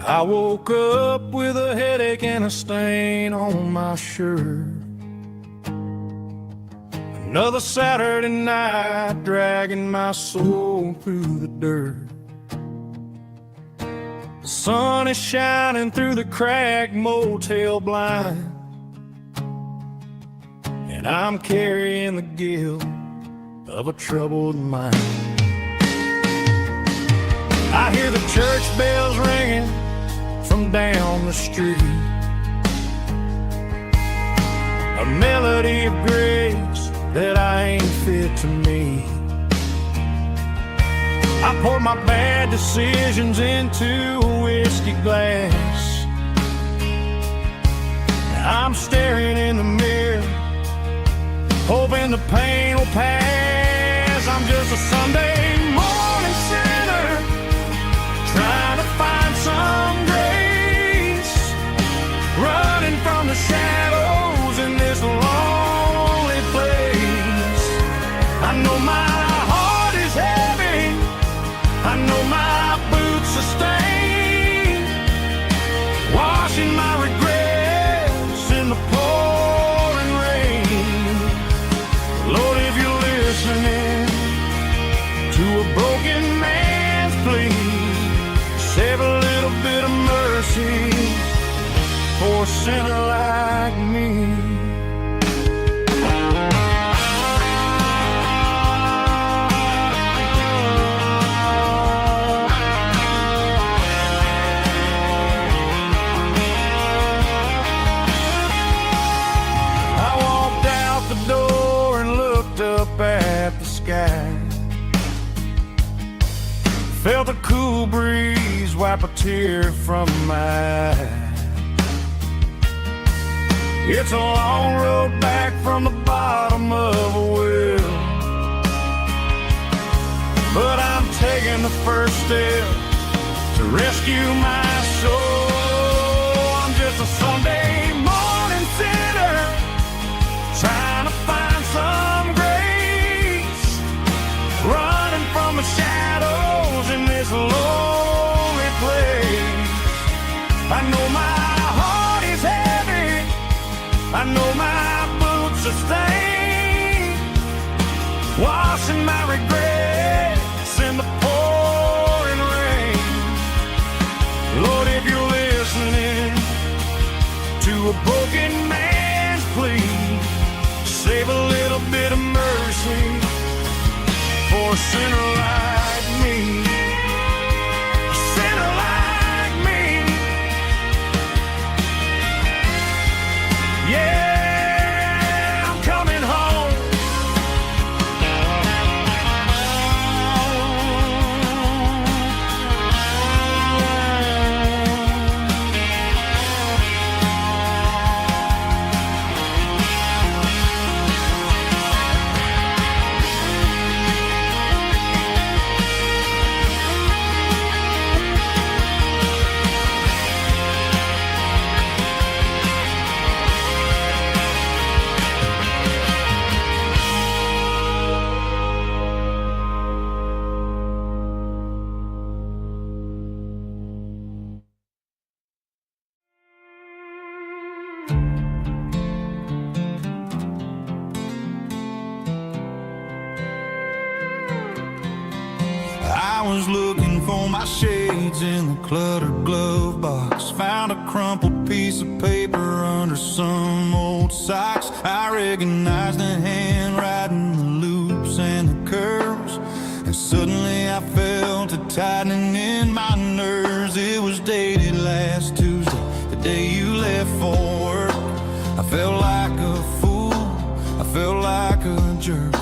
I woke up with a headache and a stain on my shirt. Another Saturday night dragging my soul through the dirt. The sun is shining through the cracked motel blind, and I'm carrying the guilt of a troubled mind. I hear the church bells ringing from down the street, a melody of grace that I ain't fit to meet. I pour my bad decisions into a whiskey glass. I'm staring in the mirror, hoping the pain will pass. I'm just a Sunday morning sinner, trying to find some grace, running from the shadows in this lonely place. I know my heart is heavy, I know my boots are stained, washing my regrets in the pouring rain. Lord, if you're listening to a broken man's plea, save a little bit of mercy for a sinner like me. I walked out the door and looked up at the sky, felt a cool breeze wipe a tear from my eye. It's a long road back from the bottom of a well, but I'm taking the first step to rescue my soul. I'm just a Sunday morning sinner, trying to find some grace, running from the shadows in this lonely place. I know my heart is heavy, I know my boots are stained, washing my regrets in the pouring rain. Lord, if you're listening to a broken man's plea, save a little bit of mercy for a sinner like me. I was looking for my shades in the cluttered glove box. Found a crumpled piece of paper under some old socks. I recognized the handwriting, the loops and the curves, and suddenly I felt a tightening in my nerves. It was dated last Tuesday, the day you left for work. I felt like a fool, I felt like a jerk.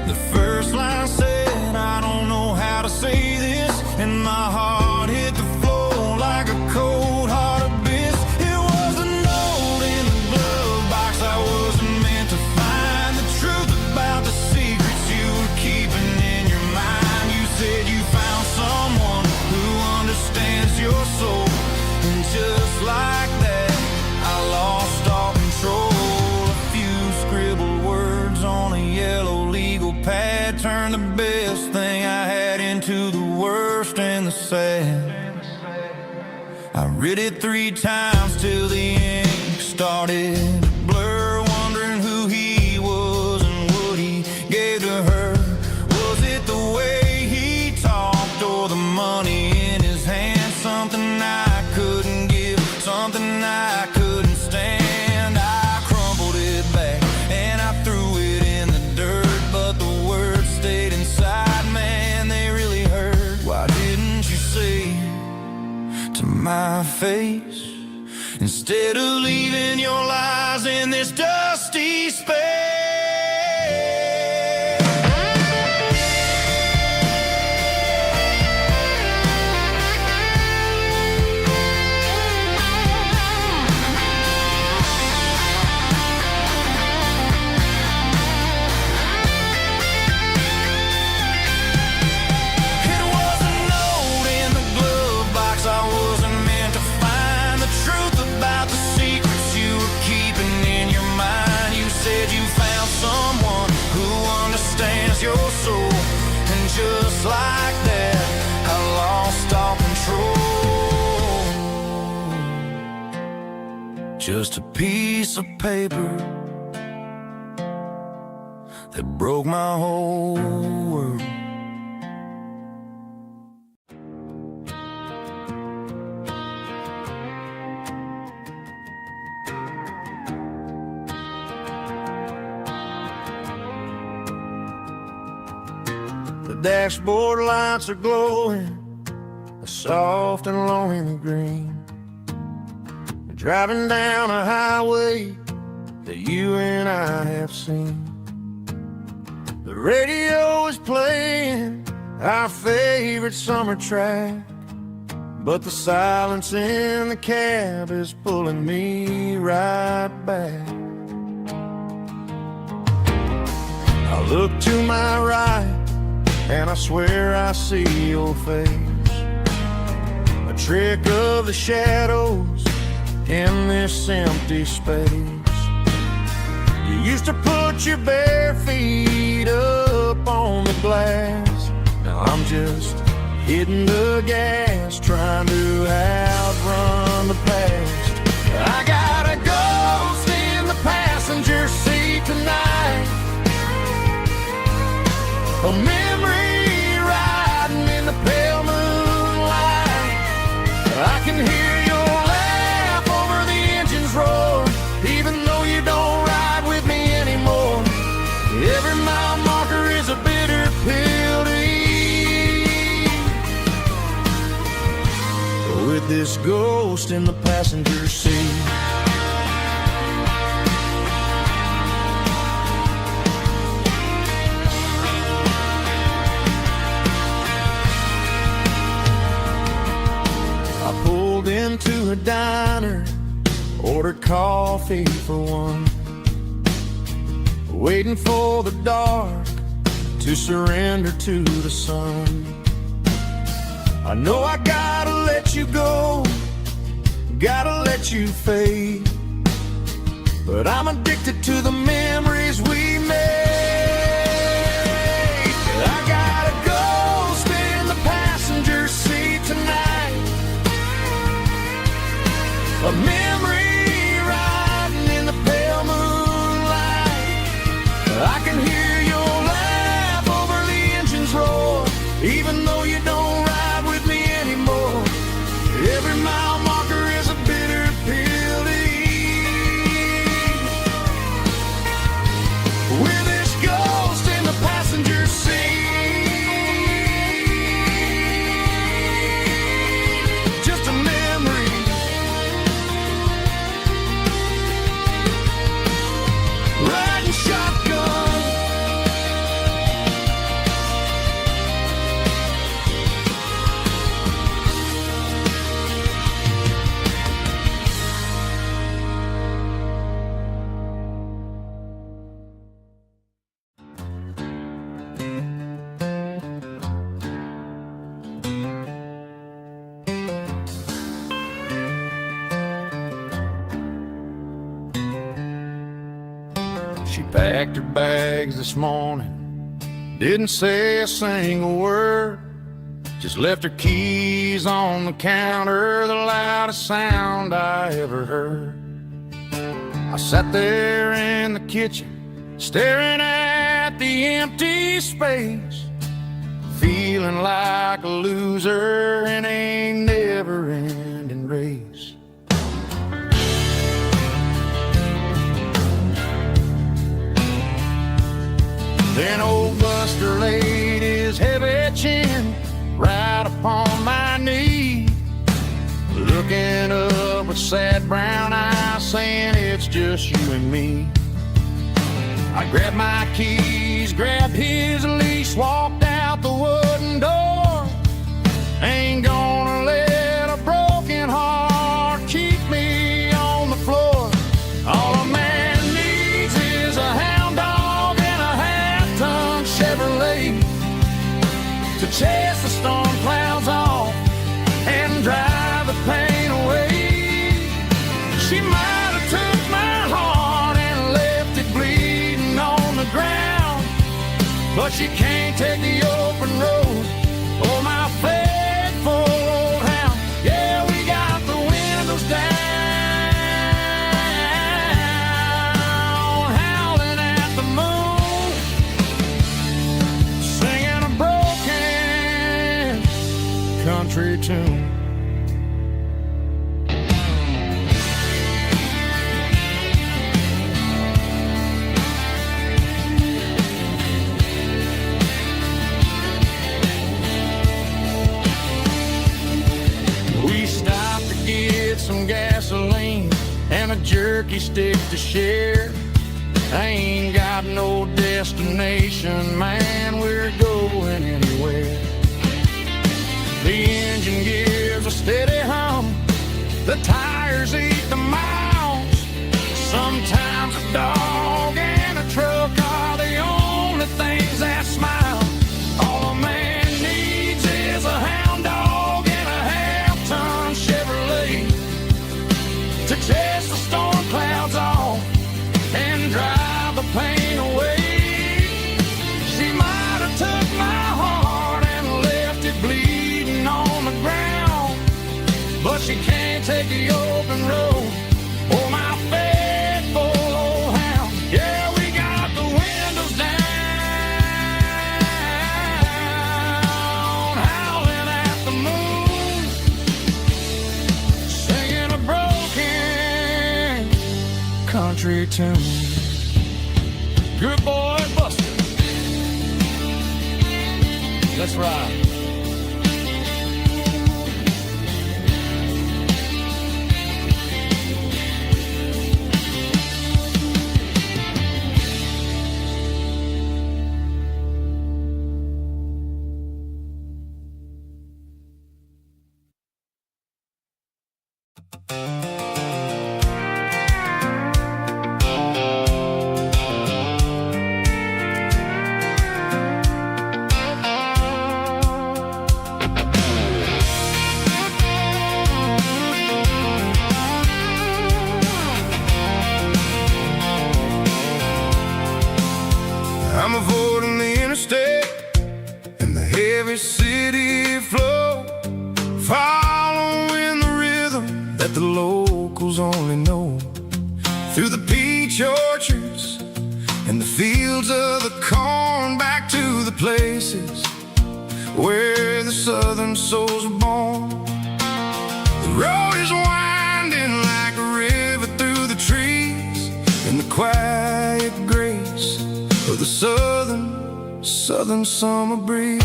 The first line said, I don't know how to say this, and my heart hit the floor like a cold hard abyss. It was a note in the glove box I wasn't meant to find. The truth about the secrets you were keeping in your mind. You said you found someone who understands your soul, and just like that, I lost all control. A few scribbled words on a yellow legal pad turned the best thing I had into the worst and the sad. I read it 3 times till the ink started to blur, wondering who he was and what he gave to her. Was it the way he talked or the money in his hand? Something I couldn't give, something I couldn't stand. I crumpled it back and I threw it in the dirt, but the words stayed inside, man, they really hurt. Why didn't you say to my face, instead of leaving your lies in this dusty space? Your soul, and just like that, I lost all control. Just a piece of paper that broke my whole world. The dashboard lights are glowing, a soft and lonely green. We're driving down a highway that you and I have seen. The radio is playing our favorite summer track, but the silence in the cab is pulling me right back. I look to my right and I swear I see your face, a trick of the shadows in this empty space. You used to put your bare feet up on the glass. Now I'm just hitting the gas, trying to outrun the past. I got a ghost in the passenger seat tonight, a memory riding in the pale moonlight. I can hear your laugh over the engine's roar, even though you don't ride with me anymore. Every mile marker is a bitter pill to eat, with this ghost in the passenger seat. Into a diner, ordered coffee for one, waiting for the dark to surrender to the sun. I know I gotta let you go, gotta let you fade, but I'm addicted to the memories we made. I got a ghost in the passenger seat tonight, a memory riding in the pale moonlight. I can hear your laugh over the engine's roar, even though you don't packed her bags this morning, didn't say a single word, just left her keys on the counter, the loudest sound I ever heard. I sat there in the kitchen, staring at the empty space, feeling like a loser in a never-ending race. Then old Buster laid his heavy chin right upon my knee, looking up with sad brown eyes, saying it's just you and me. I grabbed my keys, grabbed his leash, walked out the wooden door. Ain't gonna let a broken heart keep me on the floor. All a man needs is a hound dog and a half-ton Chevrolet to chase the storm clouds off and drive the pain away. She might have took my heart and left it bleeding on the ground, but she can't take the open road or my faithful old hound. Yeah, we got the windows down, howling at the moon, singing a broken country tune. We stopped to get some gasoline and a jerky stick to share. I ain't got no destination, man, we're going anywhere. The engine gives a steady hum, the tires eat the miles. Sometimes a dog and a truck are the only things that smile. All a man needs is a hound dog and a half-ton Chevrolet to chase the storm clouds off and drive the pain away. She might have took my heart and left it bleeding on the ground, but she can't take the open road or my faithful old hound. Yeah, we got the windows down, howling at the moon, singing a broken country tune. Good boy, Buster. Let's ride. I'm avoiding the interstate and the heavy city flow, following the rhythm that the locals only know. Through the peach orchards and the fields of the corn, back to the places where the southern souls are born. The road is winding like a river through the trees in the quiet grace of the southern summer breeze.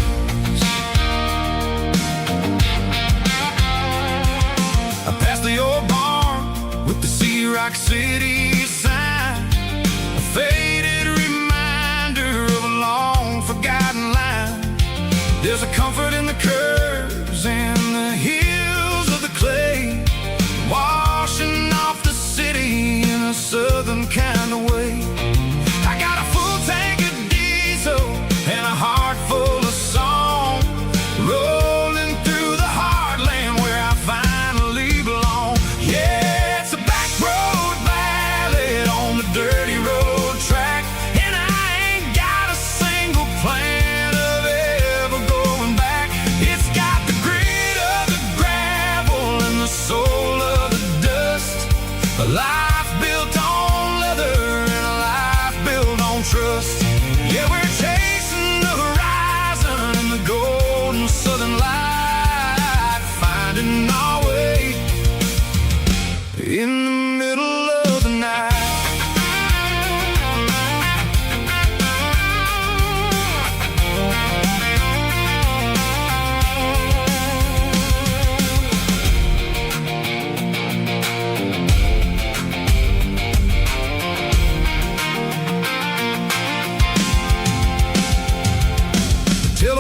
I passed the old barn with the Sea Rock City sign, a faded reminder of a long forgotten line. There's a comfort in the curves and the hills of the clay, washing off the city in a southern kind of way. I got a full tank of diesel and a heart full of song, rolling through the heartland where I finally belong. Yeah, it's a back road ballad on the dirty road track,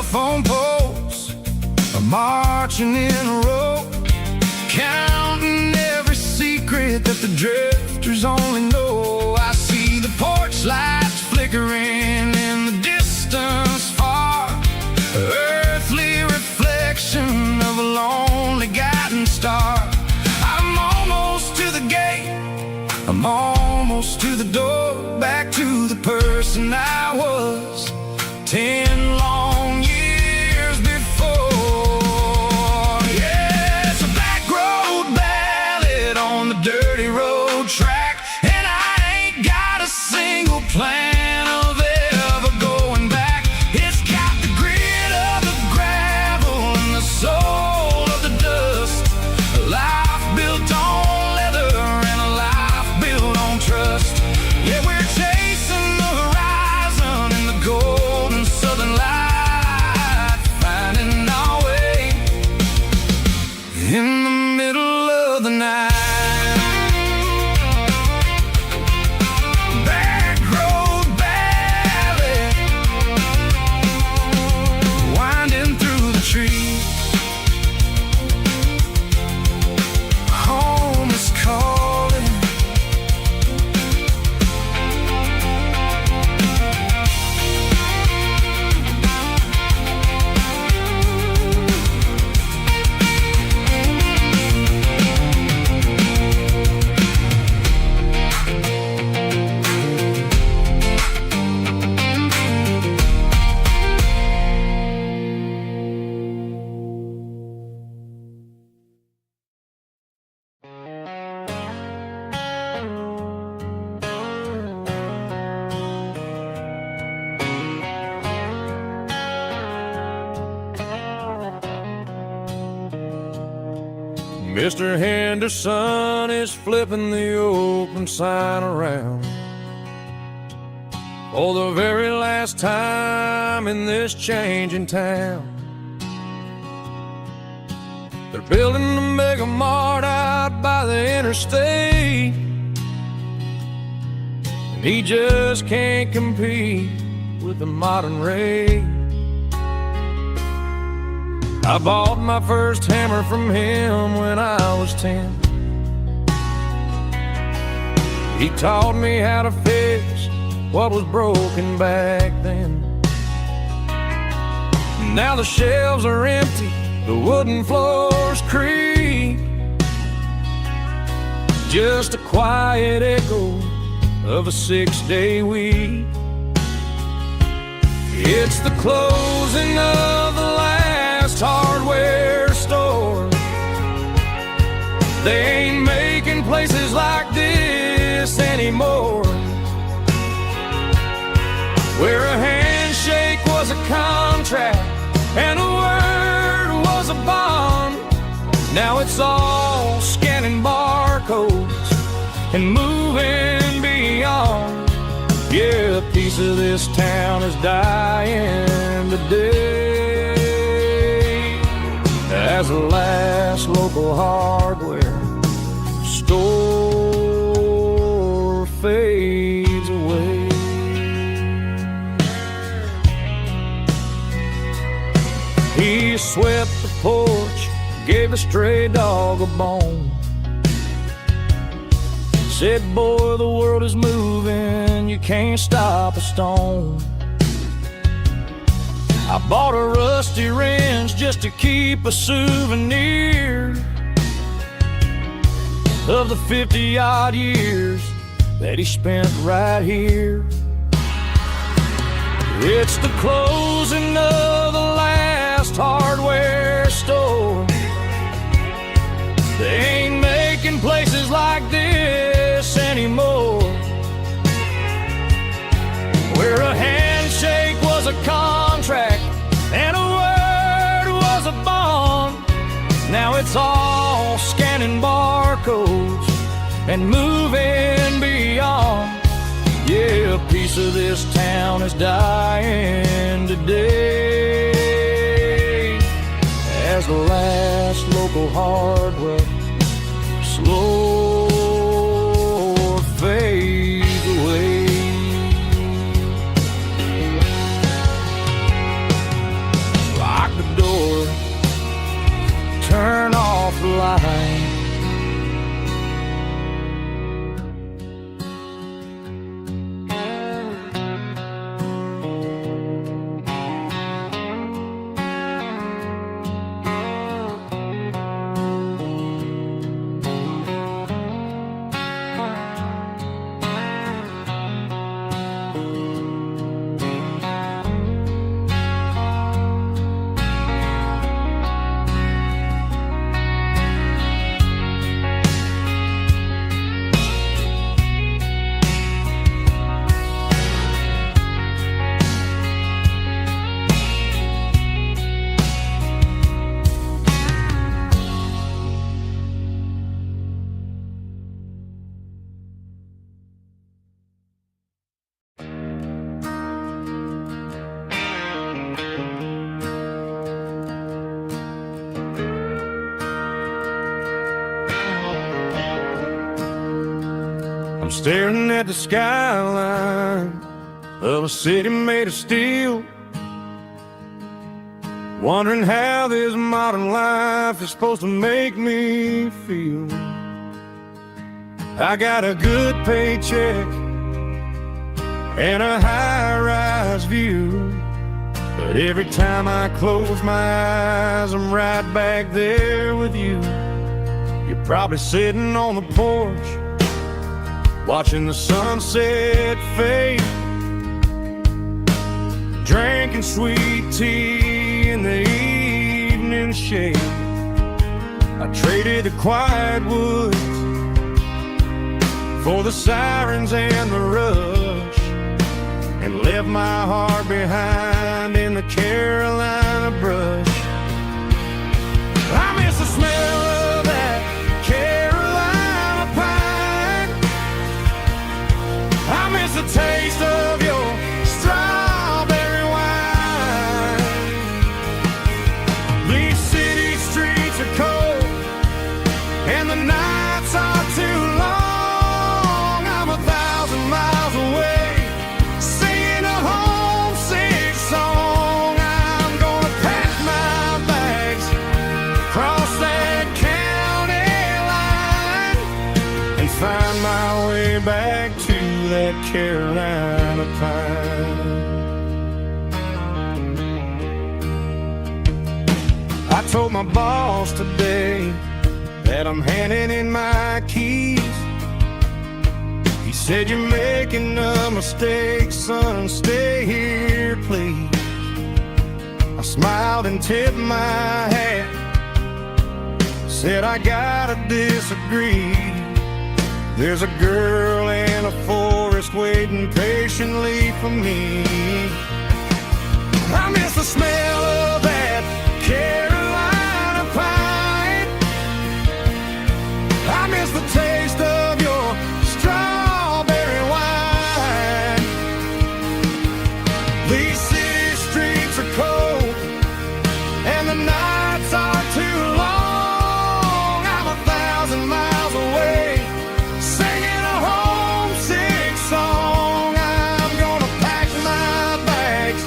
telephone poles are marching in a row, counting every secret that the drifters only know. I see the porch lights flickering in the distance far, earthly reflection of a lonely guiding star. I'm almost to the gate, I'm almost to the door, back to the person I was 10 long years before. Yeah, it's a back road ballad on the dirty road track, and I ain't got a single plan of ever going back. It's got the grit of the gravel and the soul of the dust, a life built on leather and a life built on trust. Yeah, we're chasing the horizon in the golden southern light, finding our way in the middle of the night. Back road ballad, winding through the trees. Home is calling. Mr. Henderson is flipping the open sign around for the very last time in this changing town. They're building a mega mart out by the interstate, and he just can't compete with the modern rate. I bought my first hammer from him when I was 10. He taught me how to fix what was broken back then. Now the shelves are empty, the wooden floors creak, just a quiet echo of a 6-day week. It's the closing of the last hardware store. They ain't making places like this anymore, where a handshake was a contract and a word was a bond. Now it's all scanning barcodes and moving beyond. Yeah, a piece of this town is dying today as the last local hardware store fades away. He swept the porch, gave a stray dog a bone, said, boy, the world is moving, you can't stop a stone. I bought a rusty wrench just to keep a souvenir of the 50-odd years that he spent right here. It's the closing of the last hardware store. They ain't making places like this anymore, where a handshake was a contract and a word was a bond. Now it's all scanning barcodes and moving beyond. Yeah, a piece of this town is dying today as the last local hardware slow fades away. staring at the skyline of a city made of steel, wondering how this modern life is supposed to make me feel. I got a good paycheck and a high-rise view, but every time I close my eyes, I'm right back there with you. You're probably sitting on the porch, watching the sunset fade, drinking sweet tea in the evening shade. I traded the quiet woods for the sirens and the rush, and left my heart behind in the Carolina brush. I miss the smell of that Carolina pine. I miss the taste of your strawberry wine. These city streets are cold and the nights are too long. I'm 1,000 miles away, singing a homesick song. I'm gonna pack my bags, cross that county line, and find my way back to that Carolina pine. I told my boss today that I'm handing in my keys. He said, "You're making a mistake, son, stay here, please." I smiled and tipped my hat, said, "I gotta disagree. There's a girl in a forest waiting patiently for me." I miss the smell of that Carolina pine. I miss the taste of your strawberry wine. These city streets are cold and the nights are too long. I'm 1,000 miles away, singing a homesick song. I'm gonna pack my bags,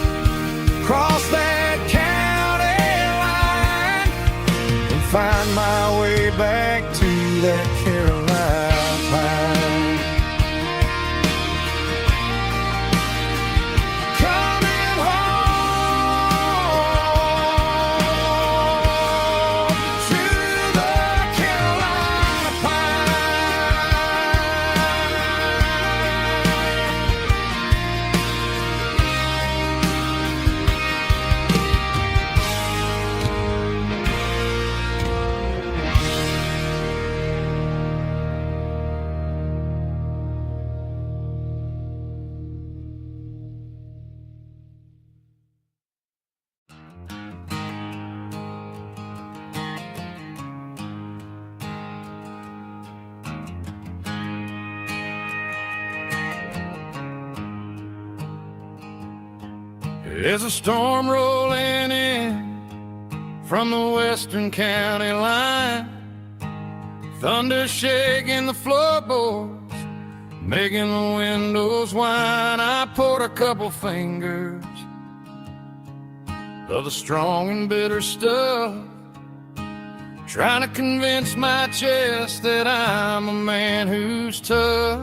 cross that county line, and find my way back to that Carolina pine. Coming home to the Carolina pine. There's a storm rolling in from the western county line, thunder shaking the floorboards, making the windows whine. I poured a couple fingers of the strong and bitter stuff, trying to convince my chest that I'm a man who's tough.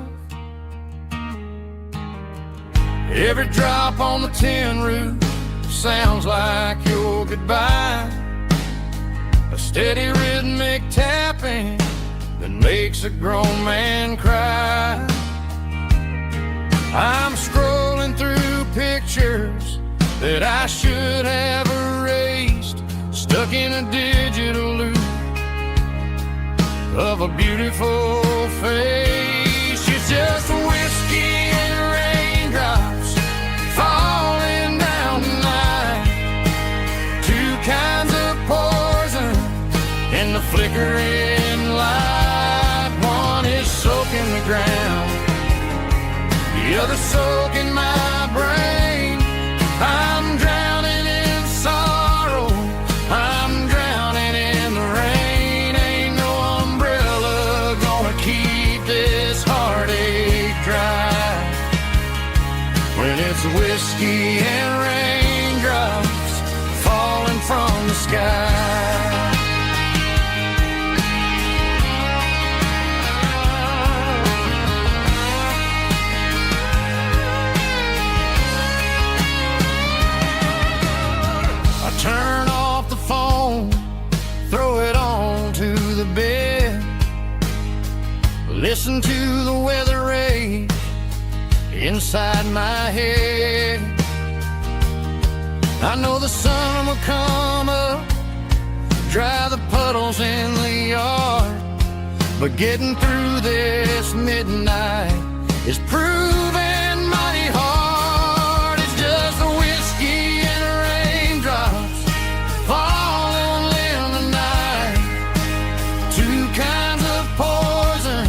Every drop on the tin roof sounds like your goodbye, a steady rhythmic tapping that makes a grown man cry. I'm scrolling through pictures that I should have erased, stuck in a digital loop of a beautiful face. She's just whiskey and raindrops falling down tonight, two kinds of poison in the flickering light. One is soaking the ground, the other soaking my brain. I'm drowning in sorrow, I'm drowning in the rain. Ain't no umbrella gonna keep this heartache sky. I turn off the phone, throw it on to the bed, listen to the weather rage inside my head. I know the sun will come up, dry the puddles in the yard, but getting through this midnight is proving mighty hard. It's just the whiskey and raindrops falling in the night, two kinds of poison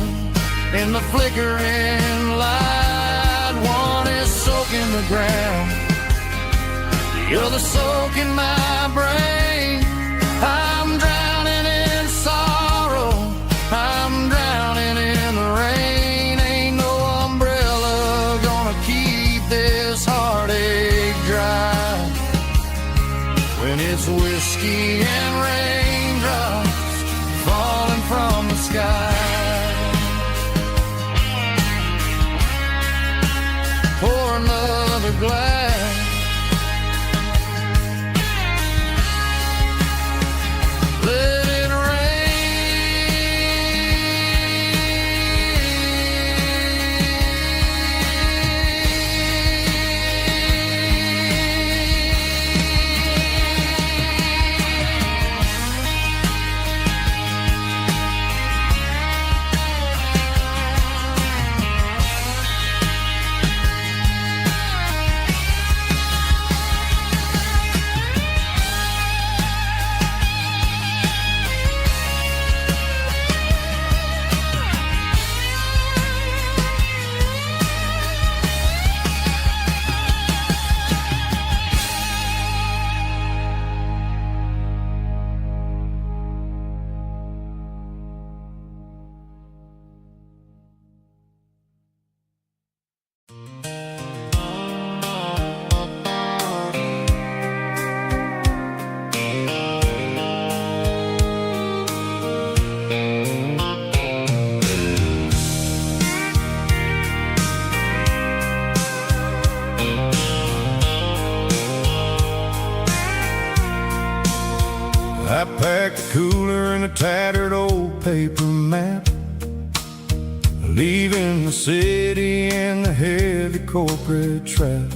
in the flickering light. One is soaking the ground, the other soaking my brain. I'm drowning in sorrow, I'm drowning in the rain. Ain't no umbrella gonna keep this heartache dry when it's whiskey and raindrops falling from the sky. Pour another glass, let it I packed the cooler and a tattered old paper map, leaving the city and the heavy corporate trap.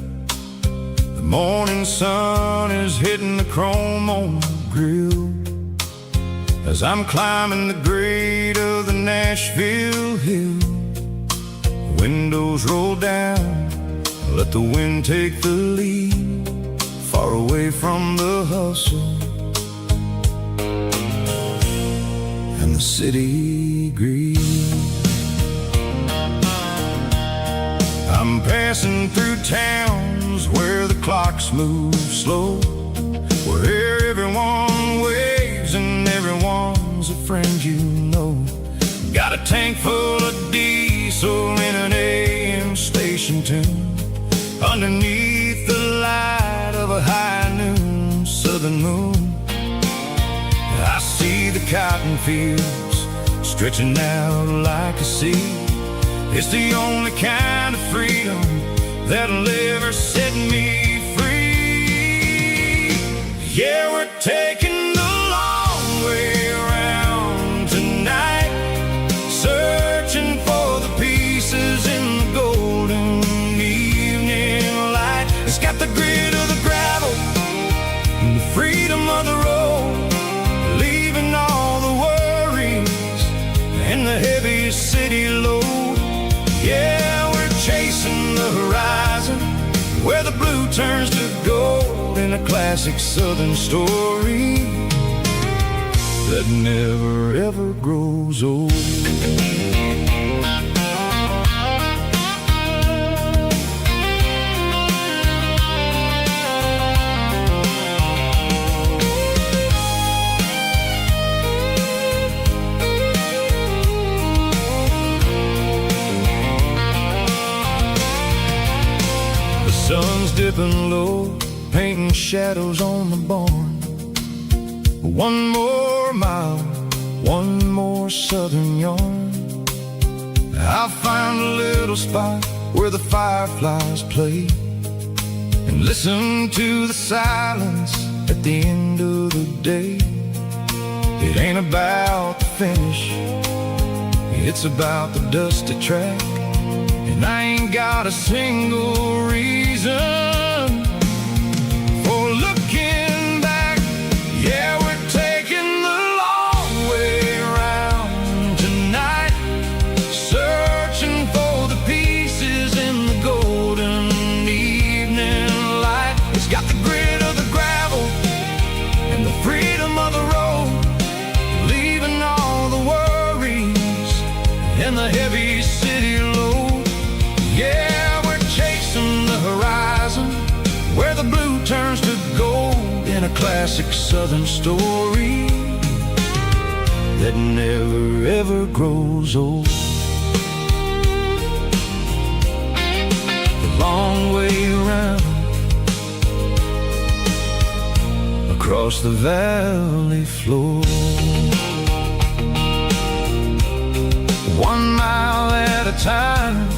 The morning sun is hitting the chrome on the grill as I'm climbing the grade of the Nashville hill. The windows roll down, let the wind take the lead, far away from the hustle and the city greed. I'm passing through towns where the clocks move slow, where everyone waves and everyone's a friend you know. Got a tank full of diesel in an AM station tune, underneath the light of a high noon southern moon. I see the cotton fields stretching out like a sea. It's the only kind of freedom that'll ever set me free. Yeah, we're taking the long way around tonight, searching for the pieces in the golden evening light. It's got the grit of the gravel and the freedom of the road, leaving all the worries and the heavy city load. Yeah, we're chasing the horizon, where the blue turns to gold, in a classic southern story that never ever grows old. Sun's dipping low, painting shadows on the barn. One more mile, one more southern yarn. I'll find a little spot where the fireflies play and listen to the silence at the end of the day. It ain't about the finish, it's about the dusty track. And I ain't got a single reason for looking back. Yeah, we're taking the long way around tonight, searching for the pieces in the golden evening light. It's got the grit of the gravel and the freedom of the road, leaving all the worries and the heavy city load. Yeah, we're chasing the horizon where the blue turns to gold in a classic southern story that never ever grows old. The long way around across the valley floor, 1 mile at a time.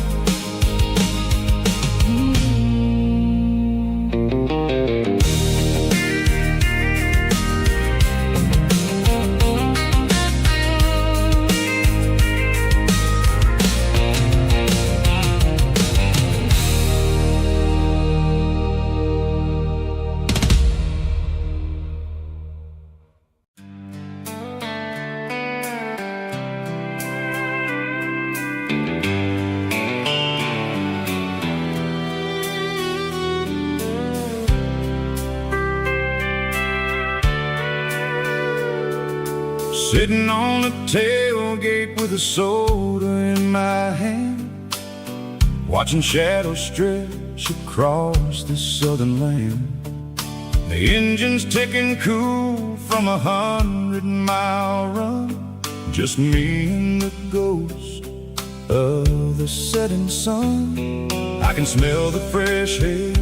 Sitting on the tailgate with a soda in my hand, watching shadows stretch across this southern land. The engine's ticking cool from a 100-mile run, just me and the ghost of the setting sun. I can smell the fresh air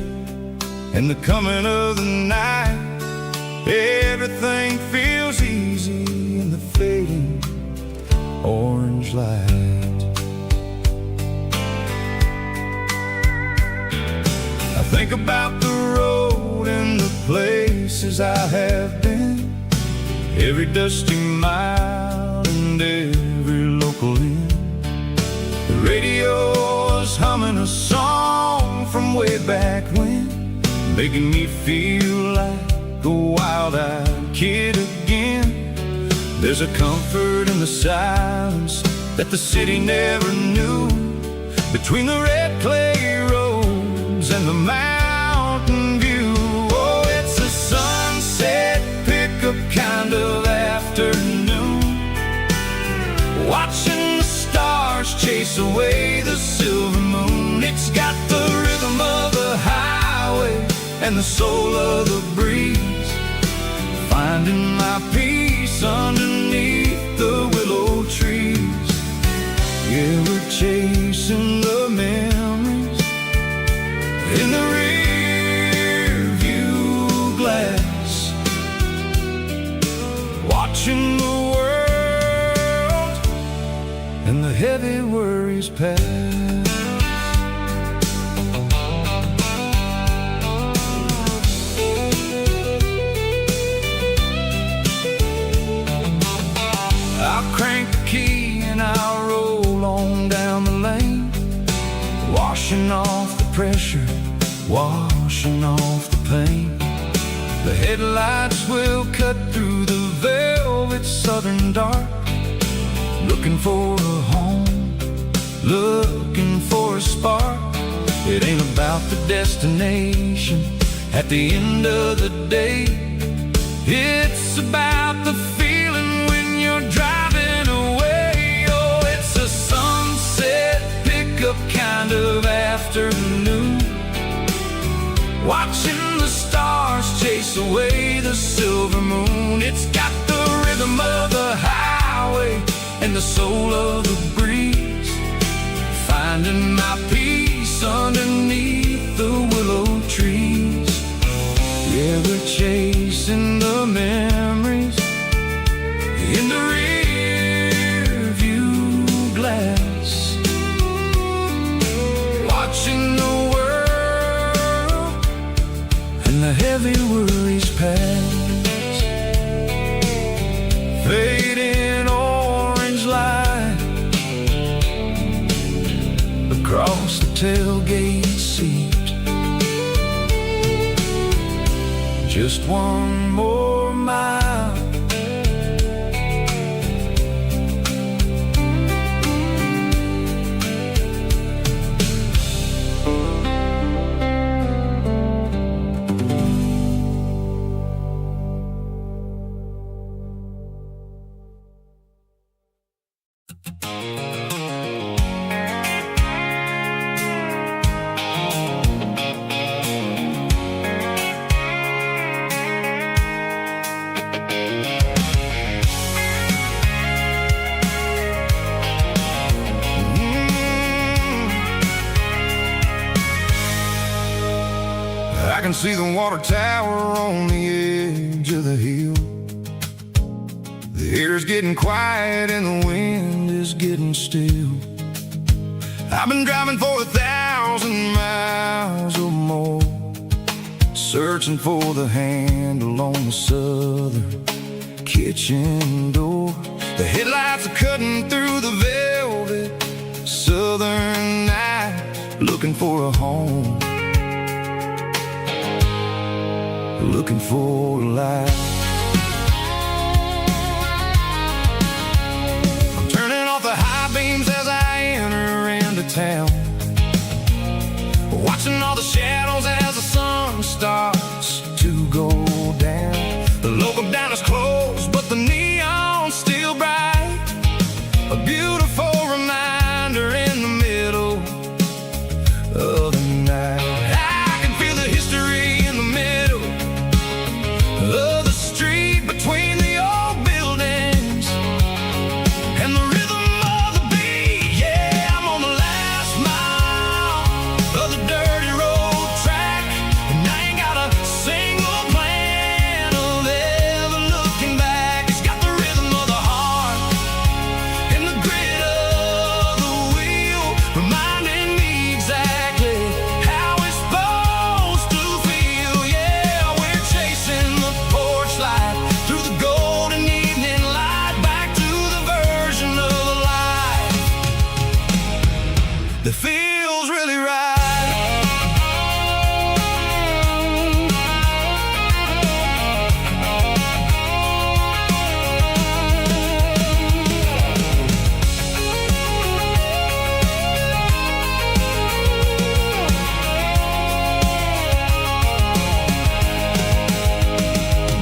and the coming of the night. Everything feels easy in the fading orange light. I think about the road and the places I have been, every dusty mile and every local inn. The radio is humming a song from way back when, making me feel like a wild-eyed kid again. There's a comfort in the silence that the city never knew, between the red clay roads and the mountain view. Oh, it's a sunset pickup kind of afternoon, watching the stars chase away the silver moon. It's got the rhythm of the highway and the soul of the breeze, finding my peace underneath the willow trees. Yeah, we're chasing the memories in the rear view glass, watching the world and the heavy worries pass. Crank the key and I'll roll on down the lane, washing off the pressure, washing off the pain. The headlights will cut through the velvet southern dark, looking for a home, looking for a spark. It ain't about the destination at the end of the day, it's about the feeling when you're driving away. Oh, it's a sunset pickup kind of afternoon, watching the stars chase away the silver moon. It's got the rhythm of the highway and the soul of the breeze, finding my peace underneath the willow trees. Yeah, we're chasing the memories in the rear view glass, watching the world and the heavy worries pass. Fading orange light across the tailgate seat. Just one more mile. I can see the water tower on the edge of the hill. The air's getting quiet and the wind is getting still. I've been driving for 1,000 miles or more, searching for the handle on the southern kitchen door. The headlights are cutting through the velvet southern night, looking for a home, looking for a life. I'm turning off the high beams as I enter into town, watching all the shadows as the sun starts to go down. The local diner's closed, but the neon's still bright, a beautiful reminder in the middle of the night. I can feel the history in the middle of the street, between the old buildings and the rhythm of the beat. Yeah, I'm on the last mile of the dirty road track, and I ain't got a single plan of ever looking back. It's got the rhythm of the heart and the grit of the wheel, reminding me exactly how it's supposed to feel. Yeah, we're chasing the porch light through the golden evening light, back to the version of life that feels really right.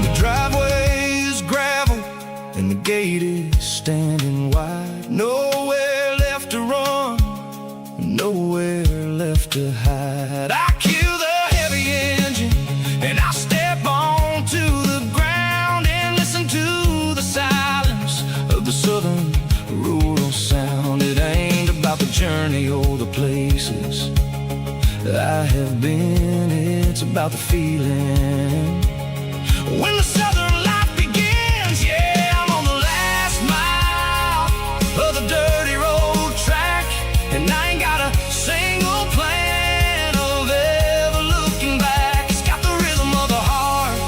The driveway is gravel and the gate is standing wide. Nowhere left to run, nowhere left to hide. I kill the heavy engine and I step onto the ground and listen to the silence of the southern rural sound. It ain't about the journey or the places I have been, it's about the feeling when the southern life begins. Yeah, I'm on the last mile of the dirty road track, and I ain't got a single plan of ever looking back. It's got the rhythm of the heart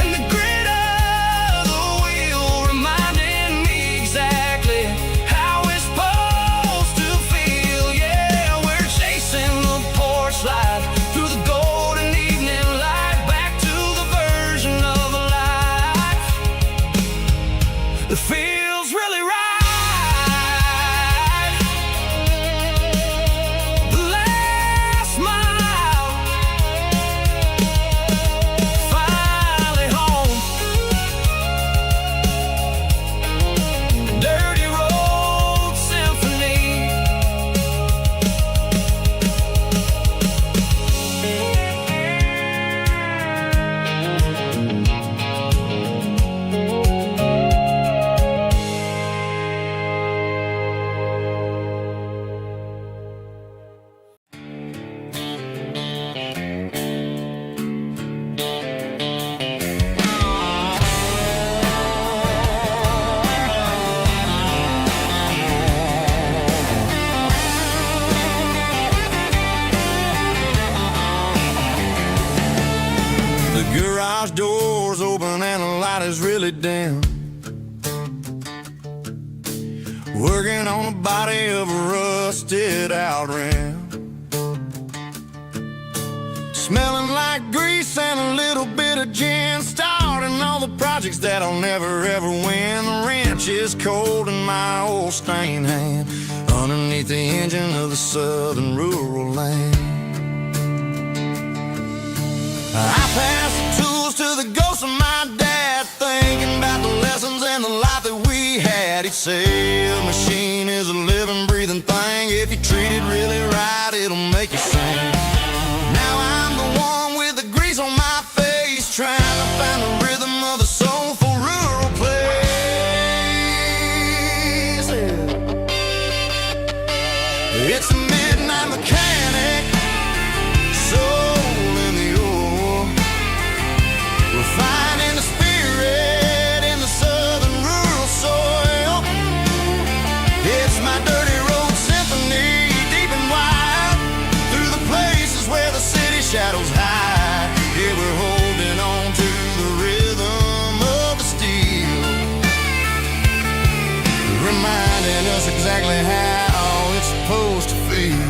and the grit of the wheel, reminding me exactly how it's supposed to feel. Yeah, we're chasing the porch light through the golden evening light, back to garage doors open and the light is really dim. Working on the body of a rusted out rim. Smelling like grease and a little bit of gin. Starting all the projects that I'll never ever win. The wrench is cold in my old stained hand underneath the engine of the southern rural land. I pass the tools to the ghost of my dad, thinking about the lessons and the life that we had. He'd say a machine is a living, breathing thing. If you treat it really right, it'll make you sing. Now I'm the one with the grease on my face, trying to find the rhythm of the soulful rural place. It's a midnight mechanic, soul in the ore, refining the spirit in the southern rural soil. It's my dirty road symphony, deep and wide, through the places where the city shadows hide. Yeah, we're holding on to the rhythm of the steel, reminding us exactly how it's supposed to feel.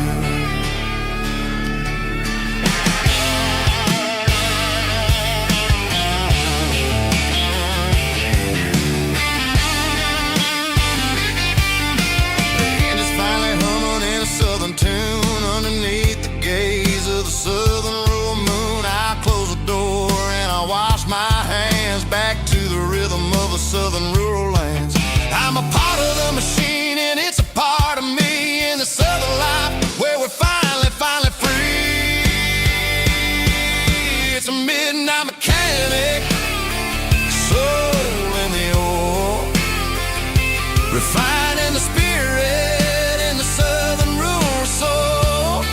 Tune underneath the gaze of the southern rural moon. I close the door and I wash my hands back to the rhythm of the southern rural lands. I'm a part of the machine and it's a part of me in the southern life where we're finally free. It's a midnight mechanic, soul in the ore, refining the spirit in the southern rural soul.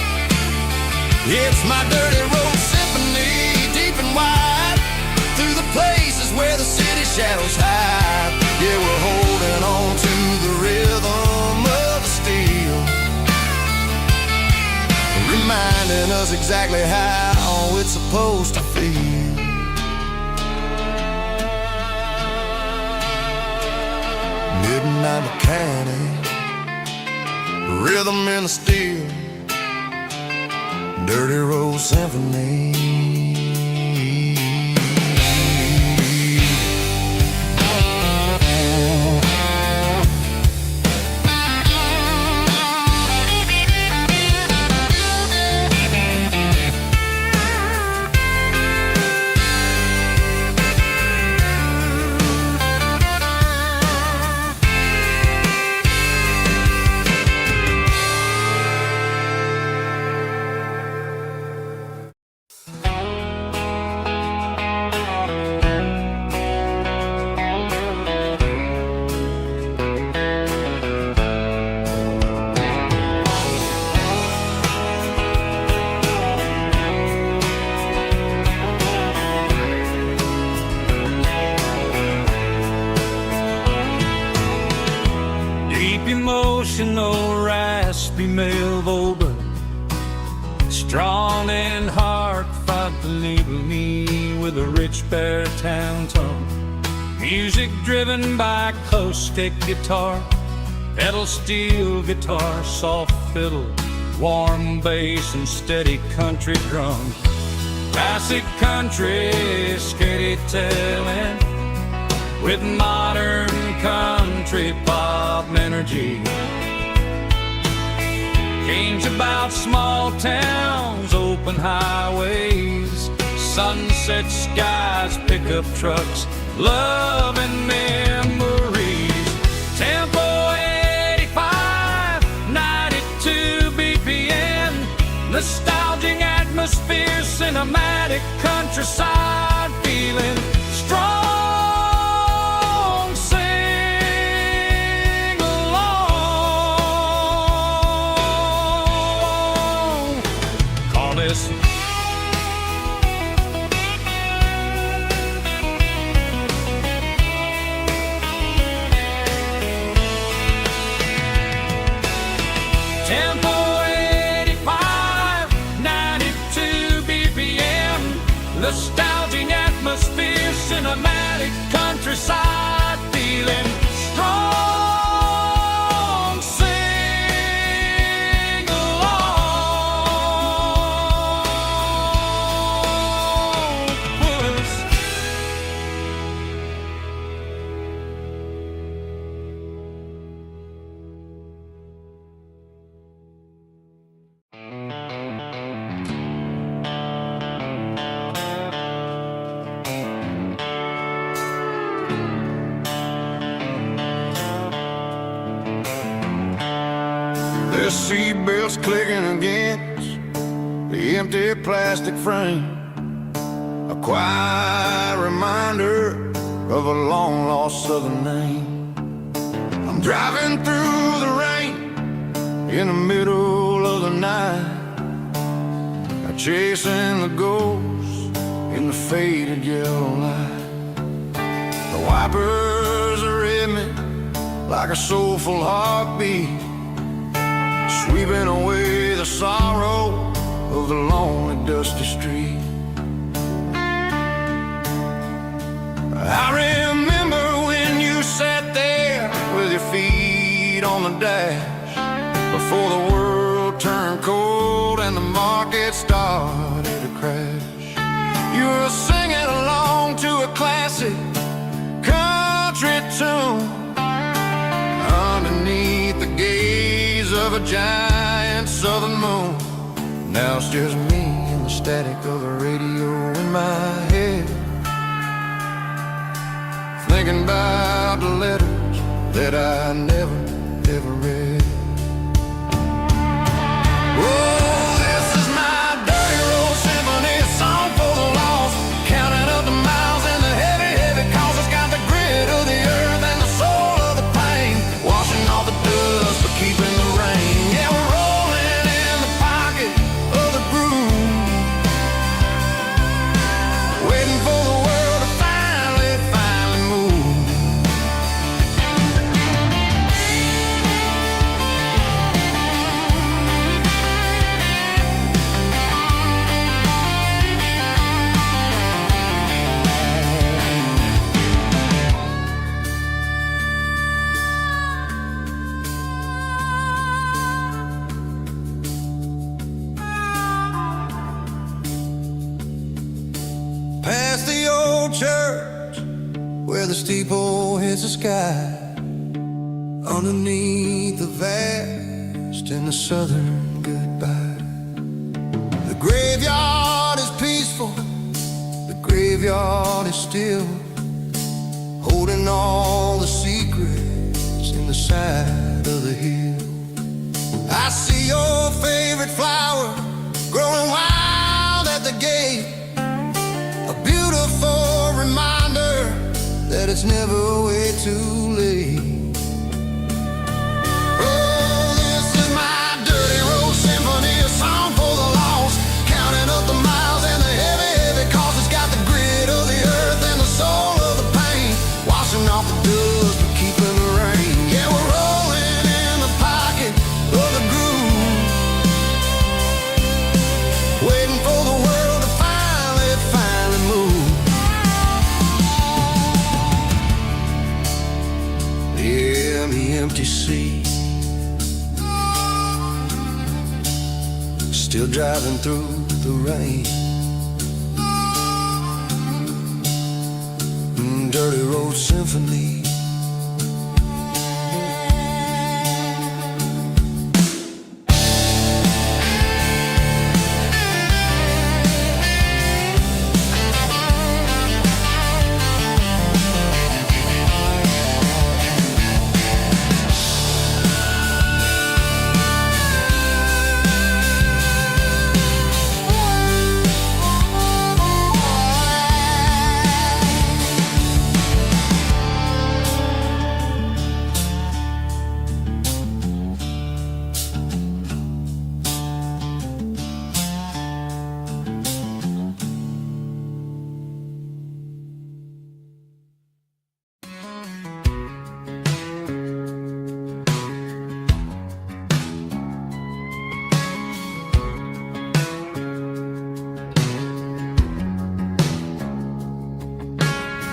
It's my dirty road symphony, deep and wide, through the places where the city shadows hide. Yeah, we're holding on to the rhythm of the steel, reminding us exactly how it's supposed to feel. Midnight mechanic, rhythm in the steel, dirty road symphony. Emotional, raspy male vocal, strong and heartfelt, label me with a rich baritone tone. Music driven by close stick guitar, pedal steel guitar, soft fiddle, warm bass and steady country drums. Classic country storytelling with modern country pop energy. Games about small towns, open highways, sunset skies, pickup trucks, love and memories. Tempo 85, 92 BPM, nostalgic atmosphere, cinematic countryside feeling strong. Tempo 85, 92 BPM, nostalgic The seatbelt's clicking against the empty plastic frame, a quiet reminder of a long-lost southern name. I'm driving through the rain in the middle of the night, chasing the ghosts in the faded yellow light. The wipers are in me like a soulful heartbeat, sweeping away the sorrow of the lonely, dusty street. I remember when you sat there with your feet on the dash, before the world turned cold and the market started to crash. You were singing along to a classic country tune underneath the gaze of a giant southern moon. Now it's just me and the static of the radio in my head, thinking about the letters that I never, ever read. Oh, this is my dirty road symphony, a song for the lost, counting up the miles and the heavy, heavy calls. It's got the grit of the earth and the soul of the pain, washing off the dust but keeping the rain. Yeah, we're rolling in the pocket of the groove, waiting for the world to finally move. Past the old church where the steeple hits the sky, underneath the vast in the southern goodbye. The graveyard is peaceful, the graveyard is still, holding all the secrets in the side of the hill. I see your favorite flower growing wild at the gate, a beautiful reminder that it's never way too late. Oh, this is my dirty road symphony, a song for the lost, counting up the miles and the heavy, heavy calls. It's got the grit of the earth and the soul of the pain, washing off the dust but keeping the rain. Yeah, we're rolling in the pocket of the groove, waiting for the world to finally move. Yeah, the empty seat, still driving through the rain. Dirty road symphony.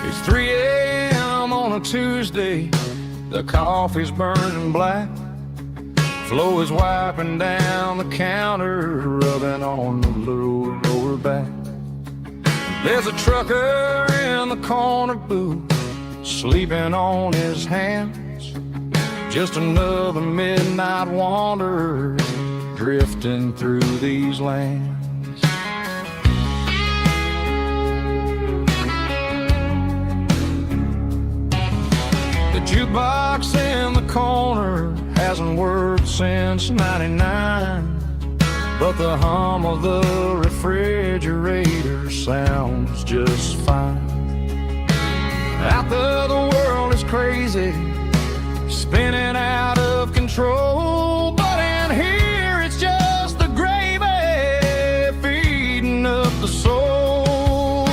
It's 3 a.m. on a Tuesday, the coffee's burning black, Flo is wiping down the counter, rubbing on the lower back. There's a trucker in the corner booth, sleeping on his hands, just another midnight wanderer drifting through these lands. The jukebox in the corner has hasn't worked since '99, but the hum of the refrigerator sounds just fine. Out there the world is crazy, spinning out of control, but in here it's just the gravy feeding up the soul.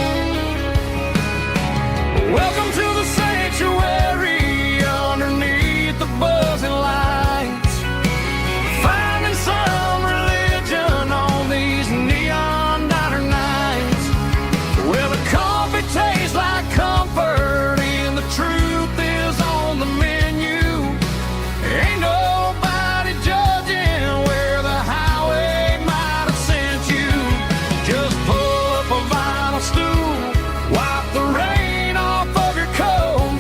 Welcome to the sanctuary underneath the buzzing lights, finding some religion on these neon diner nights, where the coffee tastes like comfort and the truth is on the menu. Ain't nobody judging where the highway might have sent you. Just pull up a vinyl stool, wipe the rain off of your coat.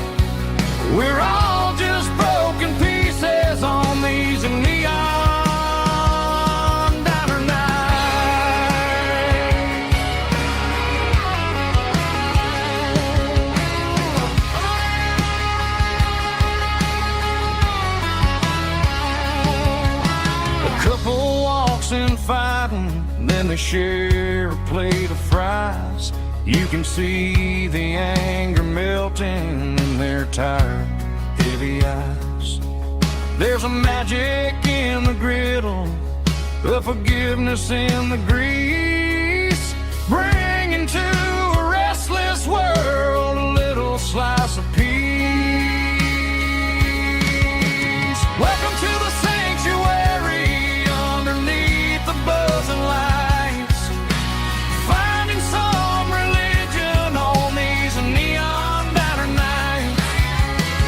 We're all just broken pieces on these neon diner nights. A couple walks in fighting, then they share a plate of fries. You can see the anger melting in their tired, heavy eyes. There's a magic in the griddle, a forgiveness in the grease, bringing to a restless world a little slice of peace. Welcome to the sanctuary underneath the buzzing lights, finding some religion on these neon diner nights,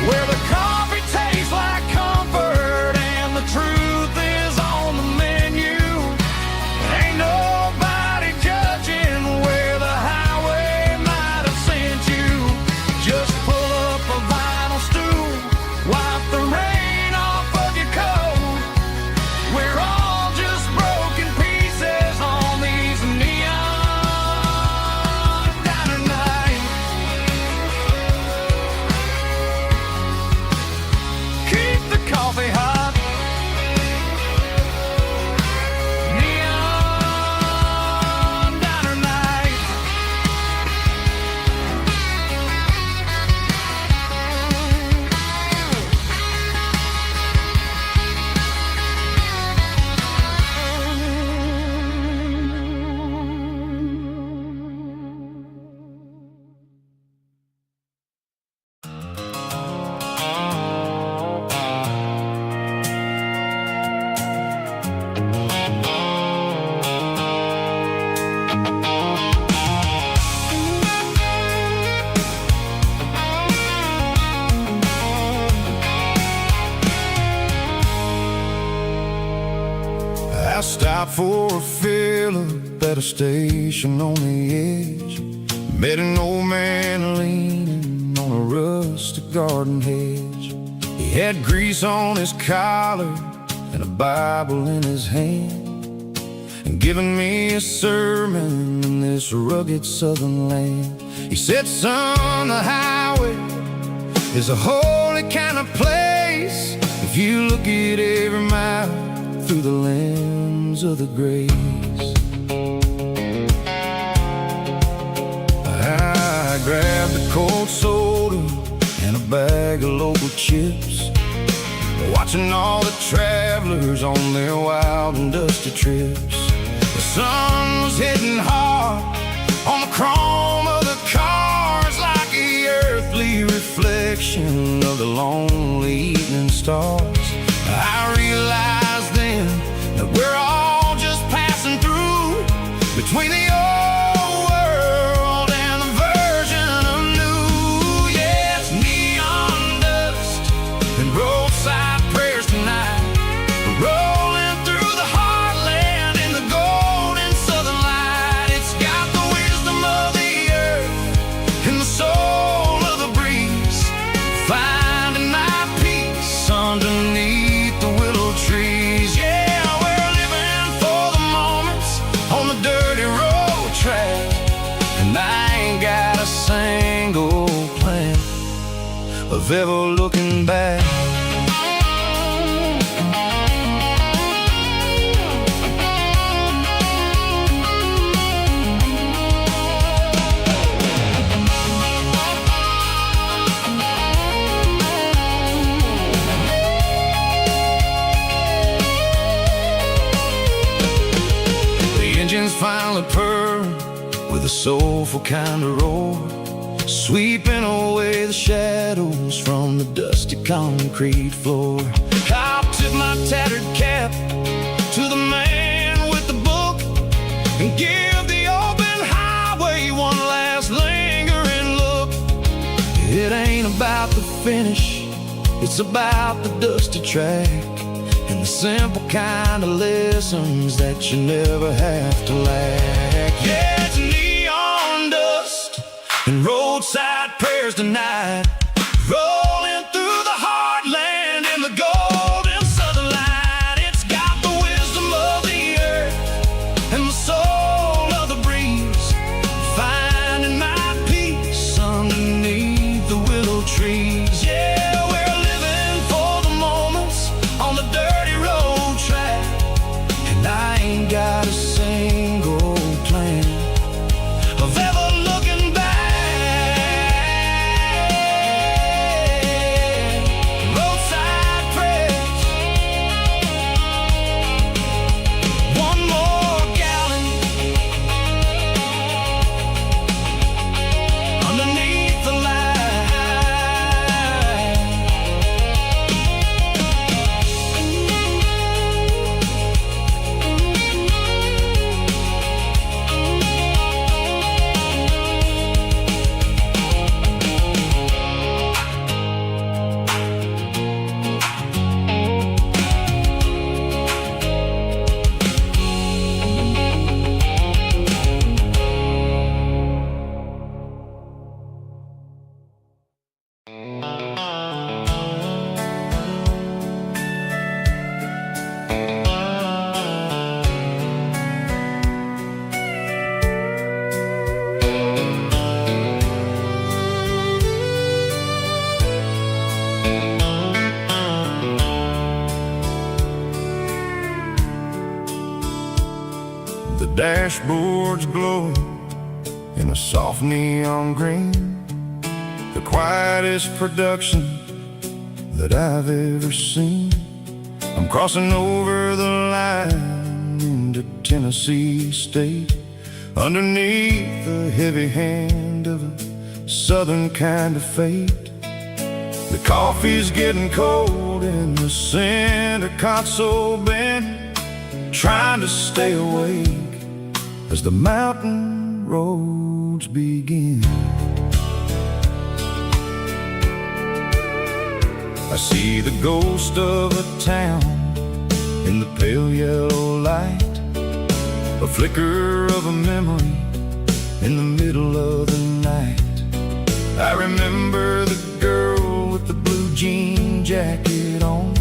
where the coffee tastes like comfort and the truth is on the menu. Ain't nobody judging where the highway might have sent you. Just pull up a vinyl stool, wipe the rain off of your coat. We're all just broken pieces on these neon diner nights. Keep the coffee hot. Neon diner nights. I stopped for a fill-up at a station on the edge. Met an old man leaning on a rustic garden hedge. He had grease on his collar and a Bible in his hand, and giving me a sermon in this rugged southern land. He said, son, the highway is a holy kind of place if you look at every mile through the lens of the grace. I grabbed a cold soda and a bag of local chips, watching all the travelers on their wild and dusty trips. The sun was hitting hard on the chrome of the cars, like the earthly reflection of the lonely evening stars. I realized then that we're all just passing through between the old world and the version of new. Yeah, it's neon dust and roadside prayers tonight, rolling through the heartland in the golden southern light. It's got the wisdom of the earth and the soul of the breeze, finding my peace underneath the willow trees. Yeah, we're living for the moments on the dirty road track, and I ain't got a single plan of ever looking back. soulful kind of roar, sweeping away the shadows from the dusty concrete floor. I'll tip my tattered cap to the man with the book and give the open highway one last lingering look. It ain't about the finish, it's about the dusty track and the simple kind of lessons that you never have to lack. Yeah, it's neon dust and roadside prayers tonight, rolling through the heartland in the golden southern light. It's got the wisdom of the earth and the soul of the breeze, finding my peace underneath the willow trees. Yeah, we're living for the moments on the dirty road track, and I ain't got a single plan of ever looking back. Roadside prayers, one more gallon underneath the light. The dashboards glow in a soft neon green, the quietest production that I've ever seen. I'm crossing over the line into Tennessee State, underneath the heavy hand of a southern kind of fate. The coffee's getting cold in the center console bin, trying to stay awake as the mountain roads begin. I see the ghost of a town in the pale yellow light, a flicker of a memory in the middle of the night. I remember the girl with the blue jean jacket on,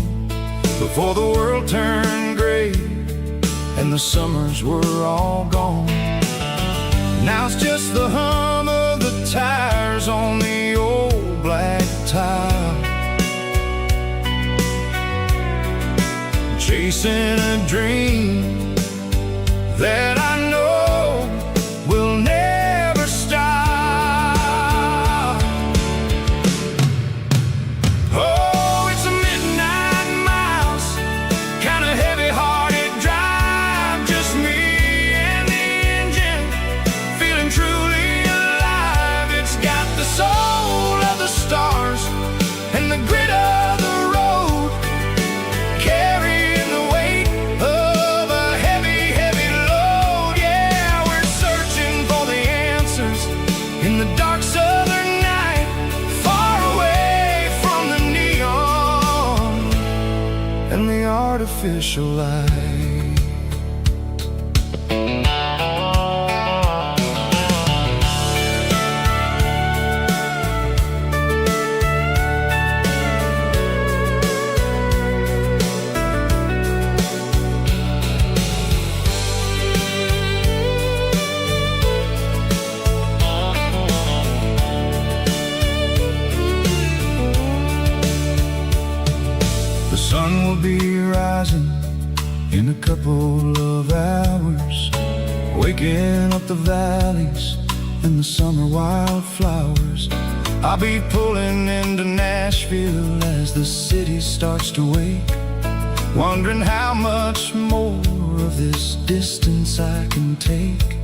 before the world turned gray and the summers were all gone. Now it's just the hum of the tires on the old black tile, chasing a dream that I know will never stop. Oh, it's a midnight miles, kind of heavy-hearted drive, just me and the engine, feeling truly alive. It's got the soul of the stars and the grit of the road, carrying the weight of a heavy, heavy load. Yeah, we're searching for the answers in the dark southern night, far away from the neon and the artificial light. The sun will be rising in a couple of hours, waking up the valleys and the summer wildflowers. I'll be pulling into Nashville as the city starts to wake, wondering how much more of this distance I can take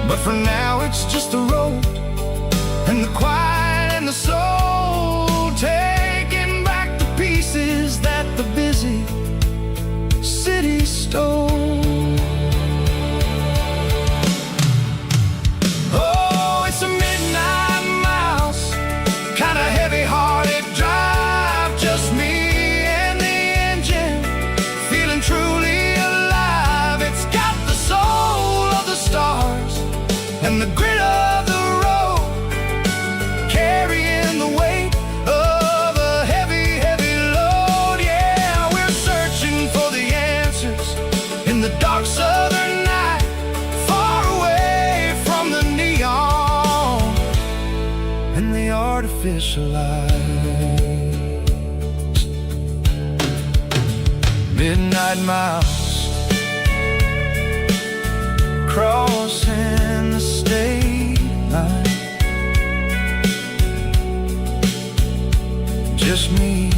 But for now it's just the road and the quiet and the soul, taking back the pieces that the busy city stole. Oh, it's a midnight mouse, kinda heavy-hearted drive, just me and the engine, feeling truly alive. It's got the soul of the stars and the grit of the road, carrying the weight of a heavy, heavy load. Yeah, we're searching for the answers in the dark southern night, far away from the neon and the artificial lights. Midnight mouse, crossing the state line, just me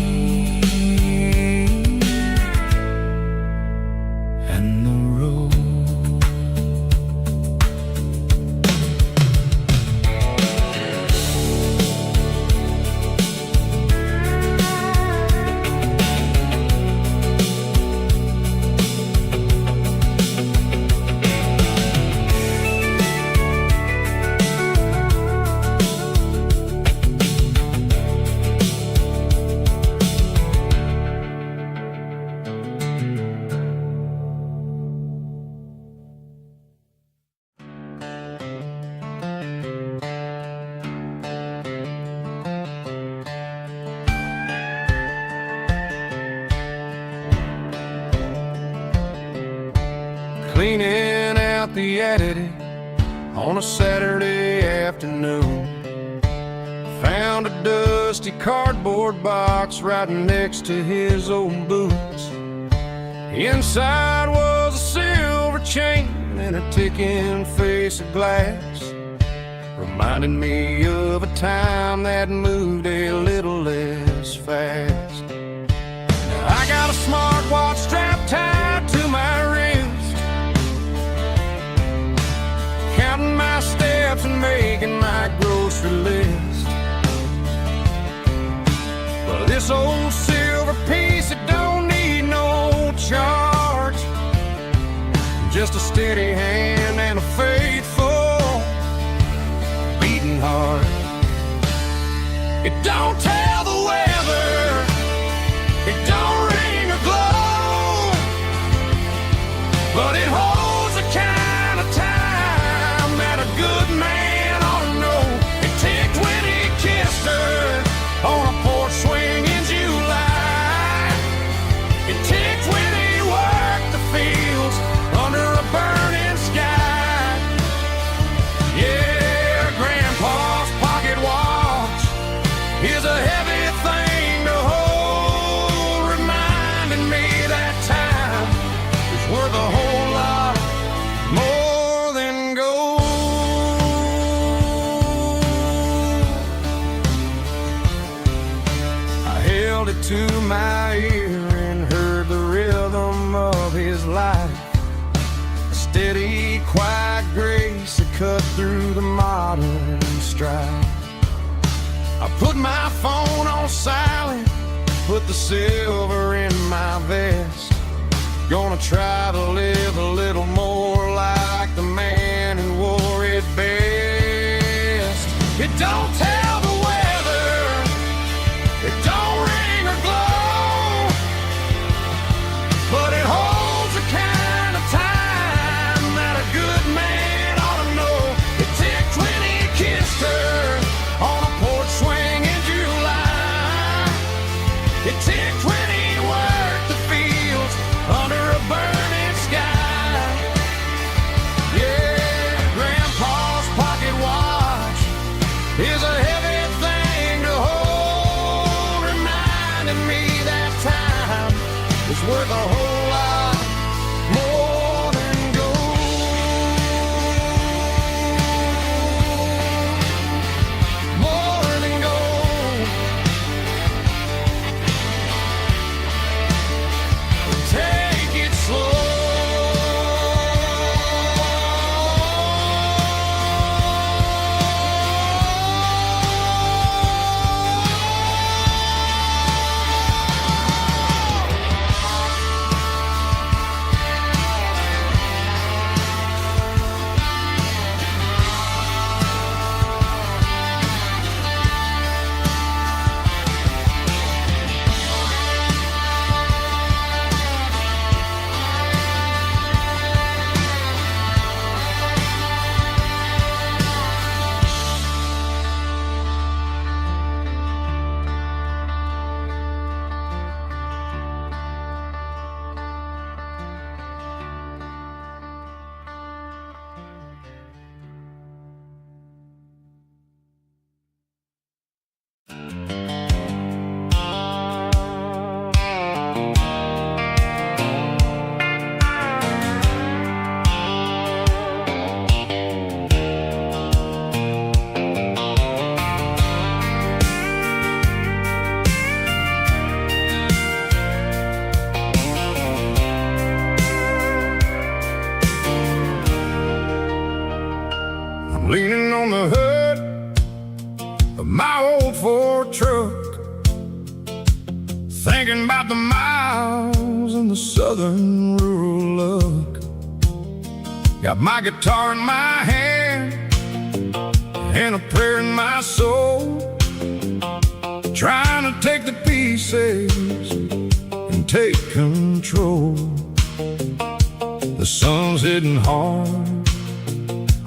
and the road. Cleaning out the attic on a Saturday afternoon, found a dusty cardboard box right next to his old boots. Inside was a silver chain and a ticking face of glass, reminding me of a time that moved a little less fast. Now I got a smartwatch strapped tied to my wrist, counting my steps and making my grocery list. But this old silver piece, it don't need no charge, just a steady hand and a faithful beating heart. It don't tell the weather, it don't ring or glow, but it holds the kind of time that a good man ought to know. It ticked when he kissed her on a porch swing in July. It ticked when he worked the fields under a burning sky. Yeah, Grandpa's pocket watch is a heavy thing to hold, reminding me that time is worth a whole lot more than gold. I held it to my ear and heard the rhythm of his life, a steady, quiet grace that cut through the modern strife. I put my phone on silent, put the silver in my vest, gonna try to live a little more like the man who wore it best. It don't tell the weather, it don't ring or glow, but it holds the kind of time that a good man ought to know. It ticked when he kissed her on a porch swing in July. It ticked when he worked the fields under a burning sky. of my old Ford truck, thinking about the miles and the southern rural look. Got my guitar in my hand and a prayer in my soul, trying to take the pieces and take control. The sun's hitting hard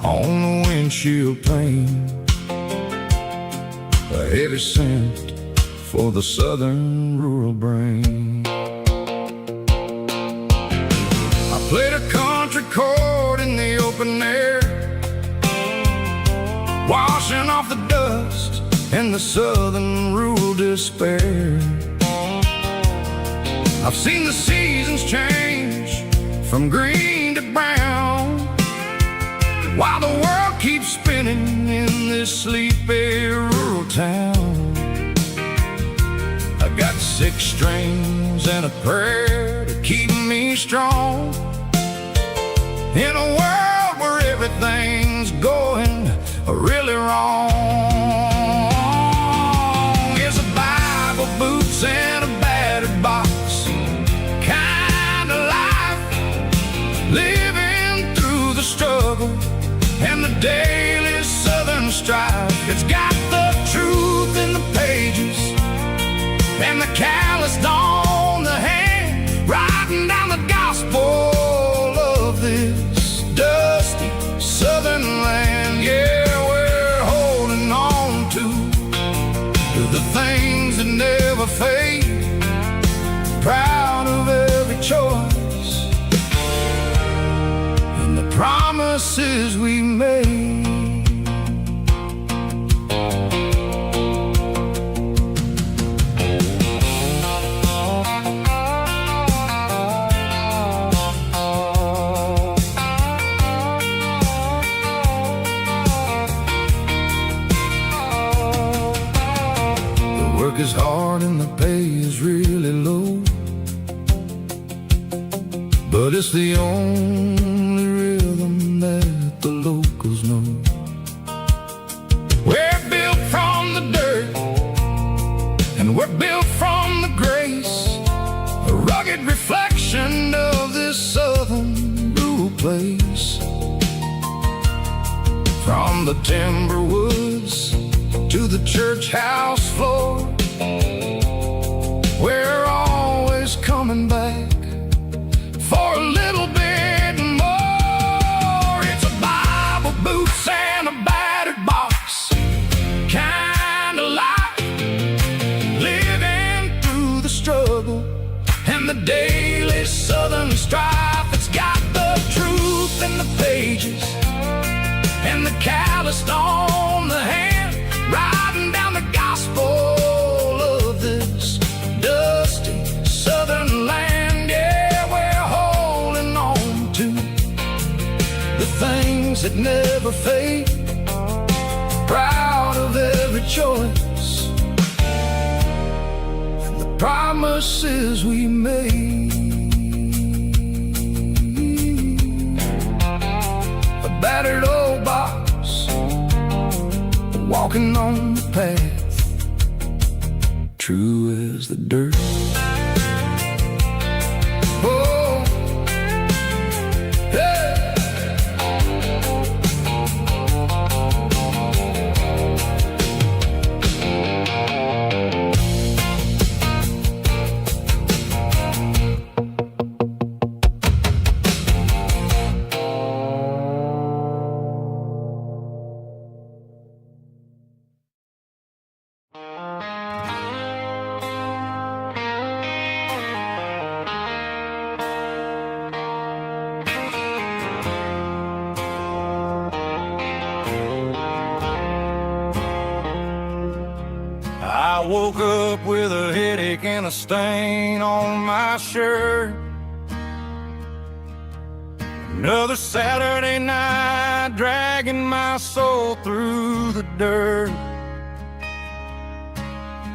on the windshield pane, a heavy scent for the southern rural brain. I played a country chord in the open air, washing off the dust and the southern rural despair. I've seen the seasons change from green to brown, while the world keeps spinning in this sleepy rural town. I got 6 strings and a prayer to keep me strong, in a world where everything's going really wrong. It's a Bible, boots, and a battered box kind of life, living through the struggle and the daily southern strife. It's got the truth in the pages and the calloused on the hand, writing down the gospel of this dusty southern land. Yeah, we're holding on to the things that never fade, proud of every choice and the promises we made. Work is hard and the pay is really low, but it's the only rhythm that the locals know. We're built from the dirt and we're built from the grace, a rugged reflection of this southern rural place. From the timber woods to the church house floor, we're always coming back for a little bit more. It's a Bible, boots, and a battered box kind of life, living through the struggle and the daily southern strife. It's got the truth in the pages and the calloused on the hand, writing down the gospel of this dusty southern land. Yeah, we're holding on to the things that never fade, proud of every choice and the promises we made. A battered old box, walking on the path, true as the dirt. Oh, hey. I woke up with a headache and a stain on my shirt. Another Saturday night, dragging my soul through the dirt.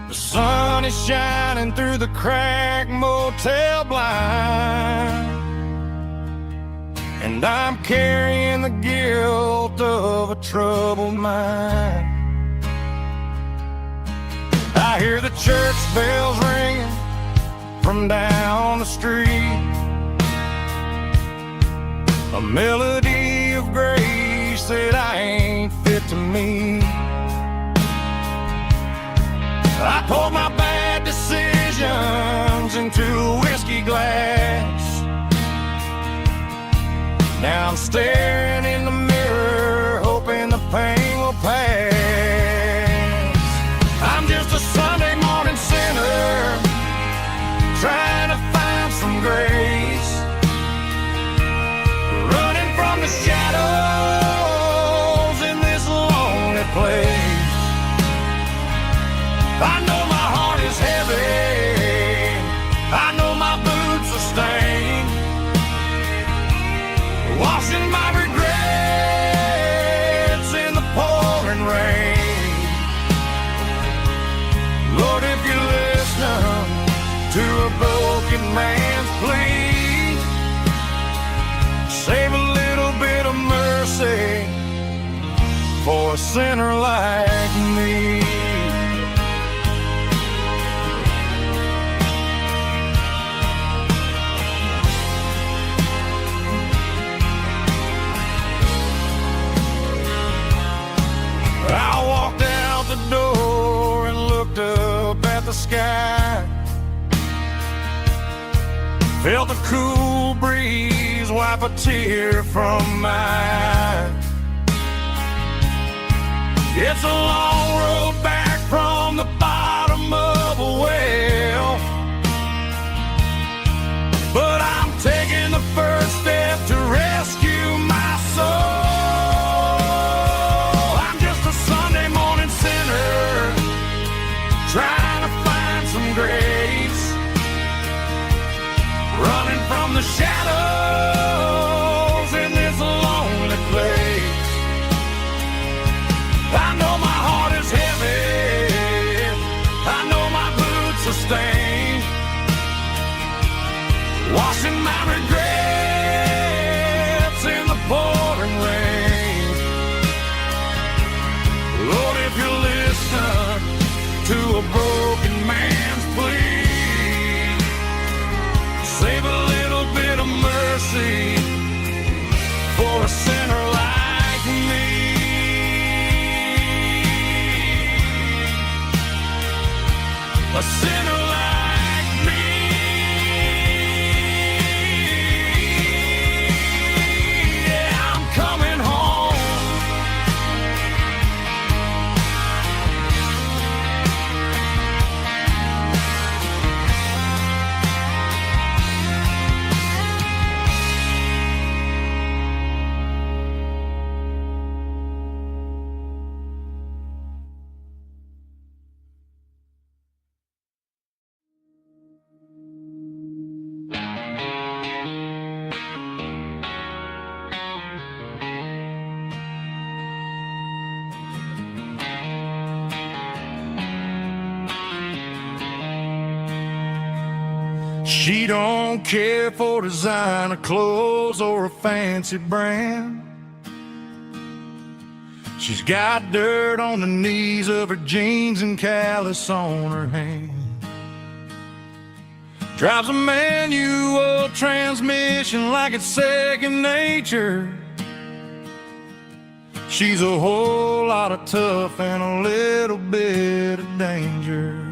The sun is shining through the cracked motel blind, and I'm carrying the guilt of a troubled mind. I hear the church bells ringing from down the street, a melody of grace that I ain't fit to meet. I poured my bad decisions into a whiskey glass. Now I'm staring in the mirror, hoping the pain will pass. I'm just a Sunday morning sinner, trying to find some grace, running from the shadows in this lonely place. I know my heart is heavy, I know my boots are stained, washing my regrets in the pouring rain. Lord, if you listen to a broken man's plea, save a little bit of mercy for a sinner like me. I walked out the door and looked up at the sky, felt the cool breeze wipe a tear from my eye. It's a long road back from the bottom of a well, but I'm taking the first step to rescue my soul. Trying to find some grace, running from the shadows in this lonely place. I know my heart is heavy, I know my boots are stained, washing my regrets in the pouring rain. Lord, if you listen to a broken man's plea, save a little bit of mercy for a sinner like me. A sinner like me. Yeah, I'm coming home. She don't care for designer clothes or a fancy brand. She's got dirt on the knees of her jeans and callus on her hand. Drives a manual transmission like it's second nature. She's a whole lot of tough and a little bit of danger.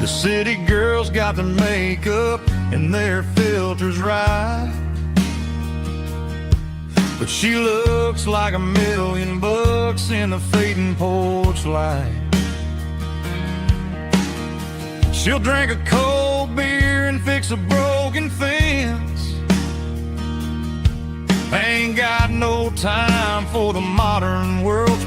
The city girls got their makeup and their filters right, but she looks like $1,000,000 in the fading porch light. She'll drink a cold beer and fix a broken fence. Ain't got no time for the modern world's